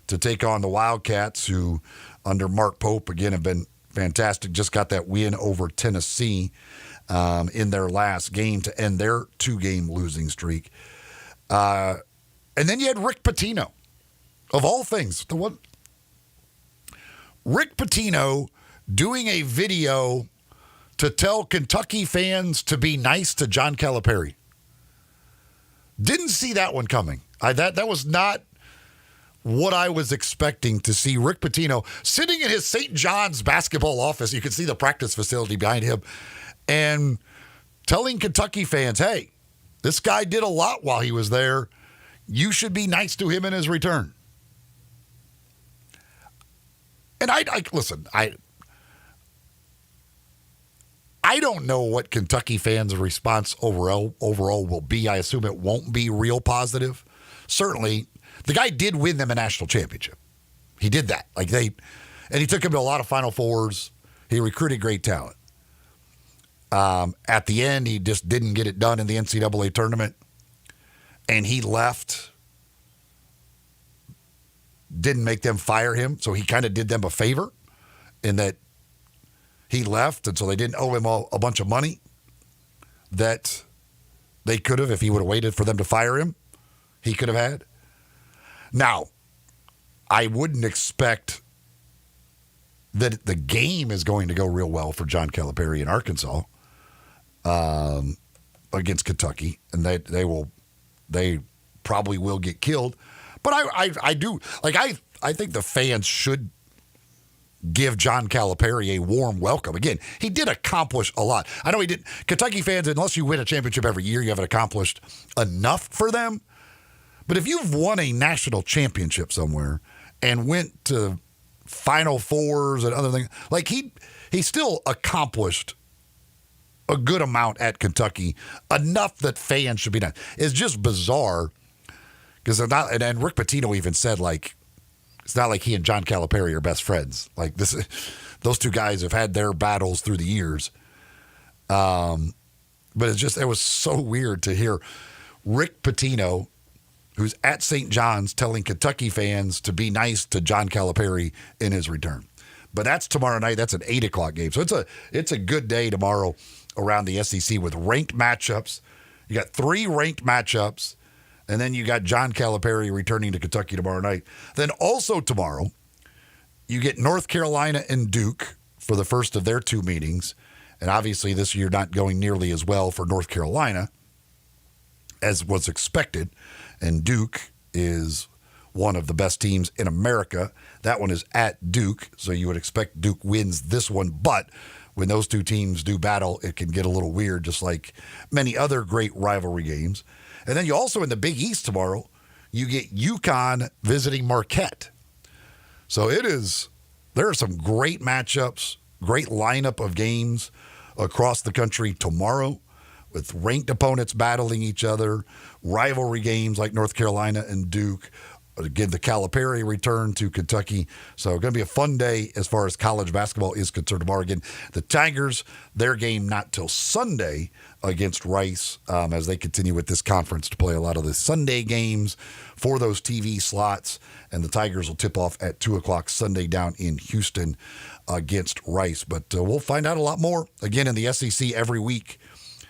to take on the Wildcats, who under Mark Pope, again, have been fantastic. Just got that win over Tennessee in their last game to end their 2-game losing streak. And then you had Rick Pitino, of all things. Rick Pitino doing a video to tell Kentucky fans to be nice to John Calipari. Didn't see that one coming. That was not what I was expecting to see. Rick Pitino sitting in his St. John's basketball office. You can see the practice facility behind him, and telling Kentucky fans, hey, this guy did a lot while he was there. You should be nice to him in his return. And listen, I don't know what Kentucky fans' response overall will be. I assume it won't be real positive. Certainly, the guy did win them a national championship. He did that. And he took him to a lot of Final Fours. He recruited great talent. At the end, he just didn't get it done in the NCAA tournament. And he left. Didn't make them fire him, so he kind of did them a favor in that he left, and so they didn't owe him a bunch of money that they could have if he would have waited for them to fire him. He could have had. Now, I wouldn't expect that the game is going to go real well for John Calipari in Arkansas against Kentucky, and they probably will get killed. But I think the fans should give John Calipari a warm welcome. Again, he did accomplish a lot. I know he did. Kentucky fans, unless you win a championship every year, you haven't accomplished enough for them. But if you've won a national championship somewhere and went to Final Fours and other things, he still accomplished a good amount at Kentucky, enough that fans should be done. It's just bizarre. Because and Rick Pitino even said, it's not like he and John Calipari are best friends. Those two guys have had their battles through the years. But it was so weird to hear Rick Pitino, who's at St. John's, telling Kentucky fans to be nice to John Calipari in his return. But that's tomorrow night. That's an 8 o'clock game. So it's a good day tomorrow around the SEC with ranked matchups. You got 3 ranked matchups. And then you got John Calipari returning to Kentucky tomorrow night. Then also tomorrow, you get North Carolina and Duke for the first of their 2 meetings. And obviously this year not going nearly as well for North Carolina as was expected. And Duke is one of the best teams in America. That one is at Duke, so you would expect Duke wins this one. But when those 2 teams do battle, it can get a little weird, just like many other great rivalry games. And then you also, in the Big East tomorrow, you get UConn visiting Marquette. So there are some great matchups, great lineup of games across the country tomorrow with ranked opponents battling each other, rivalry games like North Carolina and Duke, Again, the Calipari return to Kentucky. So going to be a fun day as far as college basketball is concerned tomorrow. Again, the Tigers, their game not till Sunday against Rice as they continue with this conference to play a lot of the Sunday games for those TV slots. And the Tigers will tip off at 2 o'clock Sunday down in Houston against Rice. But we'll find out a lot more. Again, in the SEC every week,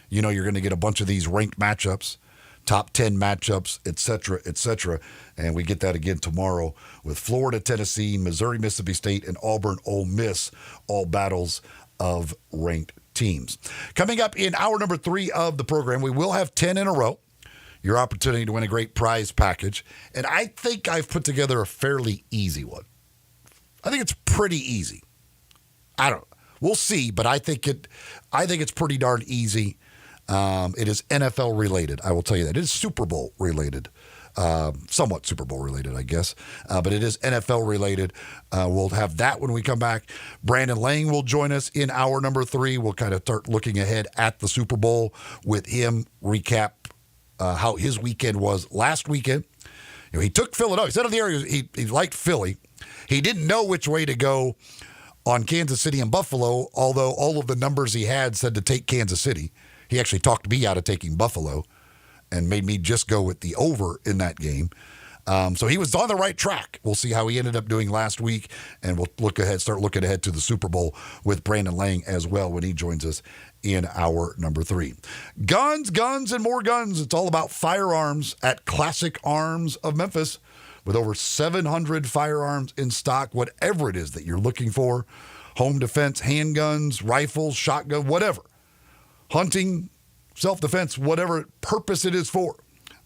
you're going to get a bunch of these ranked matchups. Top 10 matchups, et cetera, and we get that again tomorrow with Florida, Tennessee, Missouri, Mississippi State, and Auburn, Ole Miss, all battles of ranked teams. Coming up in hour number 3 of the program, we will have 10 in a row, your opportunity to win a great prize package, and I think I've put together a fairly easy one. I think it's pretty easy. We'll see, but I think it's pretty darn easy. It is NFL related. I will tell you that. It is Super Bowl related. Somewhat Super Bowl related, I guess. But it is NFL related. We'll have that when we come back. Brandon Lang will join us in hour number 3. We'll kind of start looking ahead at the Super Bowl with him, recap how his weekend was last weekend. He took Philadelphia. He said in the area he liked Philly. He didn't know which way to go on Kansas City and Buffalo, although all of the numbers he had said to take Kansas City. He actually talked me out of taking Buffalo and made me just go with the over in that game. So he was on the right track. We'll see how he ended up doing last week, and we'll start looking ahead to the Super Bowl with Brandon Lang as well when he joins us in hour number 3. Guns, and more guns. It's all about firearms at Classic Arms of Memphis with over 700 firearms in stock, whatever it is that you're looking for. Home defense, handguns, rifles, shotgun, whatever. Hunting, self-defense, whatever purpose it is for,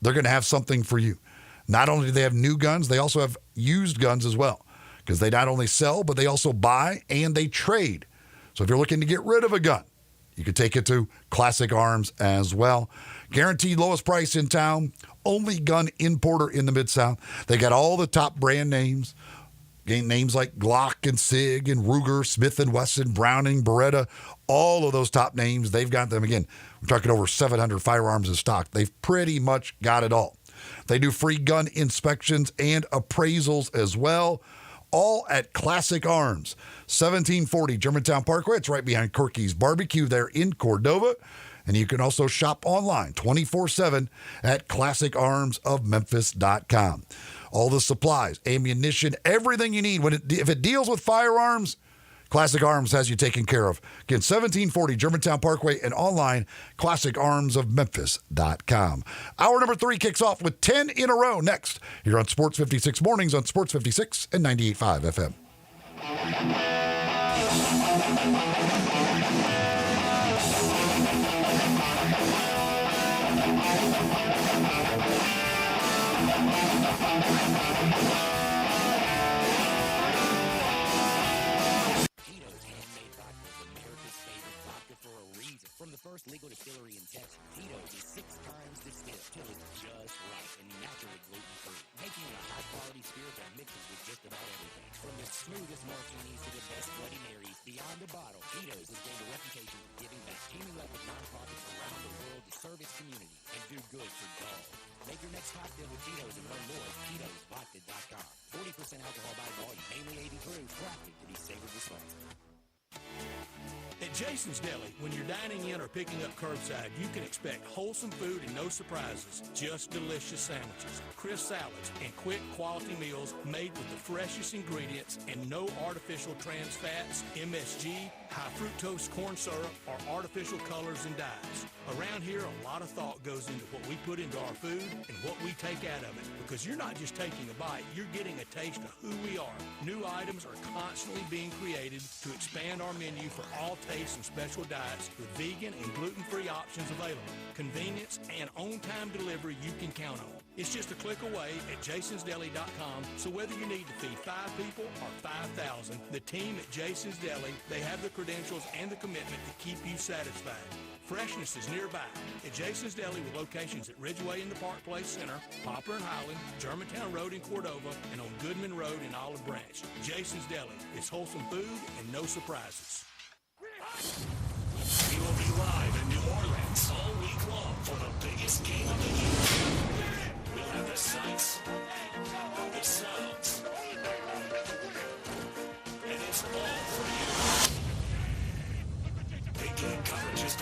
they're going to have something for you. Not only do they have new guns, they also have used guns as well, because they not only sell, but they also buy and they trade. So if you're looking to get rid of a gun, you can take it to Classic Arms as well. Guaranteed lowest price in town, only gun importer in the Mid-South. They got all the top brand names. Names like Glock and Sig and Ruger, Smith & Wesson, Browning, Beretta, all of those top names, they've got them. Again, we're talking over 700 firearms in stock. They've pretty much got it all. They do free gun inspections and appraisals as well, all at Classic Arms, 1740 Germantown Parkway. It's right behind Corky's Barbecue there in Cordova. And you can also shop online 24/7 at classicarmsofmemphis.com. All the supplies, ammunition, everything you need. If it deals with firearms, Classic Arms has you taken care of. Again, 1740 Germantown Parkway and online, classicarmsofmemphis.com. Hour number 3 kicks off with 10 in a row next here on Sports 56 Mornings on Sports 56 and 98.5 FM. From the first legal distillery in Texas, Tito's is 6 times distilled till it's just right and naturally gluten-free, making it a high-quality spirit that mixes with just about everything. From the smoothest martinis to the best Bloody Marys, beyond the bottle, Tito's has gained a reputation for giving back, teaming up with nonprofits around the world to serve its community and do good for dogs. Make your next cocktail with Tito's and learn more at Tito'sVodka.com. 40% alcohol by volume, mainly 80 proof, crafted to be savored responsibly. At Jason's Deli, when you're dining in or picking up curbside, you can expect wholesome food and no surprises, just delicious sandwiches, crisp salads, and quick quality meals made with the freshest ingredients and no artificial trans fats, MSG, high fructose corn syrup, or artificial colors and dyes. Around here, a lot of thought goes into what we put into our food and what we take out of it, because you're not just taking a bite, you're getting a taste of who we are. New items are constantly being created to expand our menu for all tastes and special diets with vegan and gluten-free options available. Convenience and on-time delivery you can count on. It's just a click away at jasonsdeli.com, so whether you need to feed 5 people or 5,000, the team at Jason's Deli, they have the credentials and the commitment to keep you satisfied. Freshness is nearby at Jason's Deli with locations at Ridgeway in the Park Place Center, Poplar and Highland, Germantown Road in Cordova, and on Goodman Road in Olive Branch. Jason's Deli. It's wholesome food and no surprises. We will be live in New Orleans all week long for the biggest game of the year. We'll have the sights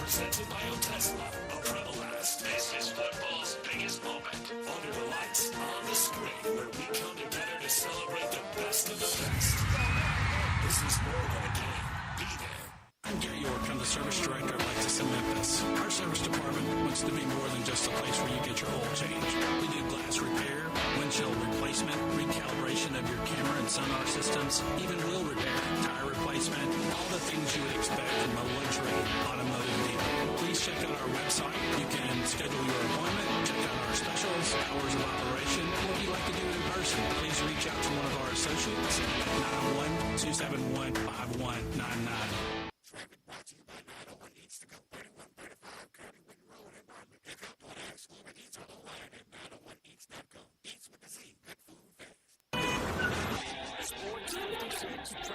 Presented by Tesla of Prevalast. This is football's biggest moment. Under the lights, on the screen, where we come together to celebrate the best of the best. This is more than a game. Be there. I'm Gary York. I'm the service director of Lexus in Memphis. Our service department wants to be more than just a place where you get your oil changed. We do glass repair, windshield replacement, recalibration of your camera and sonar systems, even wheel repair, tire replacement, all the things you would expect from a luxury automotive dealer. Please check out our website. You can schedule your appointment, check out our specials, hours of operation, or if you'd like to do it in person, please reach out to one of our associates at 901-271-5199. Sports 56 traffic.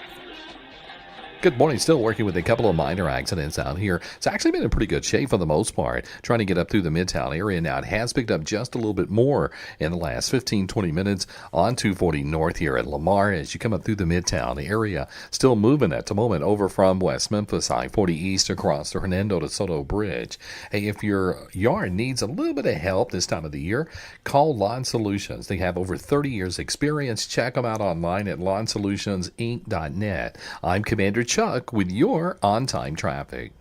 Good morning. Still working with a couple of minor accidents out here. It's actually been in pretty good shape for the most part. Trying to get up through the Midtown area now. It has picked up just a little bit more in the last 15, 20 minutes on 240 North here at Lamar as you come up through the Midtown area. Still moving at the moment over from West Memphis, I-40 East across the Hernando de Soto Bridge. Hey, if your yard needs a little bit of help this time of the year, call Lawn Solutions. They have over 30 years experience. Check them out online at lawnsolutionsinc.net. I'm Commander Chuck with your on-time traffic.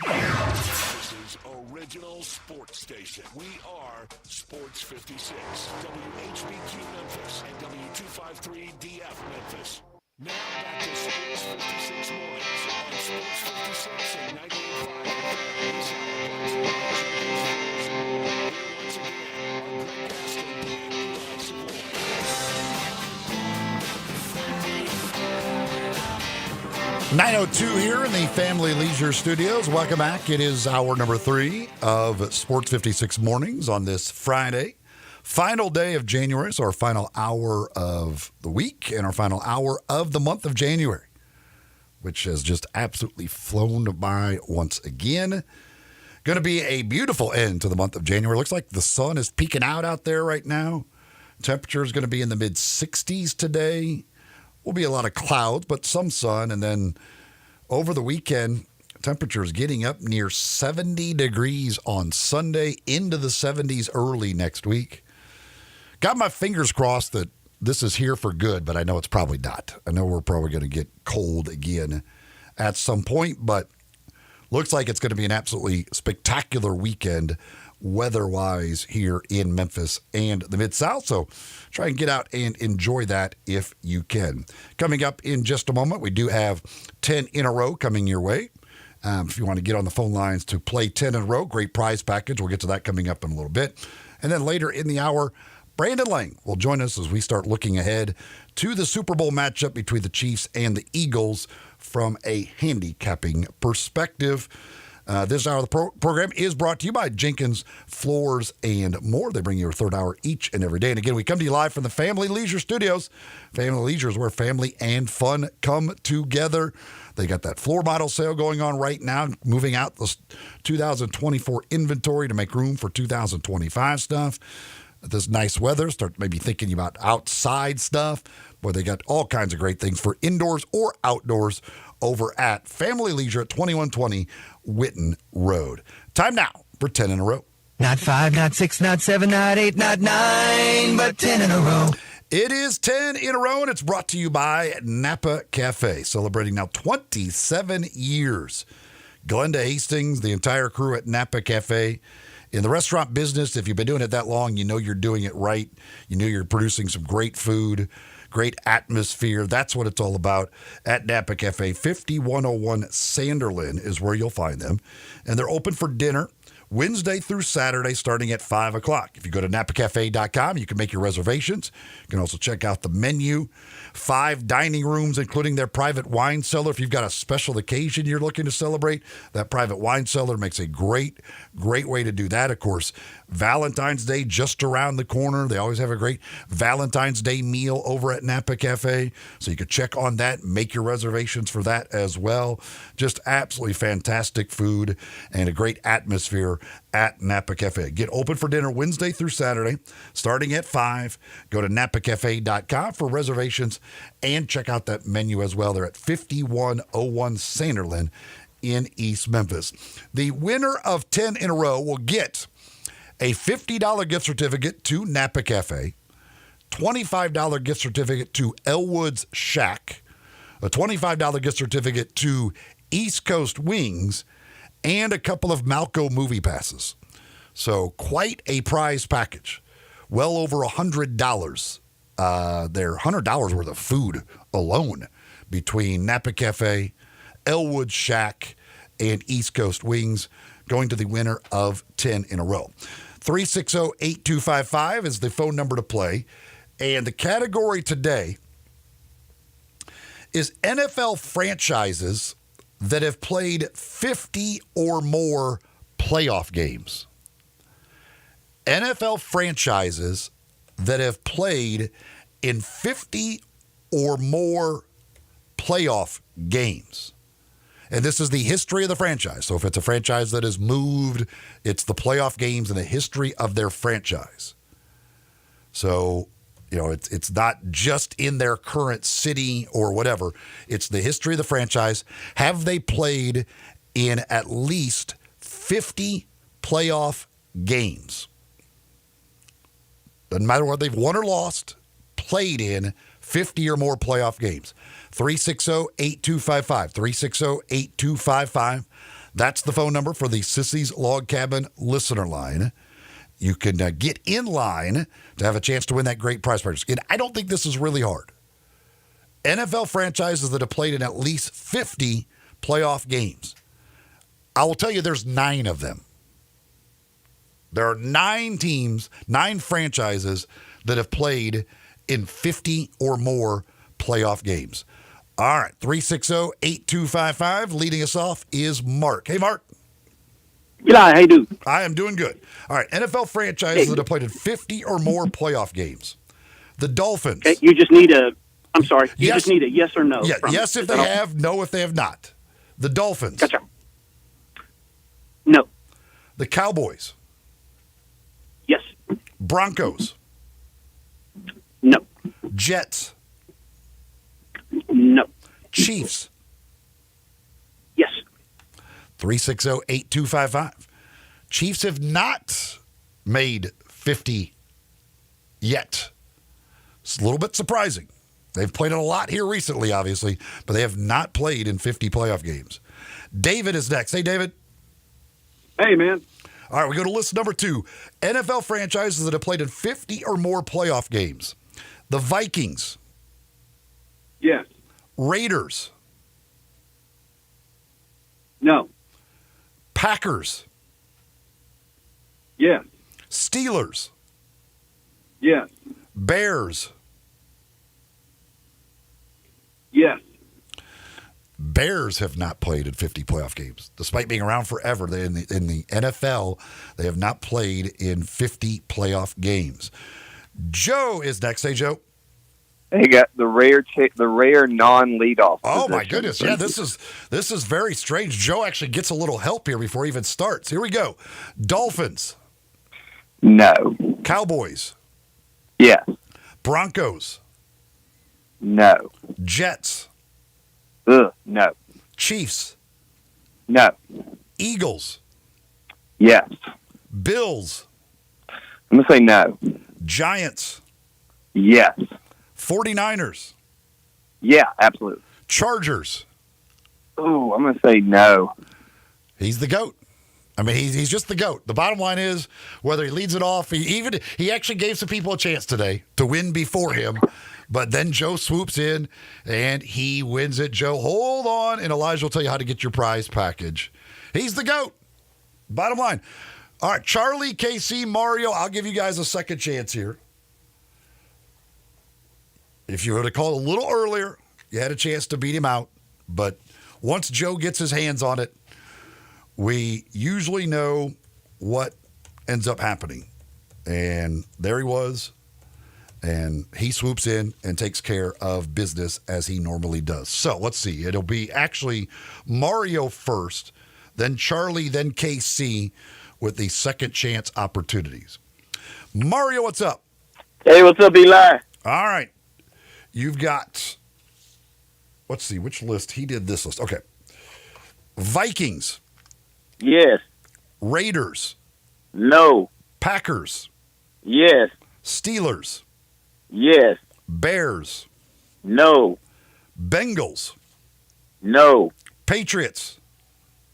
This is Original Sports Station. We are Sports 56, WHBQ Memphis, and W253DF Memphis. Now back to Sports 56 mornings on Sports 56 and 98.5 This hour brought to you by Here once again are Greg Gaston and Eli Savoy. 9:02 here in the Family Leisure Studios. Welcome back. It is hour number 3 of Sports 56 mornings on this Friday. Final day of January, so our final hour of the week and our final hour of the month of January, which has just absolutely flown by once again. Going to be a beautiful end to the month of January. Looks like the sun is peeking out there right now. Temperature is going to be in the mid-60s today. Will be a lot of clouds, but some sun. And then over the weekend, temperatures getting up near 70 degrees on Sunday, into the 70s early next week. Got my fingers crossed that this is here for good, but I know it's probably not. I know we're probably going to get cold again at some point, but looks like it's going to be an absolutely spectacular weekend weather-wise here in Memphis and the Mid-South. So try and get out and enjoy that if you can. Coming up in just a moment, we do have 10 in a row coming your way. If you want to get on the phone lines to play 10 in a row, great prize package. We'll get to that coming up in a little bit. And then later in the hour, Brandon Lang will join us as we start looking ahead to the Super Bowl matchup between the Chiefs and the Eagles from a handicapping perspective. This hour of the program is brought to you by Jenkins Floors and More. They bring you a third hour each and every day. And again, we come to you live from the Family Leisure Studios. Family Leisure is where family and fun come together. They got that floor model sale going on right now, moving out the 2024 inventory to make room for 2025 stuff. This nice weather, start maybe thinking about outside stuff. Boy, they got all kinds of great things for indoors or outdoors over at Family Leisure at 2120 Witten Road. Time now for 10 in a row. Not 5, not 6, not 7, not 8, not 9, but 10 in a row. It is 10 in a row, and it's brought to you by Napa Cafe, celebrating now 27 years. Glenda Hastings, the entire crew at Napa Cafe. In the restaurant business, if you've been doing it that long, you know you're doing it right. You know you're producing some great food, great atmosphere. That's what it's all about at Napa Cafe. 5101 Sanderlin is where you'll find them. And they're open for dinner Wednesday through Saturday starting at 5 o'clock. If you go to napacafe.com, you can make your reservations. You can also check out the menu. 5 dining rooms, including their private wine cellar. If you've got a special occasion you're looking to celebrate, that private wine cellar makes a great way to do that. Of course, Valentine's Day just around the corner. They always have a great Valentine's Day meal over at Napa Cafe. So you can check on that, make your reservations for that as well. Just absolutely fantastic food and a great atmosphere there at Napa Cafe. Get open for dinner Wednesday through Saturday, starting at 5. Go to napacafe.com for reservations and check out that menu as well. They're at 5101 Sanderlin in East Memphis. The winner of 10 in a row will get a $50 gift certificate to Napa Cafe, $25 gift certificate to Elwood's Shack, a $25 gift certificate to East Coast Wings, and a couple of Malco movie passes. So quite a prize package. Well over $100. They're $100 worth of food alone between Napa Cafe, Elwood Shack, and East Coast Wings, going to the winner of 10 in a row. 360-8255 is the phone number to play. And the category today is NFL franchises that have played 50 or more playoff games. NFL franchises that have played in 50 or more playoff games. And this is the history of the franchise. So if it's a franchise that has moved, it's the playoff games in the history of their franchise. So, you know, it's not just in their current city or whatever. It's the history of the franchise. Have they played in at least 50 playoff games? Doesn't matter whether they've won or lost, played in 50 or more playoff games. 360-8255. 360-8255. That's the phone number for the Sissy's Log Cabin listener line. You can get in line to have a chance to win that great prize package. And I don't think this is really hard. NFL franchises that have played in at least 50 playoff games. I will tell you there's 9 of them. There are 9 teams, 9 franchises that have played in 50 or more playoff games. All right, 360-8255. Leading us off is Mark. Hey, Mark. Eli, how you doing? I am doing good. All right, NFL franchises that have played in 50 or more playoff games. The Dolphins. Okay, you just need a just need a yes or no. Yeah, yes if they have, no if they have not. The Dolphins. Gotcha. No. The Cowboys. Yes. Broncos. No. Jets. No. Chiefs. Yes. 360-8255. Chiefs have not made 50 yet. It's a little bit surprising. They've played it a lot here recently, obviously, but they have not played in 50 playoff games. David is next. Hey, David. Hey, man. All right, we go to list number 2. NFL franchises that have played in 50 or more playoff games. The Vikings. Yes. Raiders. No. Packers. Yes. Steelers. Yes. Bears. Yes. Bears have not played in 50 playoff games. Despite being around forever, in the NFL, they have not played in 50 playoff games. Joe is next. Hey, Joe. He got the rare non-leadoff. Oh my goodness! Yeah, this is very strange. Joe actually gets a little help here before he even starts. Here we go. Dolphins. No. Cowboys. Yes. Broncos. No. Jets. No. Chiefs. No. Eagles. Yes. Bills. I'm gonna say no. Giants. Yes. 49ers. Yeah, absolutely. Chargers. Oh, I'm going to say no. He's the GOAT. I mean, he's just the GOAT. The bottom line is, whether he leads it off, he actually gave some people a chance today to win before him, but then Joe swoops in and he wins it. Joe, hold on, and Elijah will tell you how to get your prize package. He's the GOAT. Bottom line. All right, Charlie, KC, Mario, I'll give you guys a second chance here. If you would have called a little earlier, you had a chance to beat him out. But once Joe gets his hands on it, we usually know what ends up happening. And there he was. And he swoops in and takes care of business as he normally does. So let's see. It'll be actually Mario first, then Charlie, then KC with the second chance opportunities. Mario, what's up? Hey, what's up, Eli? All right. You've got, let's see, which list? He did this list. Okay. Vikings. Yes. Raiders. No. Packers. Yes. Steelers. Yes. Bears. No. Bengals. No. Patriots.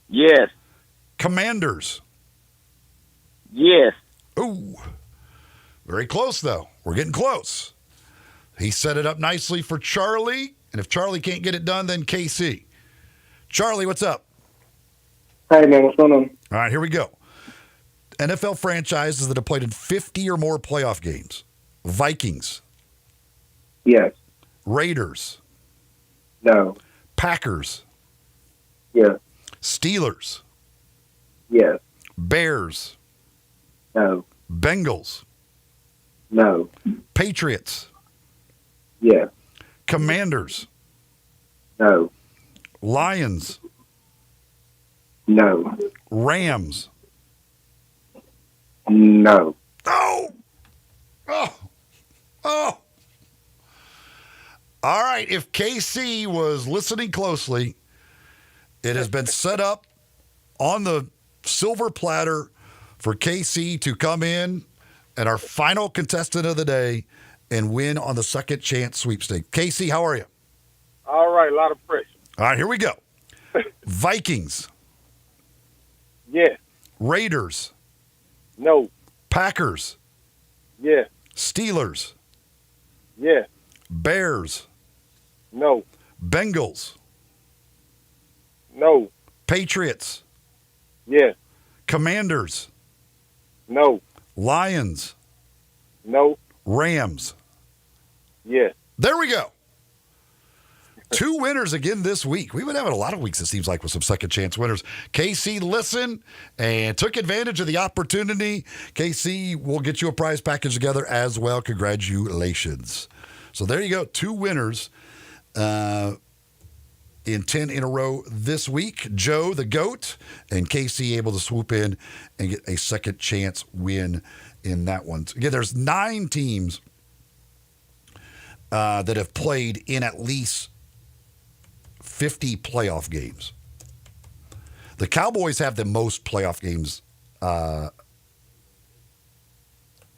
Yes. Commanders. Yes. Ooh. Very close, though. We're getting close. He set it up nicely for Charlie, and if Charlie can't get it done, then KC. Charlie, what's up? Hey, man, what's going on? All right, here we go. NFL franchises that have played in 50 or more playoff games. Vikings. Yes. Raiders. No. Packers. Yes. Steelers. Yes. Bears. No. Bengals. No. Patriots. Yes. Commanders. No. Lions. No. Rams. No. Oh. Oh. Oh. All right. If KC was listening closely, it has been set up on the silver platter for KC to come in and our final contestant of the day and win on the second chance sweepstakes. KC, how are you? All right, a lot of pressure. All right, here we go. Vikings. Yes. Raiders. No. Packers. Yes. Steelers. Yes. Bears. No. Bengals. No. Patriots. Yes. Commanders. No. Lions. No. Rams. Yes. There we go. 2 winners again this week. We've been having a lot of weeks, it seems like, with some second chance winners. KC listened and took advantage of the opportunity. KC will get you a prize package together as well. Congratulations. So there you go. 2 winners in 10 in a row this week. Joe, the GOAT, and KC able to swoop in and get a second chance win in that one. Again, there's 9 teams that have played in at least 50 playoff games. The Cowboys have the most playoff games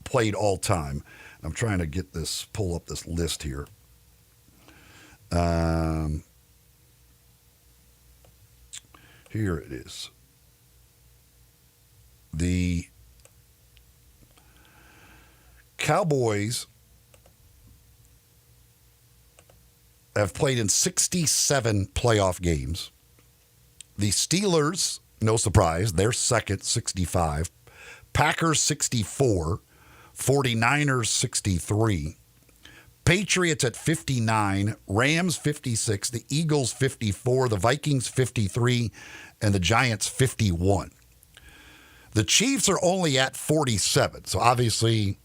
played all time. I'm trying to pull up this list here. Here it is. The Cowboys have played in 67 playoff games. The Steelers, no surprise, they're second, 65. Packers, 64. 49ers, 63. Patriots at 59. Rams, 56. The Eagles, 54. The Vikings, 53. And the Giants, 51. The Chiefs are only at 47. So obviously,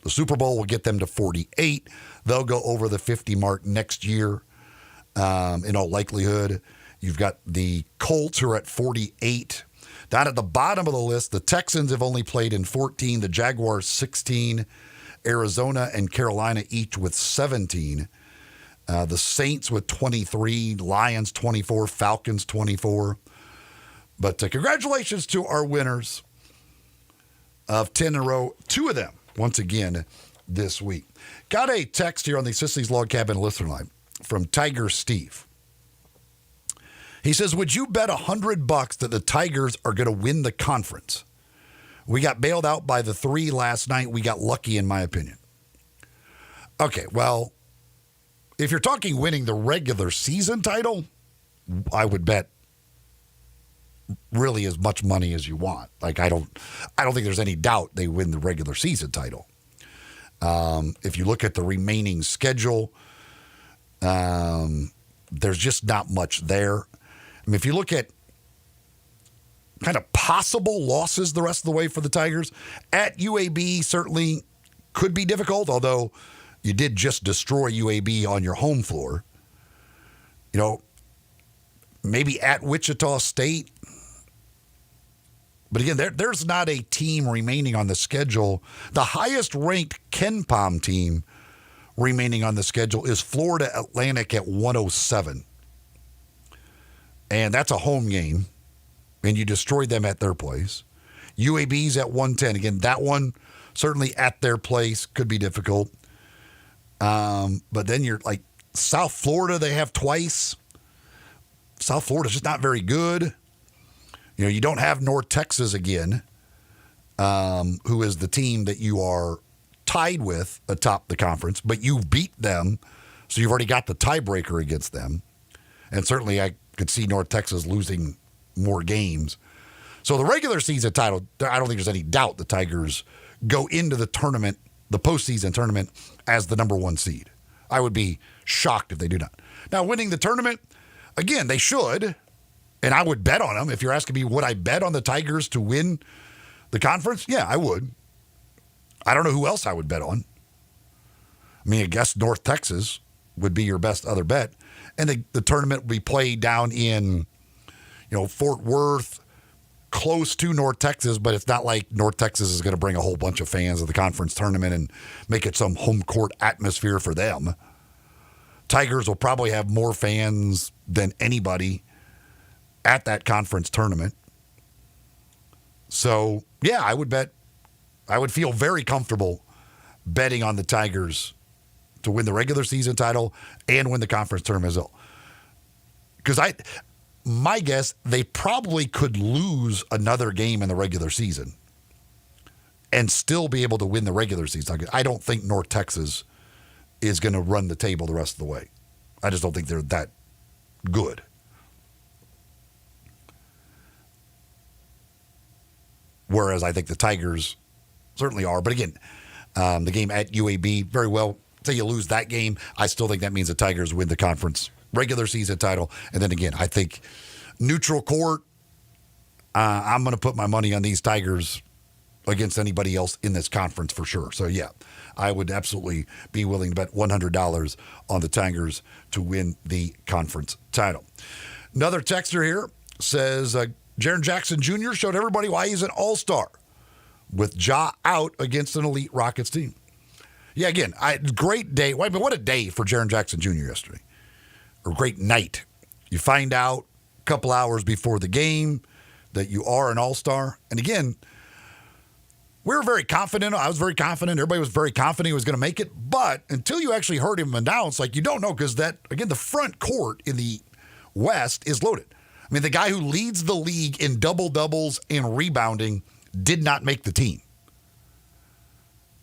the Super Bowl will get them to 48. They'll go over the 50 mark next year, in all likelihood. You've got the Colts who are at 48. Down at the bottom of the list, the Texans have only played in 14. The Jaguars, 16. Arizona and Carolina each with 17. The Saints with 23. Lions, 24. Falcons, 24. But congratulations to our winners of 10 in a row. 2 of them, once again, this week. Got a text here on the Sicily's Log Cabin listener line from Tiger Steve. He says, would you bet $100 that the Tigers are going to win the conference? We got bailed out by the 3 last night. We got lucky, in my opinion. Okay, well, if you're talking winning the regular season title, I would bet really as much money as you want. Like, I don't think there's any doubt they win the regular season title. If you look at the remaining schedule, there's just not much there. I mean, if you look at kind of possible losses the rest of the way for the Tigers, at UAB certainly could be difficult, although you did just destroy UAB on your home floor. You know, maybe at Wichita State, But again, there's not a team remaining on the schedule. The highest ranked Ken Pom team remaining on the schedule is Florida Atlantic at 107. And that's a home game. And you destroyed them at their place. UAB's at 110. Again, that one certainly at their place could be difficult. But then you're like South Florida, they have twice. South Florida's just not very good. You know, you don't have North Texas again, who is the team that you are tied with atop the conference, but you beat them, so you've already got the tiebreaker against them. And certainly I could see North Texas losing more games. So the regular season title, I don't think there's any doubt the Tigers go into the tournament, the postseason tournament, as the number one seed. I would be shocked if they do not. Now, winning the tournament, again, they should, and I would bet on them. If you're asking me, would I bet on the Tigers to win the conference? Yeah, I would. I don't know who else I would bet on. I mean, I guess North Texas would be your best other bet. And the tournament would be played down in, Fort Worth, close to North Texas, but it's not like North Texas is going to bring a whole bunch of fans to the conference tournament and make it some home court atmosphere for them. Tigers will probably have more fans than anybody at that conference tournament. So, yeah, I would bet. I would feel very comfortable betting on the Tigers to win the regular season title and win the conference tournament as well. Because my guess, they probably could lose another game in the regular season and still be able to win the regular season. I don't think North Texas is going to run the table the rest of the way. I just don't think they're that good. Whereas I think the Tigers certainly are. But again, the game at UAB, very well, say you lose that game, I still think that means the Tigers win the conference regular season title. And then again, I think neutral court, I'm going to put my money on these Tigers against anybody else in this conference for sure. So, yeah, I would absolutely be willing to bet $100 on the Tigers to win the conference title. Another texter here says, Jaren Jackson Jr. showed everybody why he's an all-star with Ja out against an elite Rockets team. Yeah, again, great day. But what a day for Jaren Jackson Jr. yesterday. Or great night. You find out a couple hours before the game that you are an all-star. And again, we were very confident. I was very confident. Everybody was very confident he was going to make it. But until you actually heard him announce, you don't know, because the front court in the West is loaded. I mean, the guy who leads the league in double-doubles and rebounding did not make the team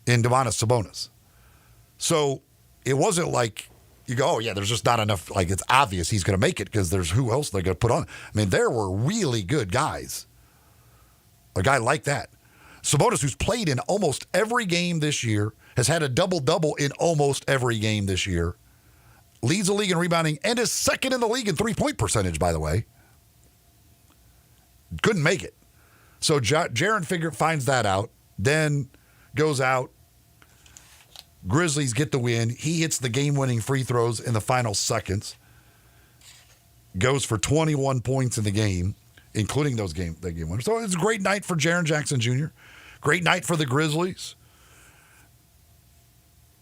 in Domantas Sabonis. So it wasn't like you go, oh, yeah, there's just not enough. It's obvious he's going to make it because there's who else they're going to put on. I mean, there were really good guys. A guy like that. Sabonis, who's played in almost every game this year, has had a double-double in almost every game this year, leads the league in rebounding, and is second in the league in three-point percentage, by the way. Couldn't make it. So Jaren finds that out, then goes out. Grizzlies get the win. He hits the game-winning free throws in the final seconds. Goes for 21 points in the game, including the game winners. So it's a great night for Jaren Jackson Jr. Great night for the Grizzlies.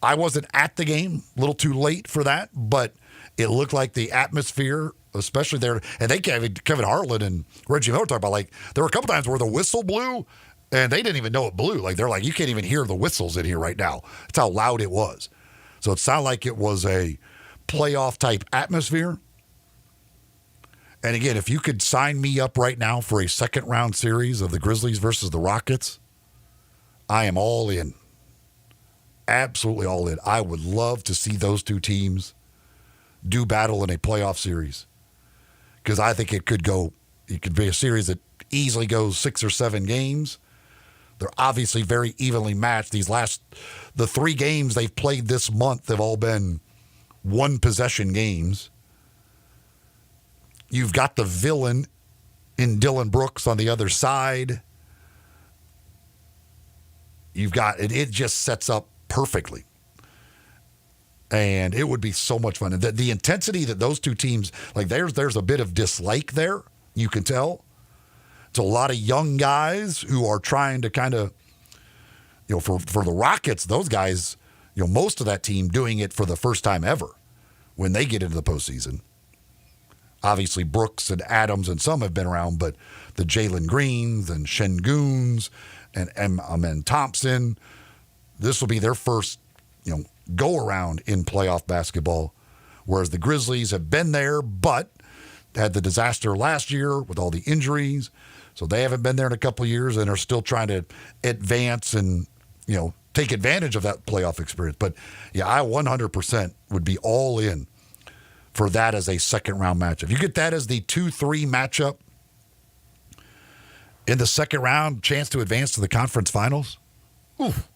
I wasn't at the game, a little too late for that, but it looked like the atmosphere, especially there, and Kevin Harlan and Reggie Miller talk about, there were a couple times where the whistle blew, and they didn't even know it blew. They're like, you can't even hear the whistles in here right now. That's how loud it was. So it sounded like it was a playoff-type atmosphere. And again, if you could sign me up right now for a second-round series of the Grizzlies versus the Rockets, I am all in. Absolutely all in. I would love to see those two teams do battle in a playoff series, because I think it could be a series that easily goes 6 or 7 games. They're obviously very evenly matched. The 3 games they've played this month have all been one-possession games. You've got the villain in Dylan Brooks on the other side. You've got it just sets up perfectly. And it would be so much fun. And the intensity that those two teams, there's a bit of dislike there, you can tell. It's a lot of young guys who are trying to kind of, for the Rockets, those guys, most of that team doing it for the first time ever when they get into the postseason. Obviously, Brooks and Adams and some have been around, but the Jalen Greens and Şengün's and Amen Thompson, this will be their first, go-around in playoff basketball, whereas the Grizzlies have been there, but had the disaster last year with all the injuries, so they haven't been there in a couple of years and are still trying to advance and, take advantage of that playoff experience. But, yeah, I 100% would be all in for that as a second-round matchup. You get that as the 2-3 matchup in the second round, chance to advance to the conference finals. Oof.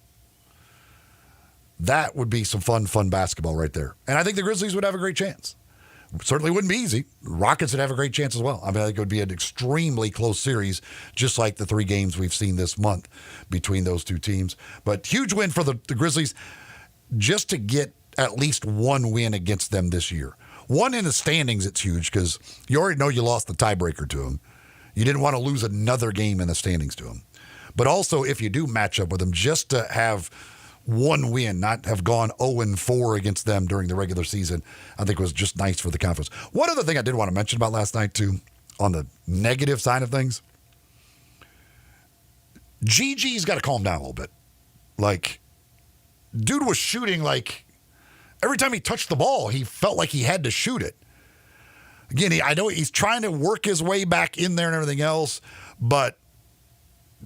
That would be some fun basketball right there. And I think the Grizzlies would have a great chance. Certainly wouldn't be easy. Rockets would have a great chance as well. I mean, I think it would be an extremely close series, just like the 3 games we've seen this month between those two teams. But huge win for the Grizzlies just to get at least one win against them this year. One in the standings, it's huge because you already know you lost the tiebreaker to them. You didn't want to lose another game in the standings to them. But also, if you do match up with them, just to have one win, not have gone 0-4 against them during the regular season, I think was just nice for the conference. One other thing I did want to mention about last night, too, on the negative side of things, Gigi's got to calm down a little bit. Like, dude was shooting like every time he touched the ball, he felt like he had to shoot it. Again, I know he's trying to work his way back in there and everything else, but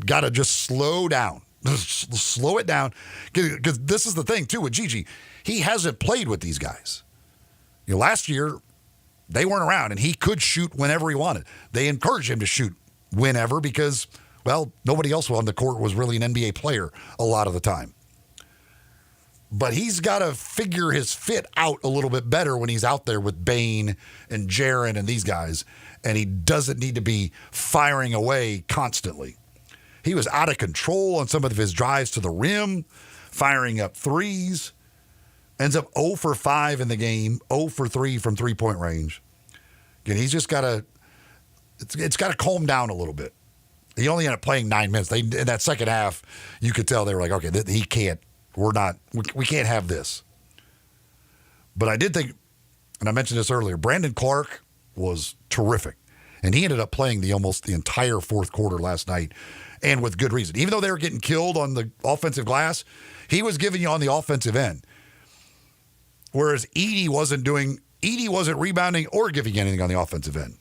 got to just slow down. Slow it down. Because this is the thing, too, with Gigi. He hasn't played with these guys. Last year, they weren't around, and he could shoot whenever he wanted. They encouraged him to shoot whenever because, well, nobody else on the court was really an NBA player a lot of the time. But he's got to figure his fit out a little bit better when he's out there with Bane and Jaren and these guys, and he doesn't need to be firing away constantly. He was out of control on some of his drives to the rim, firing up threes. Ends up 0 for 5 in the game, 0 for 3 from three-point range. Again, he's just got to it's got to calm down a little bit. He only ended up playing 9 minutes. In that second half, you could tell they were like, okay, he can't. We can't have this. But I did think, and I mentioned this earlier, Brandon Clark was terrific. And he ended up playing almost the entire fourth quarter last night, and with good reason. Even though they were getting killed on the offensive glass, he was giving you on the offensive end. Whereas Edey wasn't rebounding or giving you anything on the offensive end.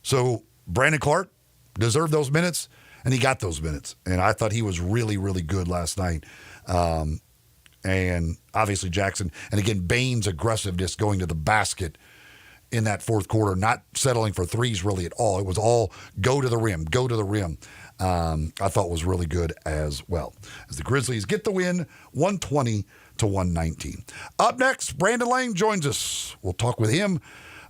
So Brandon Clark deserved those minutes, and he got those minutes. And I thought he was really, really good last night. And obviously Jackson, and again, Bane's aggressiveness going to the basket in that fourth quarter, not settling for threes really at all. It was all go to the rim. I thought was really good as well. As the Grizzlies get the win, 120-119. Up next, Brandon Lang joins us. We'll talk with him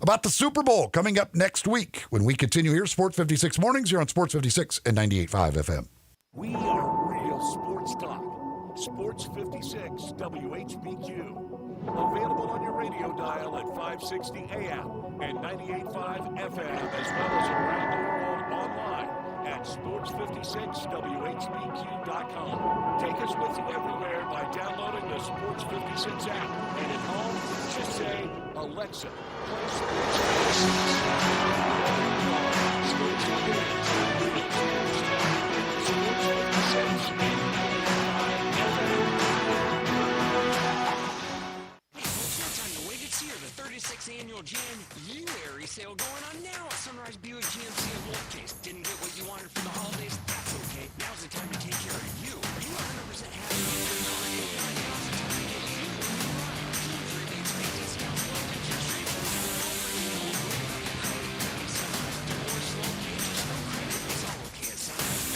about the Super Bowl coming up next week when we continue here, Sports 56 Mornings, here on Sports 56 and 98.5 FM. We are real sports talk. Sports 56 WHBQ. Available on your radio dial at 560 AM and 98.5 FM, as well as around the world online at sports56whbq.com. Take us with you everywhere by downloading the Sports 56 app. And at home, just say, Alexa, play Sports 36th annual January sale going on now at Sunrise Buick GMC of Wolf Case. Didn't get what you wanted for the holidays? That's okay. Now's the time to take care of you. You 100% happy with the holiday. Now's the time to get you. Rebates, big discounts, low interest rates, Sunrise Divorce, low pages, no credit. It's all okay at Sunrise.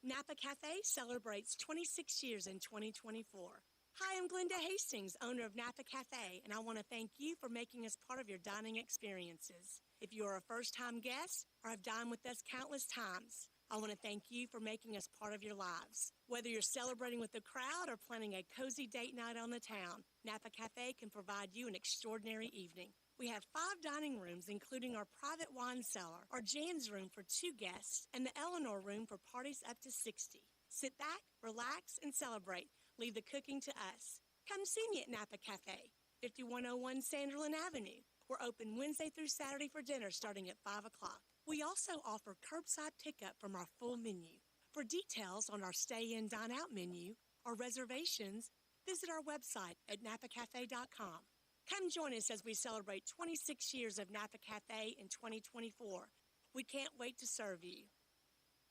Napa Cafe celebrates 26 years in 2024. Hi, I'm Glenda Hastings, owner of Napa Cafe, and I want to thank you for making us part of your dining experiences. If you are a first-time guest or have dined with us countless times, I want to thank you for making us part of your lives. Whether you're celebrating with the crowd or planning a cozy date night on the town, Napa Cafe can provide you an extraordinary evening. We have 5 dining rooms, including our private wine cellar, our Jan's room for 2 guests, and the Eleanor room for parties up to 60. Sit back, relax, and celebrate. Leave the cooking to us. Come see me at Napa Cafe, 5101 Sanderlin Avenue. We're open Wednesday through Saturday for dinner starting at 5 o'clock. We also offer curbside pickup from our full menu. For details on our stay-in, dine-out menu or reservations, visit our website at napacafe.com. Come join us as we celebrate 26 years of Napa Cafe in 2024. We can't wait to serve you.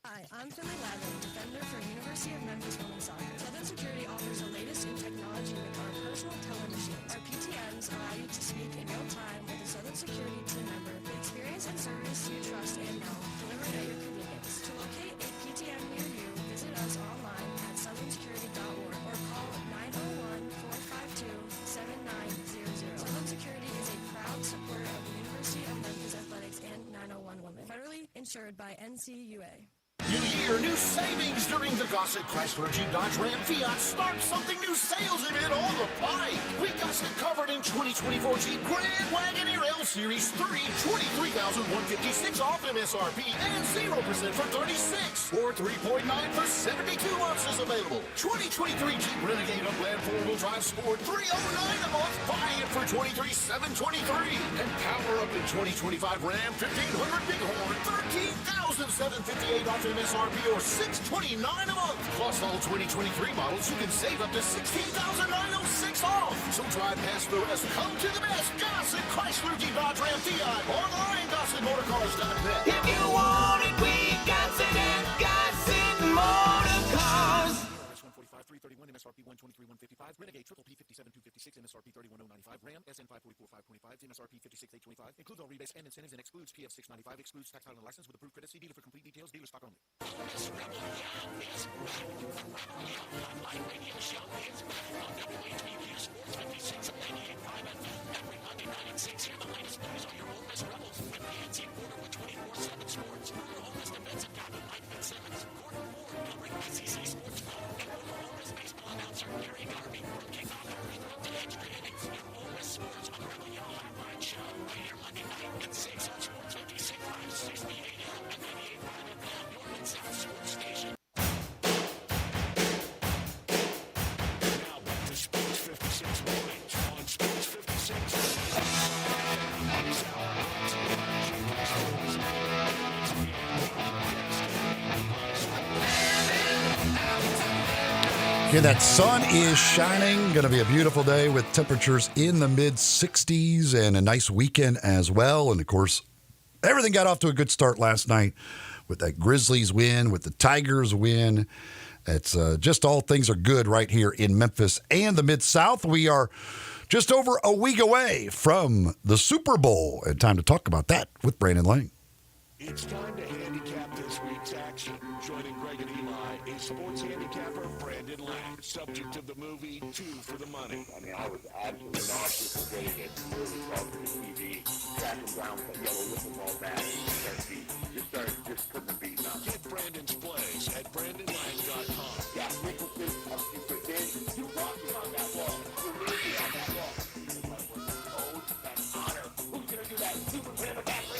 Hi, I'm Finley Lavin, defender for University of Memphis Women's Soccer. Southern Security offers the latest in technology with our personal teller machines. Our PTMs allow you to speak in real time with a Southern Security team member with experience and service you trust and know, delivered at your convenience. To locate a PTM near you, visit us online at southernsecurity.org or call 901-452-7900. Southern Security is a proud supporter of the University of Memphis Athletics and 901 Women, federally insured by NCUA. New year, new savings during the Gossett Chrysler Jeep Dodge Ram Fiat Start Something New sales event on the pike. We got it covered in 2024 Jeep Grand Wagoneer L Series 3, $23,156 off MSRP and 0% for 36 or 3.9 for 72 months is available. 2023 Jeep Renegade Upland 4-wheel drive Sport, $309 a month. Buy it for $23,723. And power up in 2025 Ram 1500 Bighorn, $13,758 off MSRP or $629 a month. Plus all 2023 models, you can save up to $16,906 off. So drive past the rest. Come to the best. Gossett Chrysler Jeep Dodge Ram Fiat. Online, GossettMotorCars.net. If you want it, we got it at Gossett Motorcars. 145, 331, MSRP 123,155. Renegade Triple P 57,256, MSRP 31,095. Ram SN 544,525, MSRP 56,825. Includes all rebates and incentives and excludes PF 695. Excludes tax title and license with approved credit. See dealer for complete details. Dealer stock only. Online radio show is on WHBU Sports 56 and 98.5 FM. Every Monday night at 6, hear the latest news on your Ole Miss Rebels with the NC Porter with 24/7 Sports. Your Ole Miss defensive captain Mike Fitzsimmons, Gordon Moore covering SEC sports ball, and former Ole Miss baseball announcer Gary Garvey from kickoff every throw to extra innings. Your Ole Miss sports on the Rebel Yell Hotline Show right here Monday night at 6 on Sports 56, 560 AM and 98.5 FM. Your Mid-South Sports Station. Now back to Sports 56 mornings on Sports 56. Okay, that sun is shining. Going to be a beautiful day with temperatures in the mid-60s and a nice weekend as well. And, of course, everything got off to a good start last night with that Grizzlies win, with the Tigers win. It's just all things are good right here in Memphis and the Mid-South. We are just over a week away from the Super Bowl. And time to talk about that with Brandon Lang. It's time to handicap this week's action. Joining Greg and Eli, a sports handicapper, Brandon Lang. Subject of the movie, 2 for the Money. I mean, I was absolutely nauseous and ready to really talk to the TV, tracking down with that yellow wiffle bat, just putting the beat on. Get Brandon's plays at BrandonLang.com. Yeah, frequency, but then you walking on that wall. You're leaning on that wall. That's honor. Who's going to do that? Super Panda Factory?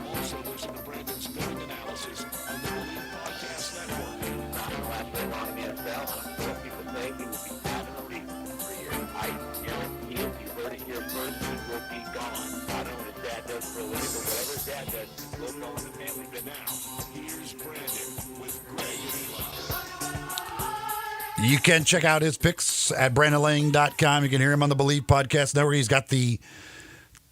Also listen to Brandon's betting analysis on the Believe Podcast Network. Last year on the NFL, some people say he will be out of the league for a year. I guarantee if you heard it here first, he will be gone. I don't know what his dad does for a living, but whatever his dad does, he'll go in the family. But now, here's Brandon with Greg and Eli. You can check out his picks at BrandonLang.com. You can hear him on the Believe Podcast Network. He's got the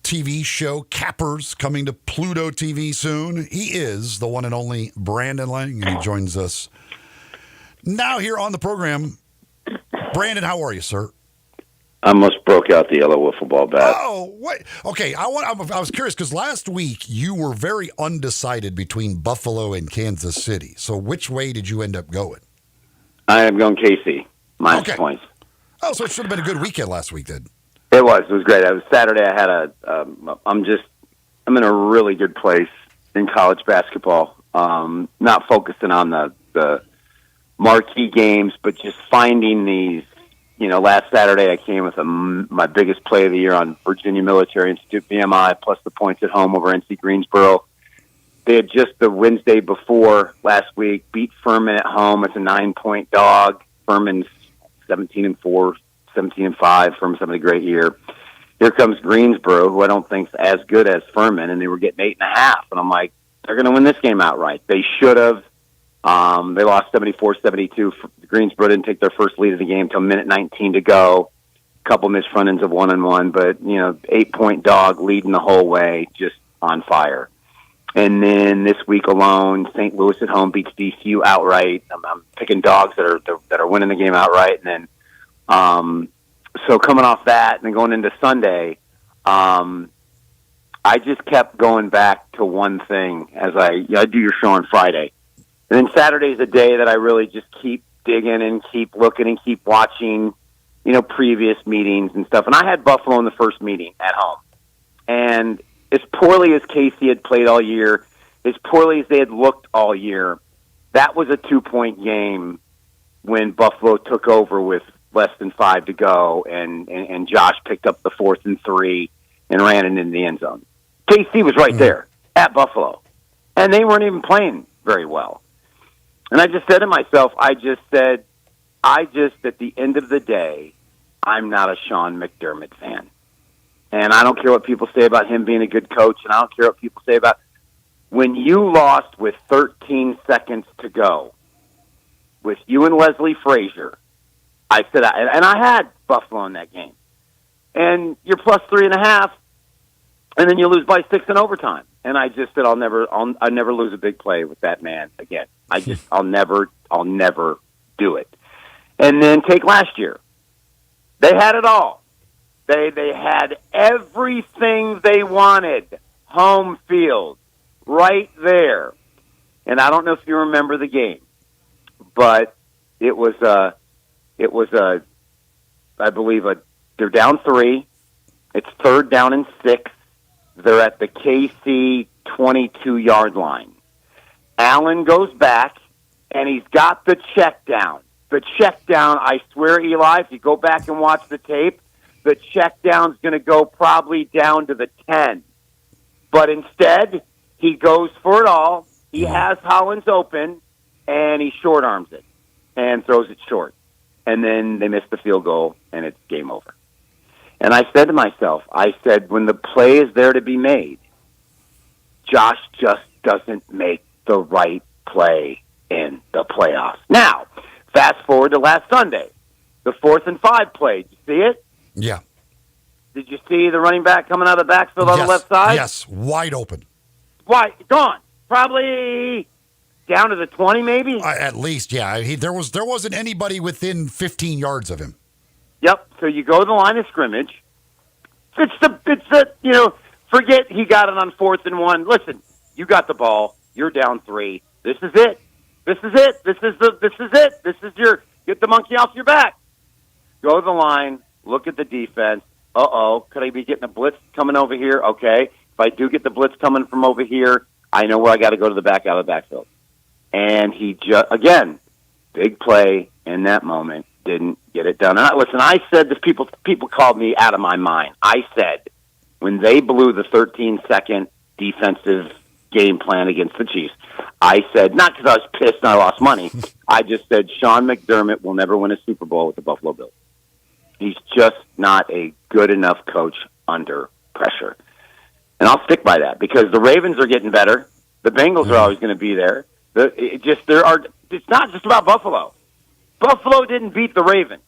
TV show Cappers coming to Pluto TV soon. He is the one and only Brandon Lang, and he joins us now here on the program. Brandon, how are you, sir? I almost broke out the yellow wiffle ball bat. Oh, what? Okay, I was curious because last week you were very undecided between Buffalo and Kansas City. So which way did you end up going? I am going KC, minus points. Oh, so it should have been a good weekend last week then. It was great. It was Saturday. I had I'm in a really good place in college basketball. not focusing on the marquee games, but just finding these. Last Saturday I came with my biggest play of the year on Virginia Military Institute VMI plus the points at home over NC Greensboro. They had just the Wednesday before last week beat Furman at home. It's a 9-point dog. Furman's 17-4, 17-5. Furman's having a great year. Here comes Greensboro, who I don't think is as good as Furman, and they were getting 8.5. And I'm like, they're going to win this game outright. They should have. They lost 74-72. Greensboro didn't take their first lead of the game until minute 19 to go. A couple missed front ends of 1-1, but 8-point dog leading the whole way, just on fire. And then this week alone, St. Louis at home beats DCU outright. I'm picking dogs that are winning the game outright. And then, so coming off that and then going into Sunday, I just kept going back to one thing as I do your show on Friday. And then Saturday's a day that I really just keep digging and keep looking and keep watching, previous meetings and stuff. And I had Buffalo in the first meeting at home. And as poorly as Casey had played all year, as poorly as they had looked all year, that was a 2-point game when Buffalo took over with less than 5 to go, and Josh picked up the 4th and 3 and ran it into the end zone. KC was right there at Buffalo, and they weren't even playing very well. And I just said to myself, at the end of the day, I'm not a Sean McDermott fan. And I don't care what people say about him being a good coach, and I don't care what people say about when you lost with 13 seconds to go with you and Leslie Frazier. I said, and I had Buffalo in that game. And you're plus 3.5, and then you lose by 6 in overtime. And I just said, I'll never lose a big play with that man again. I'll never do it. And then take last year. They had it all. They had everything they wanted. Home field, right there. And I don't know if you remember the game, but it was I believe they're down 3. It's 3rd down and 6. They're at the KC 22-yard line. Allen goes back, and he's got the check down. The check down, I swear, Eli, if you go back and watch the tape, the check down's going to go probably down to the 10. But instead, he goes for it all. He has Hollins open, and he short arms it and throws it short. And then they miss the field goal, and it's game over. And I said to myself, when the play is there to be made, Josh just doesn't make the right play in the playoffs. Now, fast forward to last Sunday, the 4th and 5 play. Did you see it? Yeah. Did you see the running back coming out of the backfield on the left side? Yes, wide open. Wide, gone. Probably down to the 20, maybe? At least, yeah. There wasn't anybody within 15 yards of him. Yep. So you go to the line of scrimmage. Forget he got it on 4th and 1. Listen, you got the ball. You're down 3. This is it. This is it. This is it. This is get the monkey off your back. Go to the line. Look at the defense. Could I be getting a blitz coming over here? Okay. If I do get the blitz coming from over here, I know where I got to go to the back out of the backfield. And he again, big play in that moment, didn't get it done. And I said this. People called me out of my mind. I said when they blew the 13-second defensive game plan against the Chiefs, I said, not because I was pissed and I lost money, I just said Sean McDermott will never win a Super Bowl with the Buffalo Bills. He's just not a good enough coach under pressure. And I'll stick by that because the Ravens are getting better. The Bengals are always going to be there. It's not just about Buffalo. Buffalo didn't beat the Ravens.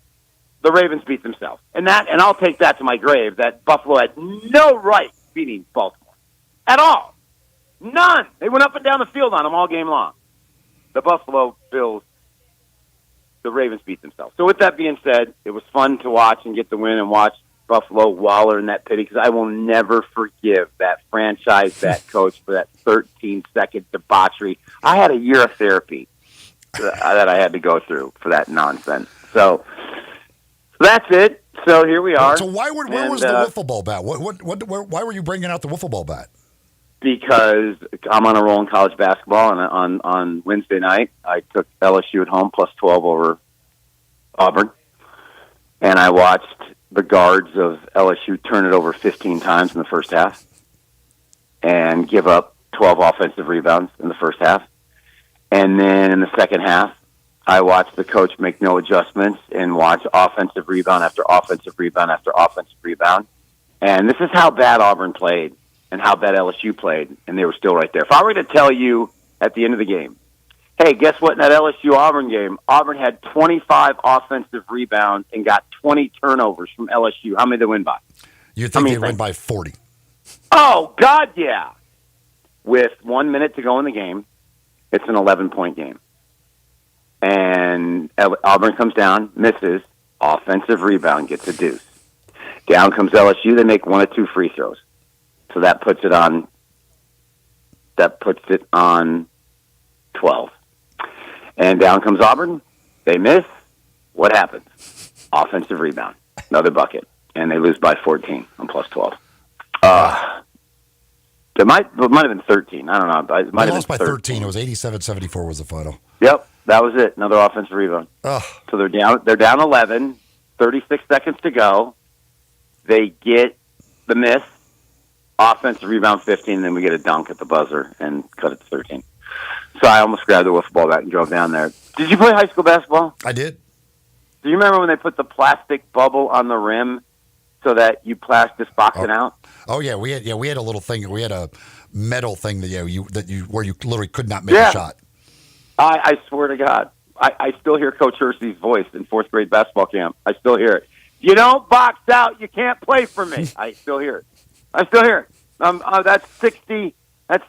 The Ravens beat themselves. And I'll take that to my grave, that Buffalo had no right beating Baltimore. At all. None. They went up and down the field on them all game long. The Buffalo Bills, the Ravens beat themselves. So with that being said, it was fun to watch and get the win and watch Buffalo waller in that pity because I will never forgive that franchise, that coach for that 13-second debauchery. I had a year of therapy that I had to go through for that nonsense. So that's it. So here we are. So where was the wiffle ball bat? Why were you bringing out the wiffle ball bat? because I'm on a roll in college basketball, and on Wednesday night, I took LSU at home plus 12 over Auburn, and I watched the guards of LSU turn it over 15 times in the first half and give up 12 offensive rebounds in the first half. And then in the second half, I watched the coach make no adjustments and watch offensive rebound after offensive rebound after offensive rebound. And this is how bad Auburn played and how bad LSU played, and they were still right there. If I were to tell you at the end of the game, hey, guess what? In that LSU-Auburn game, Auburn had 25 offensive rebounds and got 20 turnovers from LSU. How many did they win by? You'd think they'd win by 40. Oh, God, yeah. With 1 minute to go in the game, it's an 11-point game. And Auburn comes down, misses, offensive rebound, gets a deuce. Down comes LSU. They make 1 or 2 free throws. So that puts it on 12. And down comes Auburn. They miss. What happens? Offensive rebound. Another bucket. And they lose by 14 on plus 12. It might have been 13. I don't know. It might They have lost been by 13. 13. It was 87-74 was the final. Yep, that was it. Another offensive rebound. Ugh. So they're down 11, 36 seconds to go. They get the miss, offensive rebound 15, and then we get a dunk at the buzzer and cut it to 13. So I almost grabbed the wiffle ball bat and drove down there. Did you play high school basketball? I did. Do you remember when they put the plastic bubble on the rim so that you just box it out? Oh yeah, we had a little thing. We had a metal thing that where you literally could not make a shot. I swear to God, I still hear Coach Hersey's voice in 4th grade basketball camp. I still hear it. You don't box out, you can't play for me. I still hear it. That's 60. That's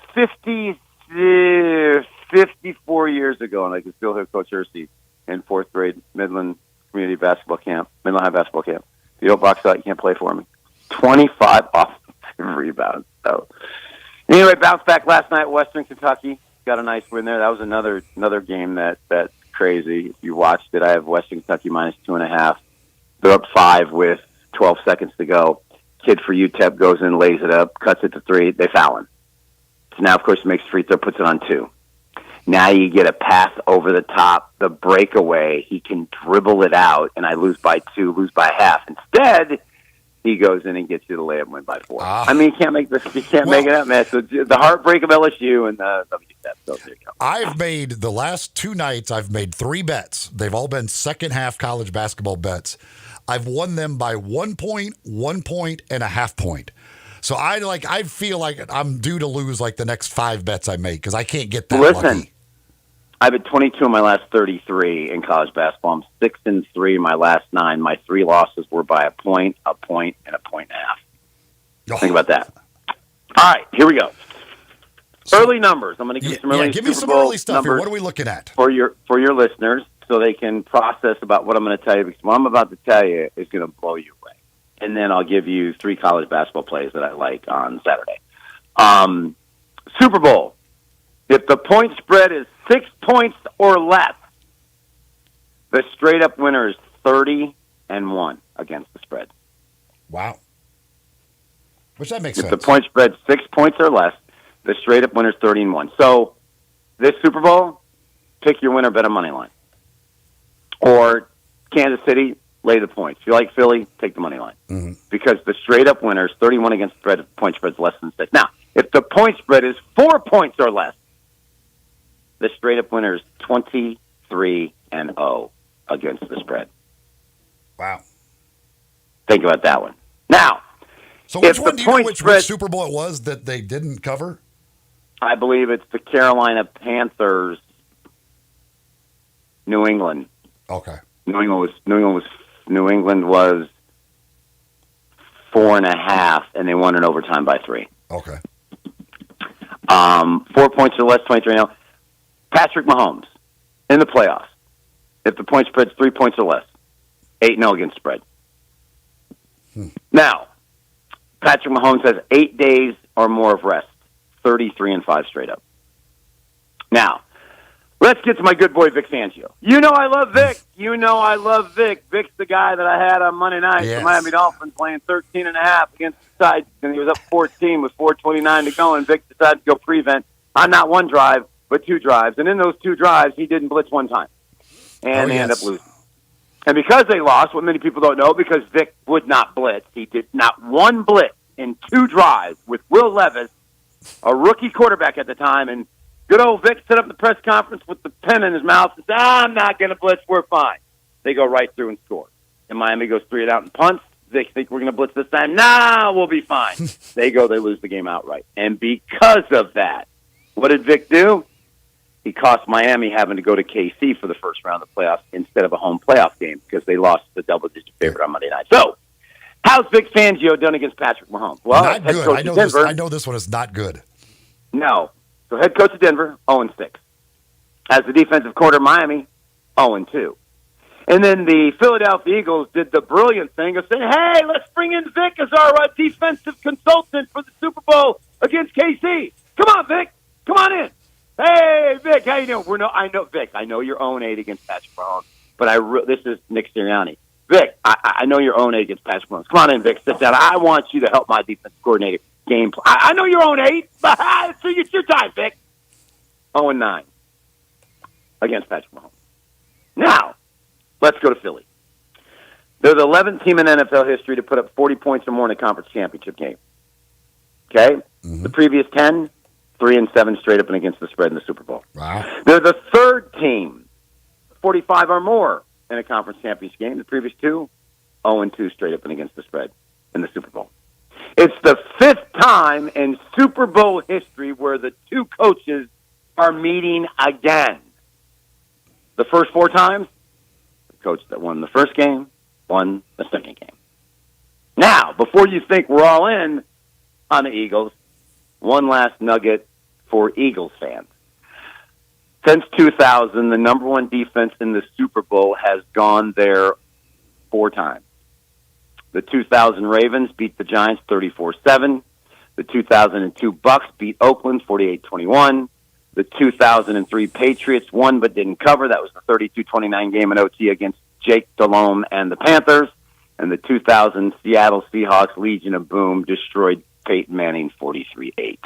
54 years ago, and I can still hear Coach Hersey in 4th grade Midland Community Basketball Camp, Midland High Basketball Camp. If you don't box out, you can't play for me. 25 offensive rebounds. So anyway, bounced back last night. Western Kentucky got a nice win there. That was another game that's crazy. If you watched it, I have Western Kentucky minus 2.5. They're up 5 with 12 seconds to go. Kid for UTEP goes in, lays it up, cuts it to 3. They foul him. So now, of course, he makes free throw, puts it on 2. Now you get a pass over the top, the breakaway. He can dribble it out, and I lose by 2, lose by half. Instead, he goes in and gets you the layup, win by 4. I mean, you can't make this. You can't make it up, man. So the heartbreak of LSU and the WTEP. So there you go. I've made the last 2 nights. I've made 3 bets. They've all been second half college basketball bets. I've won them by 1 point, 1 point, and a half point. So I feel like I'm due to lose like the next 5 bets I make because I can't get that lucky. I've had 22 of my last 33 in college basketball. I'm 6-3 my last 9. My 3 losses were by a point, and a point and a half. Think about that. All right, here we go. Early numbers. I'm going to give you some early. Give me some early stuff here. What are we looking at for your listeners so they can process about what I'm going to tell you? Because what I'm about to tell you is going to blow you away. And then I'll give you 3 college basketball plays that I like on Saturday. Super Bowl. If the point spread is 6 points or less, the straight-up winner is 30-1 against the spread. Wow. Which that makes sense. If the point spread 6 points or less, the straight-up winner is 30-1. So this Super Bowl, pick your winner, bet a money line. Or Kansas City, lay the points. If you like Philly, take the money line. Mm-hmm. Because the straight-up winner is 31 against the spread if the point spread is less than 6. Now, if the point spread is 4 points or less, the straight-up winner is 23-0 against the spread. Wow. Think about that one. Now, so which one do you know which Super Bowl it was that they didn't cover? I believe it's the Carolina Panthers, New England. Okay. New England was 4.5, and they won in overtime by 3. Okay. 4 points or less, 23-0. Patrick Mahomes in the playoffs. If the point spread's 3 points or less, 8-0 against spread. Now, Patrick Mahomes has 8 days or more of rest, 33-5 straight up. Now, Let's get to my good boy, Vic Fangio. You know I love Vic. You know I love Vic. Vic's the guy that I had on Monday night. Yes. The Miami Dolphins playing 13.5 against the side, and he was up 14 with 4:29 to go, and Vic decided to go prevent on not one drive, but 2 drives. And in those 2 drives, he didn't blitz one time. And they end up losing. And because they lost, what many people don't know, because Vic would not blitz, he did not one blitz in 2 drives with Will Levis, a rookie quarterback at the time, and good old Vic set up the press conference with the pen in his mouth and said, I'm not going to blitz, we're fine. They go right through and score. And Miami goes 3 out and punts. Vic think we're going to blitz this time. Nah, we'll be fine. They lose the game outright. And because of that, what did Vic do? He cost Miami having to go to KC for the first round of the playoffs instead of a home playoff game because they lost the double-digit favorite on Monday night. So, how's Vic Fangio done against Patrick Mahomes? Well, not good. I know this one is not good. No. So head coach of Denver, 0-6. As the defensive coordinator of Miami, 0-2. And then the Philadelphia Eagles did the brilliant thing of saying, hey, let's bring in Vic as our defensive consultant for the Super Bowl against KC. Come on, Vic. Come on in. Hey, Vic, how you doing? I know, Vic, I know you're 0-8 against Patrick Mahomes, but this is Nick Sirianni. Vic, I know you're 0-8 against Patrick Mahomes. Come on in, Vic. Sit down. I want you to help my defensive coordinator game plan. I know you're 0-8, but so it's your time, Vic. 0-9 against Patrick Mahomes. Now, let's go to Philly. They're the 11th team in NFL history to put up 40 points or more in a conference championship game. Okay? Mm-hmm. The previous 10, 3-7 straight up and against the spread in the Super Bowl. Wow. They're the 3rd team, 45 or more in a conference championship game. The previous 2, 0-2 straight up and against the spread in the Super Bowl. It's the 5th time in Super Bowl history where the 2 coaches are meeting again. The first 4 times, the coach that won the first game won the second game. Now, before you think we're all in on the Eagles, one last nugget for Eagles fans. Since 2000, the number 1 defense in the Super Bowl has gone there 4 times. The 2000 Ravens beat the Giants 34-7. The 2002 Bucks beat Oakland 48-21. The 2003 Patriots won but didn't cover. That was the 32-29 game in OT against Jake Delhomme and the Panthers. And the 2000 Seattle Seahawks Legion of Boom destroyed Peyton Manning 43-8.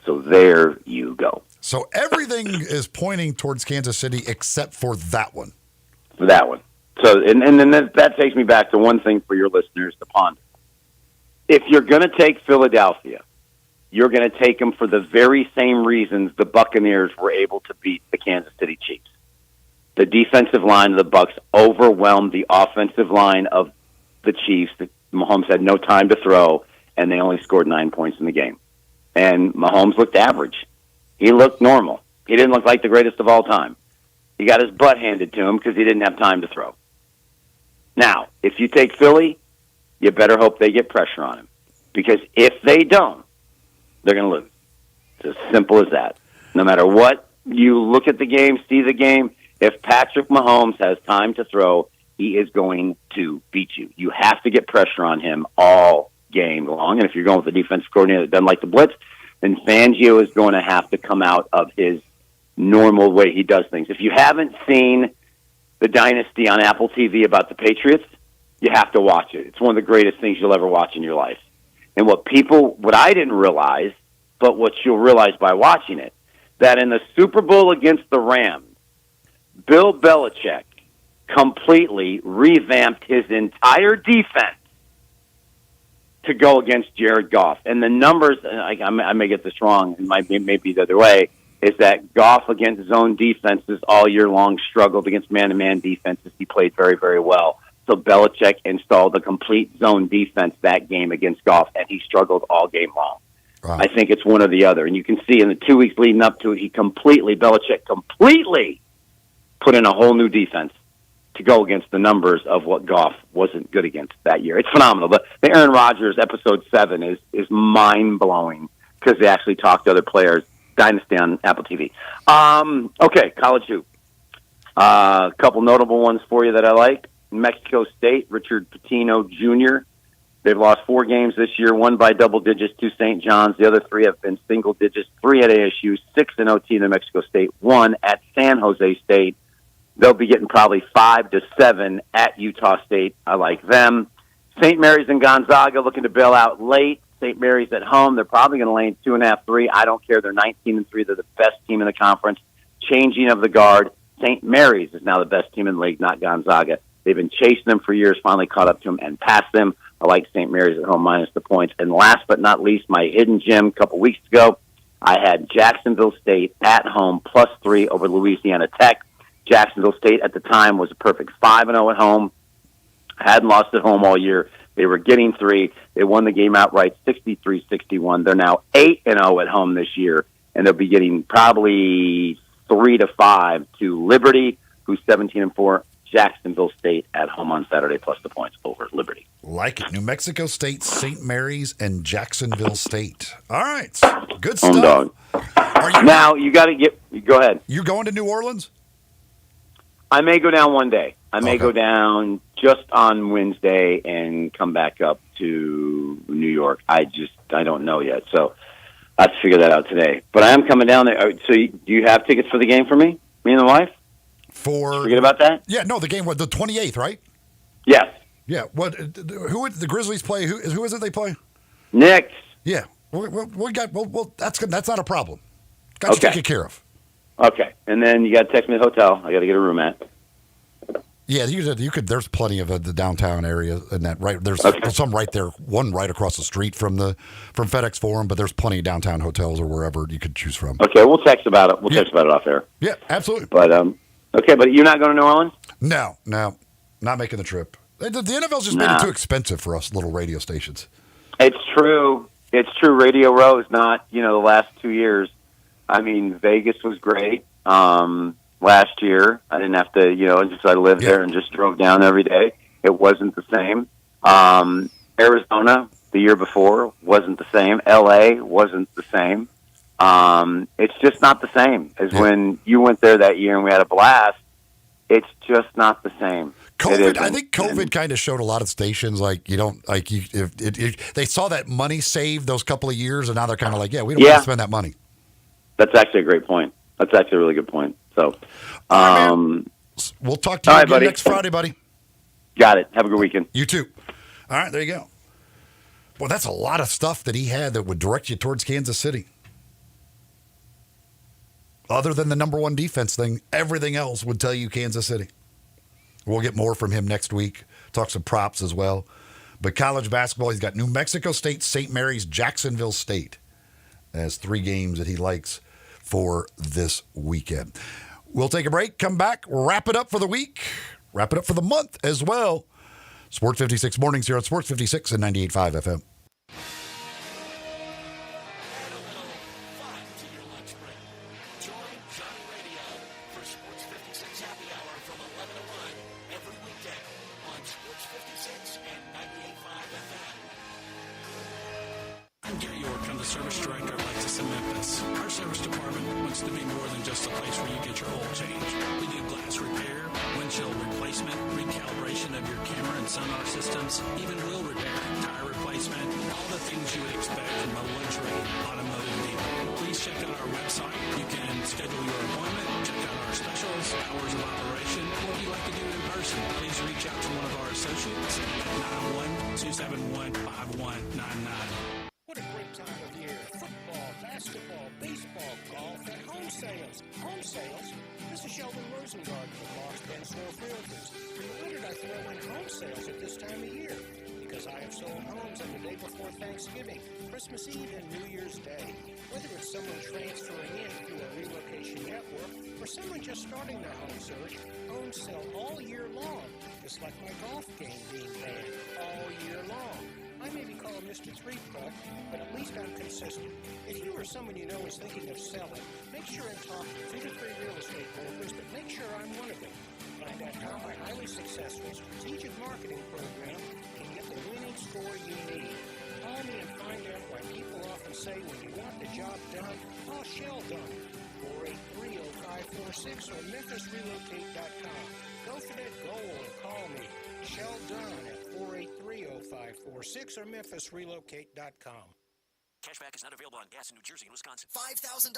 So there you go. So everything is pointing towards Kansas City except for that one. For that one. So, and then that takes me back to one thing for your listeners to ponder. If you're going to take Philadelphia, you're going to take them for the very same reasons the Buccaneers were able to beat the Kansas City Chiefs. The defensive line of the Bucs overwhelmed the offensive line of the Chiefs. Mahomes had no time to throw, and they only scored 9 points in the game. And Mahomes looked average. He looked normal. He didn't look like the greatest of all time. He got his butt handed to him because he didn't have time to throw. Now, if you take Philly, you better hope they get pressure on him. Because if they don't, they're going to lose. It's as simple as that. No matter what, you look at the game, see the game, if Patrick Mahomes has time to throw, he is going to beat you. You have to get pressure on him all game long. And if you're going with a defensive coordinator that doesn't like the blitz, then Fangio is going to have to come out of his normal way he does things. If you haven't seen The Dynasty on Apple TV about the Patriots, you have to watch it. It's one of the greatest things you'll ever watch in your life. And what I didn't realize, but what you'll realize by watching it, that in the Super Bowl against the Rams, Bill Belichick completely revamped his entire defense to go against Jared Goff. And the numbers, I may get this wrong, it may be the other way, is that Goff against zone defenses all year long struggled against man-to-man defenses. He played very, very well. So Belichick installed a complete zone defense that game against Goff, and he struggled all game long. Wow. I think it's one or the other. And you can see in the 2 weeks leading up to it, Belichick completely put in a whole new defense to go against the numbers of what Goff wasn't good against that year. It's phenomenal. The Aaron Rodgers episode 7 is mind-blowing because they actually talked to other players. Dynasty on Apple TV. Okay, college hoop. A couple notable ones for you that I like. Mexico State, Richard Pitino Jr. They've lost 4 games this year, 1 by double digits to St. John's. The other 3 have been single digits, 3 at ASU, 6 in OT New Mexico State, 1 at San Jose State. They'll be getting probably 5 to 7 at Utah State. I like them. St. Mary's and Gonzaga looking to bail out late. St. Mary's at home. They're probably going to lay in 2.5, 3. I don't care. They're 19-3. They're the best team in the conference. Changing of the guard. St. Mary's is now the best team in the league, not Gonzaga. They've been chasing them for years, finally caught up to them and passed them. I like St. Mary's at home minus the points. And last but not least, my hidden gem a couple weeks ago, I had Jacksonville State at home +3 over Louisiana Tech. Jacksonville State at the time was a perfect 5-0 at home. Hadn't lost at home all year. They were getting 3. They won the game outright 63-61. They're now 8-0 at home this year, and they'll be getting probably 3 to 5 to Liberty, who's 17-4. Jacksonville State at home on Saturday plus the points over Liberty. Like it. New Mexico State, St. Mary's, and Jacksonville State. All right. Good stuff. Dog. Now, you got to go ahead. You going to New Orleans? I may go down one day. I may go down just on Wednesday and come back up to New York. I don't know yet. So I have to figure that out today. But I am coming down there. So do you have tickets for the game for me? Me and the wife? Forget about that? Yeah, no, the game was the 28th, right? Yes. Yeah. What? Who would the Grizzlies play? Who is it they play? Knicks. Yeah. That's not a problem. Got you taken care of. Okay. And then you got to text me the hotel. I got to get a room at. Yeah, you could. There's plenty of the downtown area and that right. There's some right there. One right across the street from FedEx Forum, but there's plenty of downtown hotels or wherever you could choose from. Okay, we'll text about it. We'll text about it off air. Yeah, absolutely. But okay, but you're not going to New Orleans? No, not making the trip. The NFL's just made it too expensive for us little radio stations. It's true. It's true. Radio Row is not. The last 2 years. I mean, Vegas was great. Last year, I didn't have to, I lived there and just drove down every day. It wasn't the same. Arizona, the year before, wasn't the same. LA wasn't the same. It's just not the same as when you went there that year and we had a blast. It's just not the same. I think COVID kind of showed a lot of stations if they saw that money saved those couple of years, and now they're kind of like, we don't want to spend that money. That's actually a great point. That's actually a really good point. So, we'll talk to you again buddy. next Friday, buddy. Got it. Have a good weekend. You too. All right, there you go. Well, that's a lot of stuff that he had that would direct you towards Kansas City. Other than the number one defense thing, everything else would tell you Kansas City. We'll get more from him next week. Talk some props as well. But college basketball, he's got New Mexico State, St. Mary's, Jacksonville State as 3 games that he likes for this weekend. We'll take a break, come back, wrap it up for the week, wrap it up for the month as well. Sports 56 mornings here on Sports 56 and 98.5 FM. I'm Gary York. I'm the service director of Lexus in Memphis. Our service department wants to be more than just a place where you get your oil changed. We do glass repair, windshield replacement, recalibration of your camera and sonar systems, even wheel repair, tire replacement, all the things you would expect from a luxury automotive dealer. Please check out our website. You can schedule your appointment, check out our specials, hours of operation, or if you'd like to do it in person, please reach out to one of our associates at 912-715-5199. What a great time of year. Football, basketball, baseball, golf, and home sales. Home sales? This is Sheldon Rosengarten from Lost Penn Sworth Realtors. Why did I throw in home sales at this time of year? Because I have sold homes on the day before Thanksgiving, Christmas Eve, and New Year's Day. Whether it's someone transferring in through a relocation network or someone just starting their home search, homes sell all year long, just like my golf game being banned all year long. I may be called Mr. Three-Putt, but at least I'm consistent. If you or someone you know is thinking of selling, make sure and talk to 2 to 3 real estate brokers, but make sure I'm one of them. Find out how my highly successful strategic marketing program can get the winning score you need. Call me and find out why people often say when you want the job done, call Shell Done, 483-0546 or MemphisRelocate.com. Go for that goal and call me, Shell Done, at 483-0546. 8546 or memphisrelocate.com. Cashback is not available on gas in New Jersey and Wisconsin. $5,000.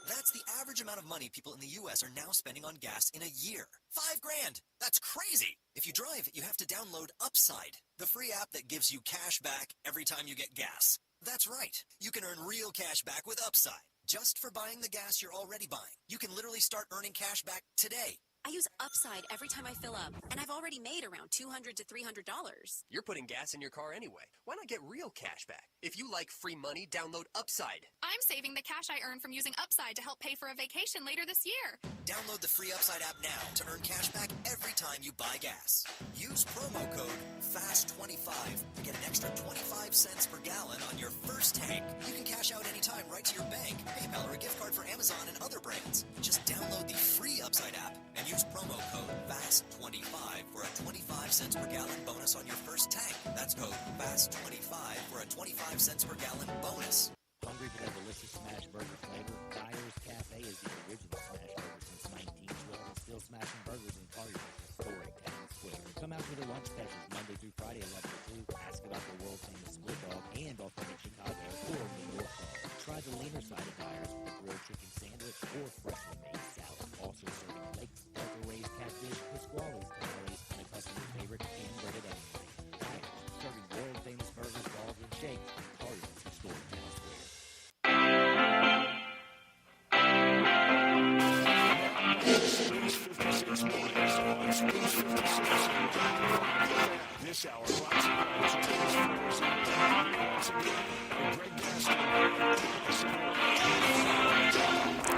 That's the average amount of money people in the U.S. are now spending on gas in a year. $5,000. That's crazy. If you drive, you have to download Upside, the free app that gives you cash back every time you get gas. That's right. You can earn real cash back with Upside, just for buying the gas you're already buying. You can literally start earning cash back today. I use Upside every time I fill up, and I've already made around $200 to $300. You're putting gas in your car anyway. Why not get real cash back? If you like free money, download Upside. I'm saving the cash I earn from using Upside to help pay for a vacation later this year. Download the free Upside app now to earn cash back every time you buy gas. Use promo code FAST25 to get an extra 25 cents per gallon on your first tank. You can cash out anytime right to your bank, PayPal, or a gift card for Amazon and other brands. Just download the free Upside app and use promo code FAST25 for a 25 cents per gallon bonus on your first tank. That's code FAST25 for a 25 cents per gallon bonus. Hungry for that delicious smash burger flavor? Dyer's Cafe is the original smash burger since 1912 and still smashing burgers in Collier, historic Town Square. Come out for the lunch specials Monday through Friday, 11 to 2. Ask about the world famous split dog and authentic Chicago or New York dog. Try the leaner side of Dyer's with a grilled chicken sandwich or freshly made salad. Also serving flakes, Delta raised catfish, Pasquale's tamales, and a customer favorite hand-breaded onion rings. Dyer's, serving world famous burgers, dogs, and shakes in Collier's historic Town Square. Sports 56 mornings on Sports 56. This hour brought to you by James Flores and once again, Greg Gaston.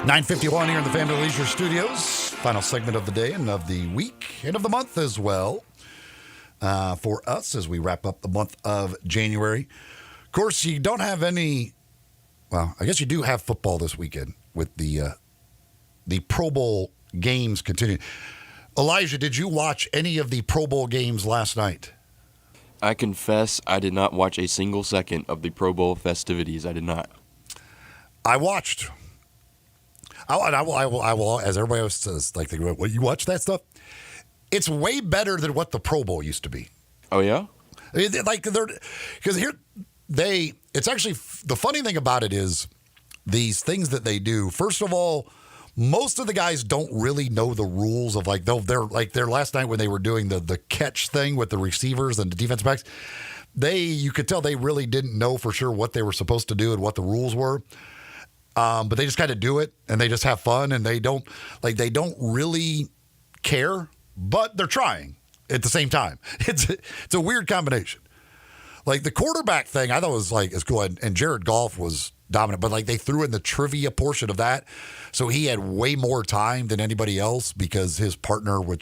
9:51 here in the Family Leisure Studios. Final segment of the day and of the week and of the month as well for us as we wrap up the month of January. Of course, you don't have any. Well, I guess you do have football this weekend with the Pro Bowl games continuing. Elijah, did you watch any of the Pro Bowl games last night? I confess I did not watch a single second of the Pro Bowl festivities. I did not. I watched. I will, as everybody else says, like, well, you watch that stuff? It's way better than what the Pro Bowl used to be. Oh, yeah? Like, because here, it's actually, the funny thing about it is these things that they do, first of all, most of the guys don't really know the rules of, like, they're like their last night when they were doing the catch thing with the receivers and the defensive backs, you could tell they really didn't know for sure what they were supposed to do and what the rules were. But they just kind of do it and they just have fun and they don't really care, but they're trying at the same time. It's a weird combination. Like the quarterback thing, I thought was like as cool, and Jared Goff was dominant, but like they threw in the trivia portion of that, so he had way more time than anybody else because his partner, remember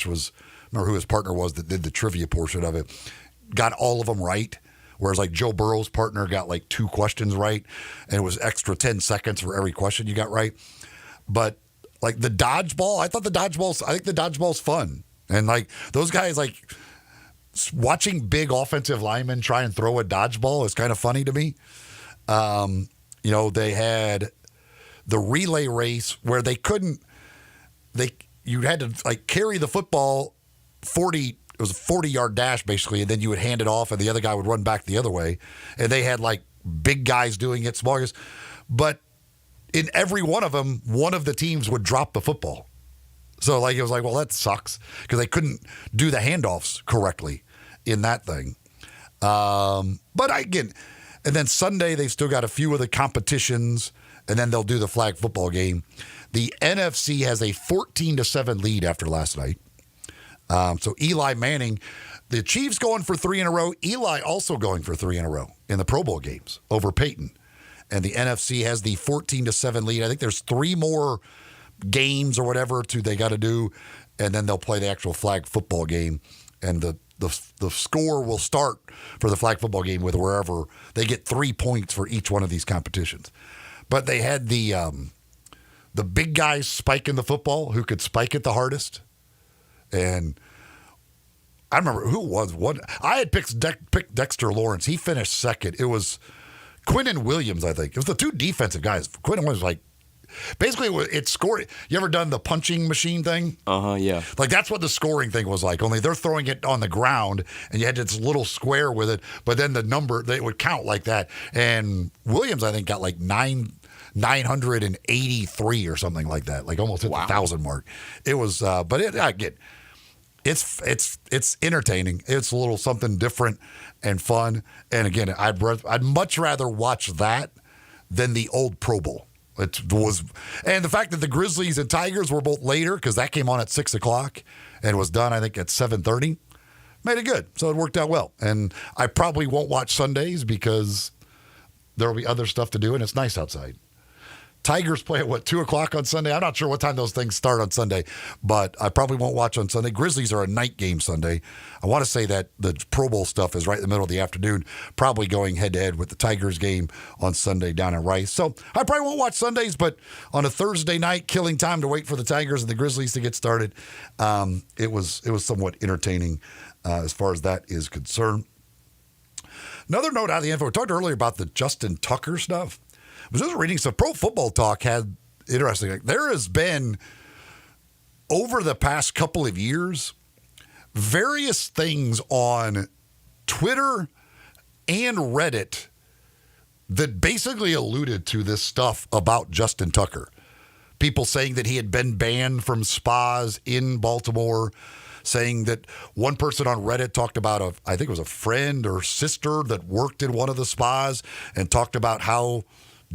who his partner was that did the trivia portion of it, got all of them right. Whereas like Joe Burrow's partner got like 2 questions right, and it was extra 10 seconds for every question you got right. But like the dodgeball, I think the dodgeball's fun. And like those guys, like watching big offensive linemen try and throw a dodgeball is kind of funny to me. They had the relay race where you had to like carry the football 40. It was a 40-yard dash, basically, and then you would hand it off, and the other guy would run back the other way. And they had, like, big guys doing it, small guys. But in every one of them, one of the teams would drop the football. So, like, it was like, well, that sucks, because they couldn't do the handoffs correctly in that thing. But, again, and then Sunday, they've still got a few of the competitions, and then they'll do the flag football game. The NFC has a 14-7 lead after last night. So Eli Manning, the Chiefs going for 3 in a row. Eli also going for 3 in a row in the Pro Bowl games over Peyton. And the NFC has the 14-7 lead. I think there's 3 more games or whatever they got to do, and then they'll play the actual flag football game. And the score will start for the flag football game with wherever they get 3 points for each one of these competitions. But they had the big guys spiking the football who could spike it the hardest. And I remember who was one. I had picked Dexter Lawrence. He finished second. It was Quinnen Williams, I think. It was the 2 defensive guys. Quinnen was like, basically it's scoring. You ever done the punching machine thing? Yeah. Like that's what the scoring thing was like. Only they're throwing it on the ground, and you had this little square with it. But then the number they would count like that. And Williams, I think, got like 983 or something like that. Like almost hit the 1,000 mark. It was, but again, it's entertaining. It's a little something different and fun. And again, I'd much rather watch that than the old Pro Bowl. It was, and the fact that the Grizzlies and Tigers were both later because that came on at 6:00 and was done, I think, at 7:30, made it good. So it worked out well. And I probably won't watch Sundays because there will be other stuff to do, and it's nice outside. Tigers play at 2:00 on Sunday? I'm not sure what time those things start on Sunday, but I probably won't watch on Sunday. Grizzlies are a night game Sunday. I want to say that the Pro Bowl stuff is right in the middle of the afternoon, probably going head-to-head with the Tigers game on Sunday down in Rice. So I probably won't watch Sundays, but on a Thursday night, killing time to wait for the Tigers and the Grizzlies to get started, it was somewhat entertaining as far as that is concerned. Another note out of the info, we talked earlier about the Justin Tucker stuff. I was just reading some Pro Football Talk had interesting. There has been over the past couple of years various things on Twitter and Reddit that basically alluded to this stuff about Justin Tucker. People saying that he had been banned from spas in Baltimore, saying that one person on Reddit talked about I think it was a friend or sister that worked in one of the spas and talked about how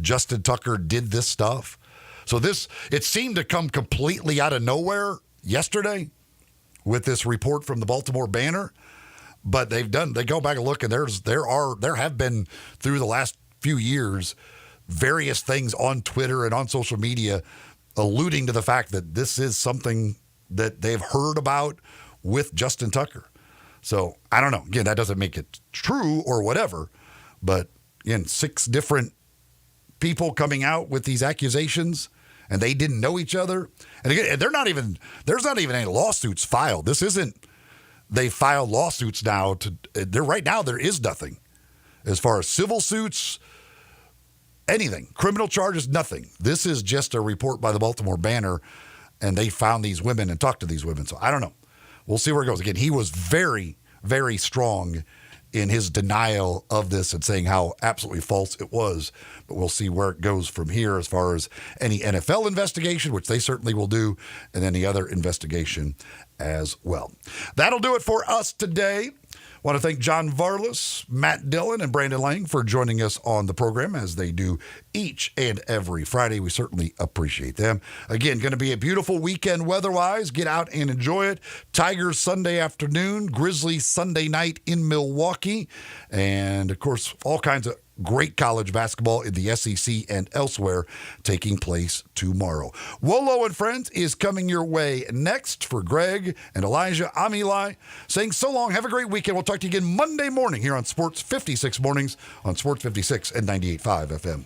Justin Tucker did this stuff. So it seemed to come completely out of nowhere yesterday with this report from the Baltimore Banner. But they go back and look, and there have been through the last few years various things on Twitter and on social media alluding to the fact that this is something that they've heard about with Justin Tucker. So I don't know. Again, that doesn't make it true or whatever. But again, 6 different people coming out with these accusations, and they didn't know each other. And again, there's not even any lawsuits filed. This isn't they filed lawsuits now right now there is nothing as far as civil suits, anything, criminal charges, nothing. This is just a report by the Baltimore Banner, and they found these women and talked to these women. So I don't know. We'll see where it goes. Again, he was very, very strong in his denial of this and saying how absolutely false it was. But we'll see where it goes from here as far as any NFL investigation, which they certainly will do, and any other investigation as well. That'll do it for us today. Want to thank John Varlas, Matt Dillon, and Brandon Lang for joining us on the program as they do each and every Friday. We certainly appreciate them. Again, going to be a beautiful weekend weather-wise. Get out and enjoy it. Tigers Sunday afternoon, Grizzlies Sunday night in Milwaukee, and, of course, all kinds of great college basketball in the SEC and elsewhere taking place tomorrow. Wolo and Friends is coming your way next. For Greg and Elijah, I'm Eli, saying so long. Have a great weekend. We'll talk to you again Monday morning here on Sports 56 Mornings on Sports 56 and 98.5 FM.